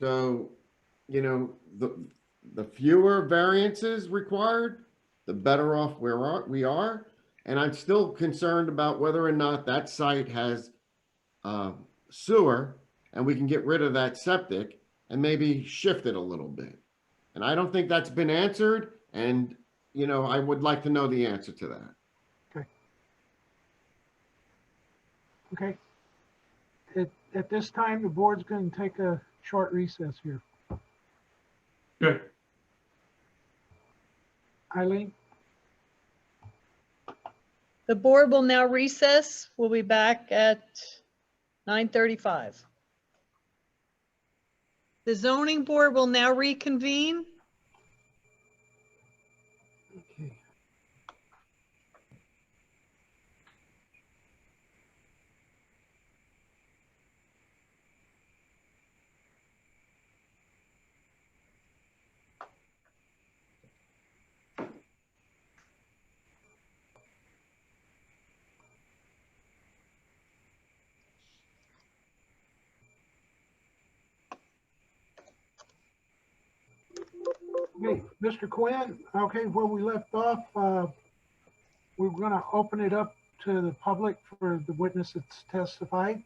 So, the fewer variances required, the better off we are. And I'm still concerned about whether or not that site has sewer, and we can get rid of that septic and maybe shift it a little bit. And I don't think that's been answered. And, I would like to know the answer to that. Okay. At this time, the board's going to take a short recess here. Okay. Eileen? The board will now recess. We'll be back at 9:35. The zoning board will now reconvene. Okay. Okay, Mr. Quinn, okay, where we left off, we're gonna open it up to the public for the witness that's testified.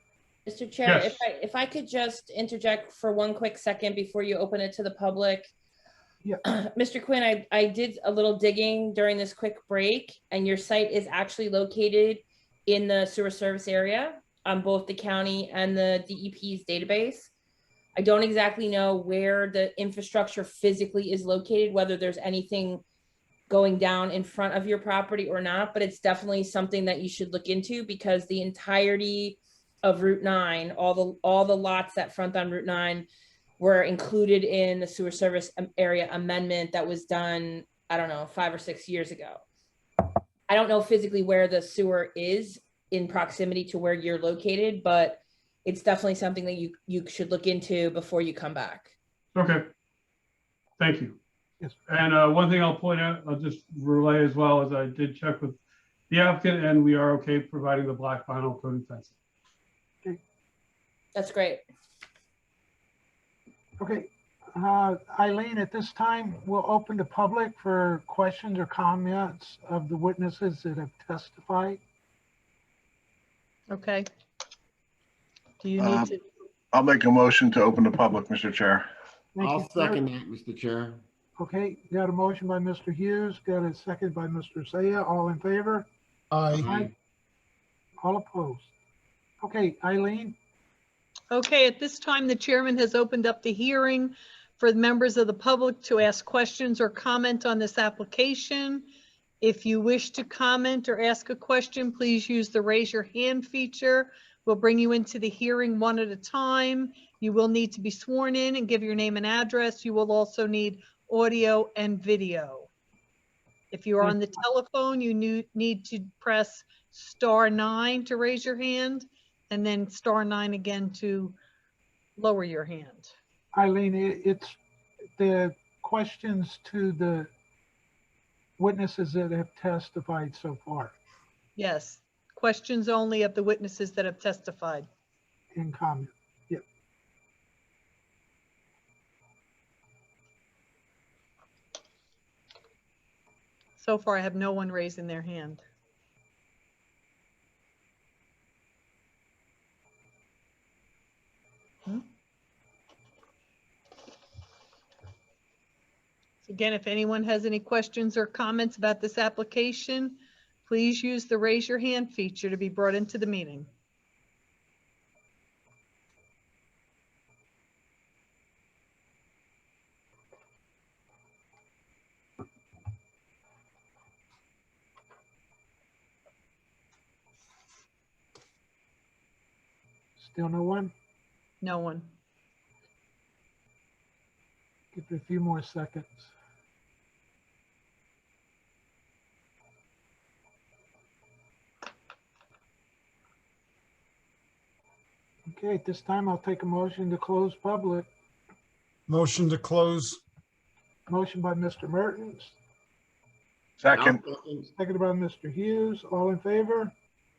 Mr. Chair, Yes. if I could just interject for one quick second before you open it to the public. Yeah. Mr. Quinn, I did a little digging during this quick break, and your site is actually located in the sewer service area on both the county and the DEP's database. I don't exactly know where the infrastructure physically is located, whether there's anything going down in front of your property or not, but it's definitely something that you should look into, because the entirety of Route 9, all the lots that front on Route 9, were included in the sewer service area amendment that was done, I don't know, 5 or 6 years ago. I don't know physically where the sewer is in proximity to where you're located, but it's definitely something that you should look into before you come back. Okay. Thank you. Yes. And one thing I'll point out, I'll just relay as well, as I did check with the applicant, and we are okay providing the black vinyl coated fencing. That's great. Okay, Eileen, at this time, we'll open to public for questions or comments of the witnesses that have testified. Okay. Do you need to? I'll make a motion to open the public, Mr. Chair. Thank you, I'll sir. second that, Mr. Chair. Okay, got a motion by Mr. Hughes, got a second by Mr. Saya. All in favor? Aye. All opposed? Okay, Eileen? Okay, at this time, the chairman has opened up the hearing for members of the public to ask questions or comment on this application. If you wish to comment or ask a question, please use the raise your hand feature. We'll bring you into the hearing one at a time. You will need to be sworn in and give your name and address. You will also need audio and video. If you're on the telephone, you need to press *9 to raise your hand, and then *9 again to lower your hand. Eileen, it's the questions to the witnesses that have testified so far Yes, questions only of the witnesses that have testified. in comment. Yep. So far, I have no one raising their hand. Again, if anyone has any questions or comments about this application, please use the raise your hand feature to be brought into the meeting. Still no one? No one. Give it a few more seconds. Okay, at this time, I'll take a motion to close public. Motion to close. Motion by Mr. Mertens, Second. seconded by Mr. Hughes. All in favor?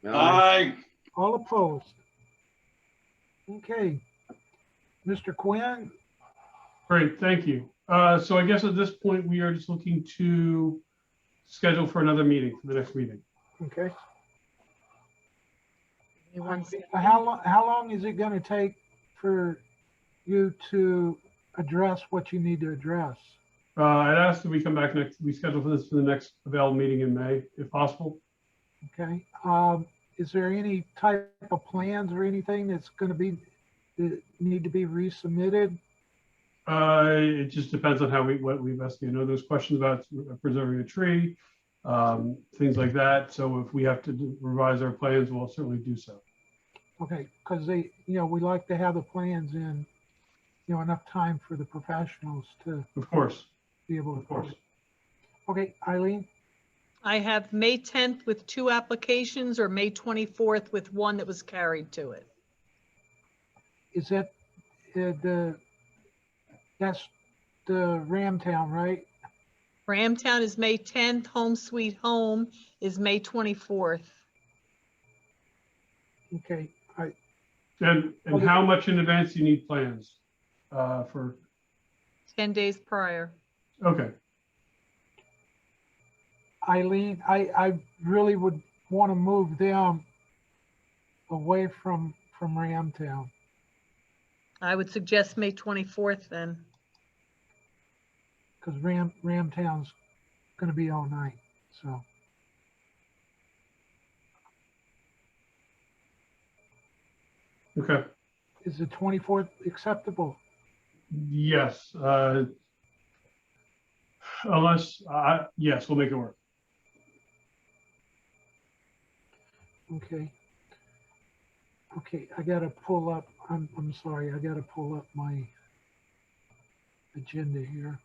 Aye. All opposed? Okay. Mr. Quinn, Great, thank you. So I guess at this point, we are just looking to schedule for another meeting, for the next meeting. okay. Give me one second. How long is it going to take for you to address what you need to address? I'd ask that we come back we schedule for this for the next available meeting in May, if possible. Okay. Is there any type of plans or anything that's going to be, that need to be resubmitted? It just depends on what we investigate. I know there's questions about preserving a tree, things like that. So if we have to revise our plans, we'll certainly do so. Okay, because we like to have the plans in, enough time for the professionals to Of course, be able to. of course. Okay, Eileen? I have May 10th with 2 applications, or May 24th with 1 that was carried to it. Is that that's the Ramtown, right? Ramtown is May 10th, Home Sweet Home is May 24th. Okay, And how much in advance do you need plans for? 10 days prior. Okay, Eileen, I really would want to move them away from Ramtown. I would suggest May 24th then. Because Ramtown's going to be all night, so. okay, Is the 24th acceptable? yes. Yes, we'll make it work. Okay. Okay, I gotta pull up, I'm sorry, I gotta pull up my agenda here.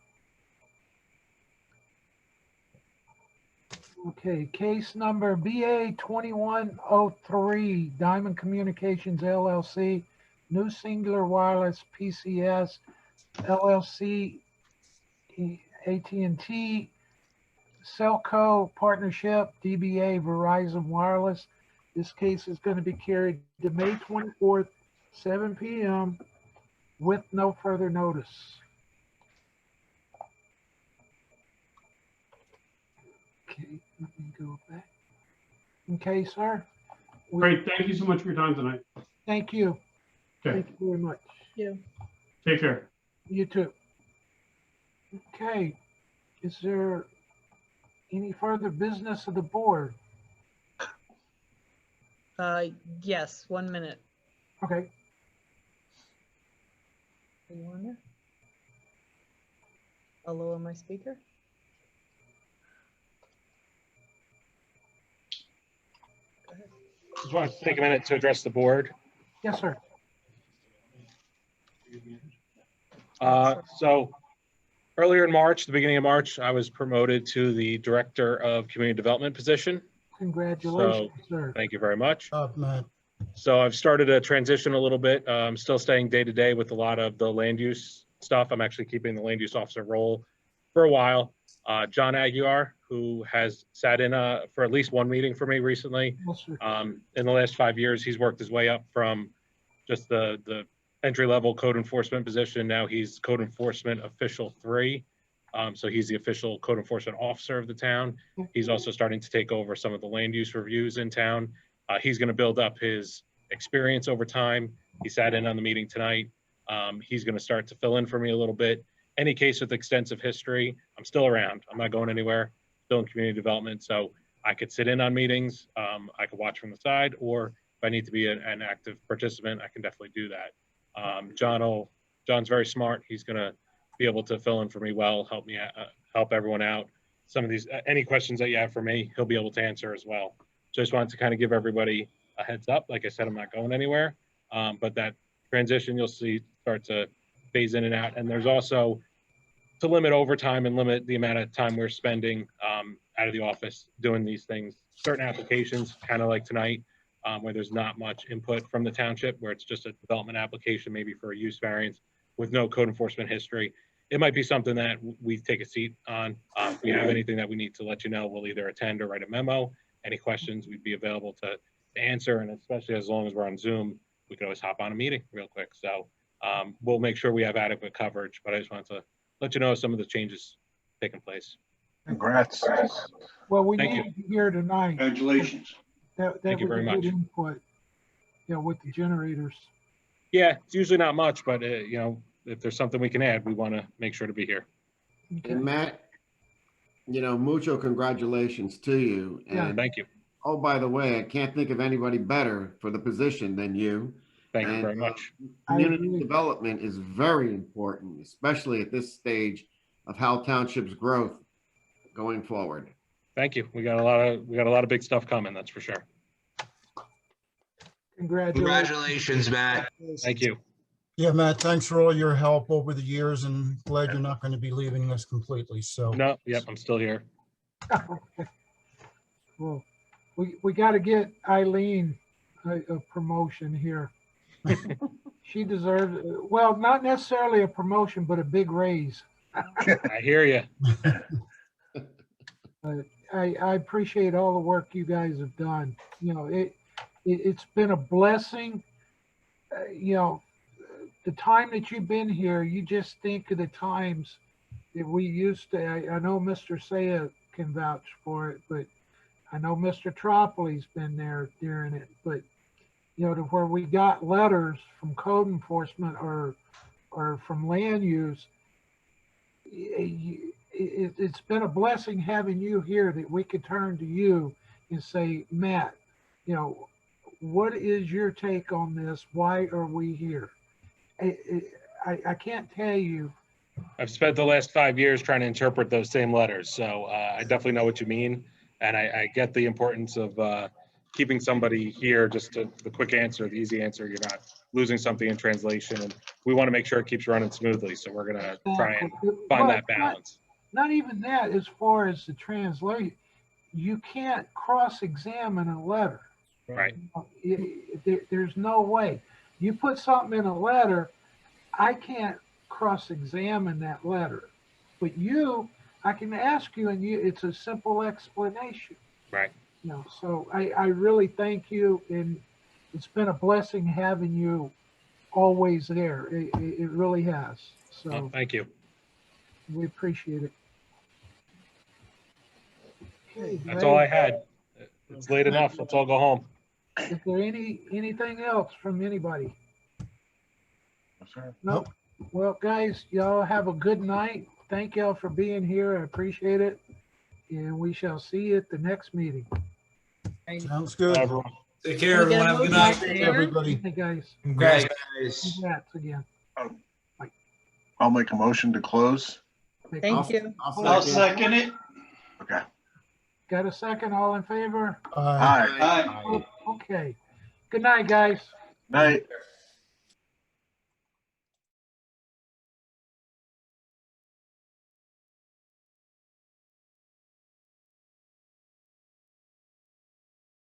Okay, case number BA 2103, Diamond Communications LLC, New Singular Wireless PCS LLC, AT&T, Cellco Partnership, DBA Verizon Wireless. This case is going to be carried to May 24th, 7 p.m. with no further notice. Okay, let me go back. Okay, sir. Great. Thank you so much for your time tonight. Thank you. Okay. Thank you very much. You. Take care. You too. Okay, is there any further business of the board? Yes, 1 minute. Okay. I'll lower my speaker. Just want to take a minute to address the board. Yes, sir. So earlier in March, the beginning of March, I was promoted to the Director of Community Development position. Congratulations, sir. Thank you very much. Matt. So I've started a transition a little bit. I'm still staying day to day with a lot of the land use stuff. I'm actually keeping the land use officer role for a while. John Aguiar, who has sat in for at least one meeting for me recently. Yes, sir. In the last 5 years, he's worked his way up from just the entry-level code enforcement position. Now he's code enforcement official 3. So he's the official code enforcement officer of the town. He's also starting to take over some of the land use reviews in town. He's going to build up his experience over time. He sat in on the meeting tonight. He's going to start to fill in for me a little bit. Any case with extensive history, I'm still around. I'm not going anywhere, still in community development. So I could sit in on meetings. I could watch from the side, or if I need to be an active participant, I can definitely do that. John's very smart. He's going to be able to fill in for me well, help everyone out. Some of these, any questions that you have for me, he'll be able to answer as well. So I just wanted to kind of give everybody a heads up. Like I said, I'm not going anywhere, but that transition you'll see start to phase in and out. And there's also to limit overtime and limit the amount of time we're spending out of the office doing these things. Certain applications, kind of like tonight, where there's not much input from the township, where it's just a development application, maybe for a use variance with no code enforcement history. It might be something that we take a seat on. If we have anything that we need to let you know, we'll either attend or write a memo. Any questions, we'd be available to answer. And especially as long as we're on Zoom, we can always hop on a meeting real quick. So we'll make sure we have adequate coverage, but I just wanted to let you know some of the changes taking place. Congrats. Well, we Thank need you here tonight. Congratulations. That you was very a good much. input, with the generators. Yeah, it's usually not much, but if there's something we can add, we want to make sure to be here. And Matt, mucho congratulations to you. Yeah. And Thank you. oh, by the way, I can't think of anybody better for the position than you. Thank you very much. Community development is very important, especially at this stage of Howell Township's growth going forward. Thank you. We got a lot of big stuff coming, that's for sure. Congratulations, Matt. Thank you. Yeah, Matt, thanks for all your help over the years, and glad you're not going to be leaving us completely. So No, yep, I'm still here. Well, we got to get Eileen a promotion here. She deserves, well, not necessarily a promotion, but a big raise. I hear you. But I appreciate all the work you guys have done. It's been a blessing. The time that you've been here, you just think of the times that we used to. I know Mr. Saya can vouch for it, but I know Mr. Tropoli's been there during it. But to where we got letters from code enforcement or from land use, it's been a blessing having you here, that we could turn to you and say, Matt, what is your take on this? Why are we here? I can't tell you. I've spent the last 5 years trying to interpret those same letters, so I definitely know what you mean, and I get the importance of keeping somebody here. Just the quick answer, the easy answer, you're losing something in translation, and we want to make sure it keeps running smoothly. So we're gonna try and find that balance. Not even that, as far as the translate, you can't cross-examine a letter. Right. There's no way. You put something in a letter, I can't cross-examine that letter. But I can ask you, and it's a simple explanation. Right. So I really thank you, and it's been a blessing having you always there. It really has. So Thank you. we appreciate it. Okay, That's all I had. It's late enough. Let's all go home. Is there anything else from anybody? Nope. Well, guys, y'all have a good night. Thank y'all for being here. I appreciate it. And we shall see you at the next meeting. Sounds good. Everyone. Take care, everyone. Have a good night. Everybody. Hey, guys. Congrats. Congrats again. I'll make a motion to close. Thank you. I'll second it. Okay. Got a second? All in favor? Aye. Aye. Okay. Good night, guys. Night.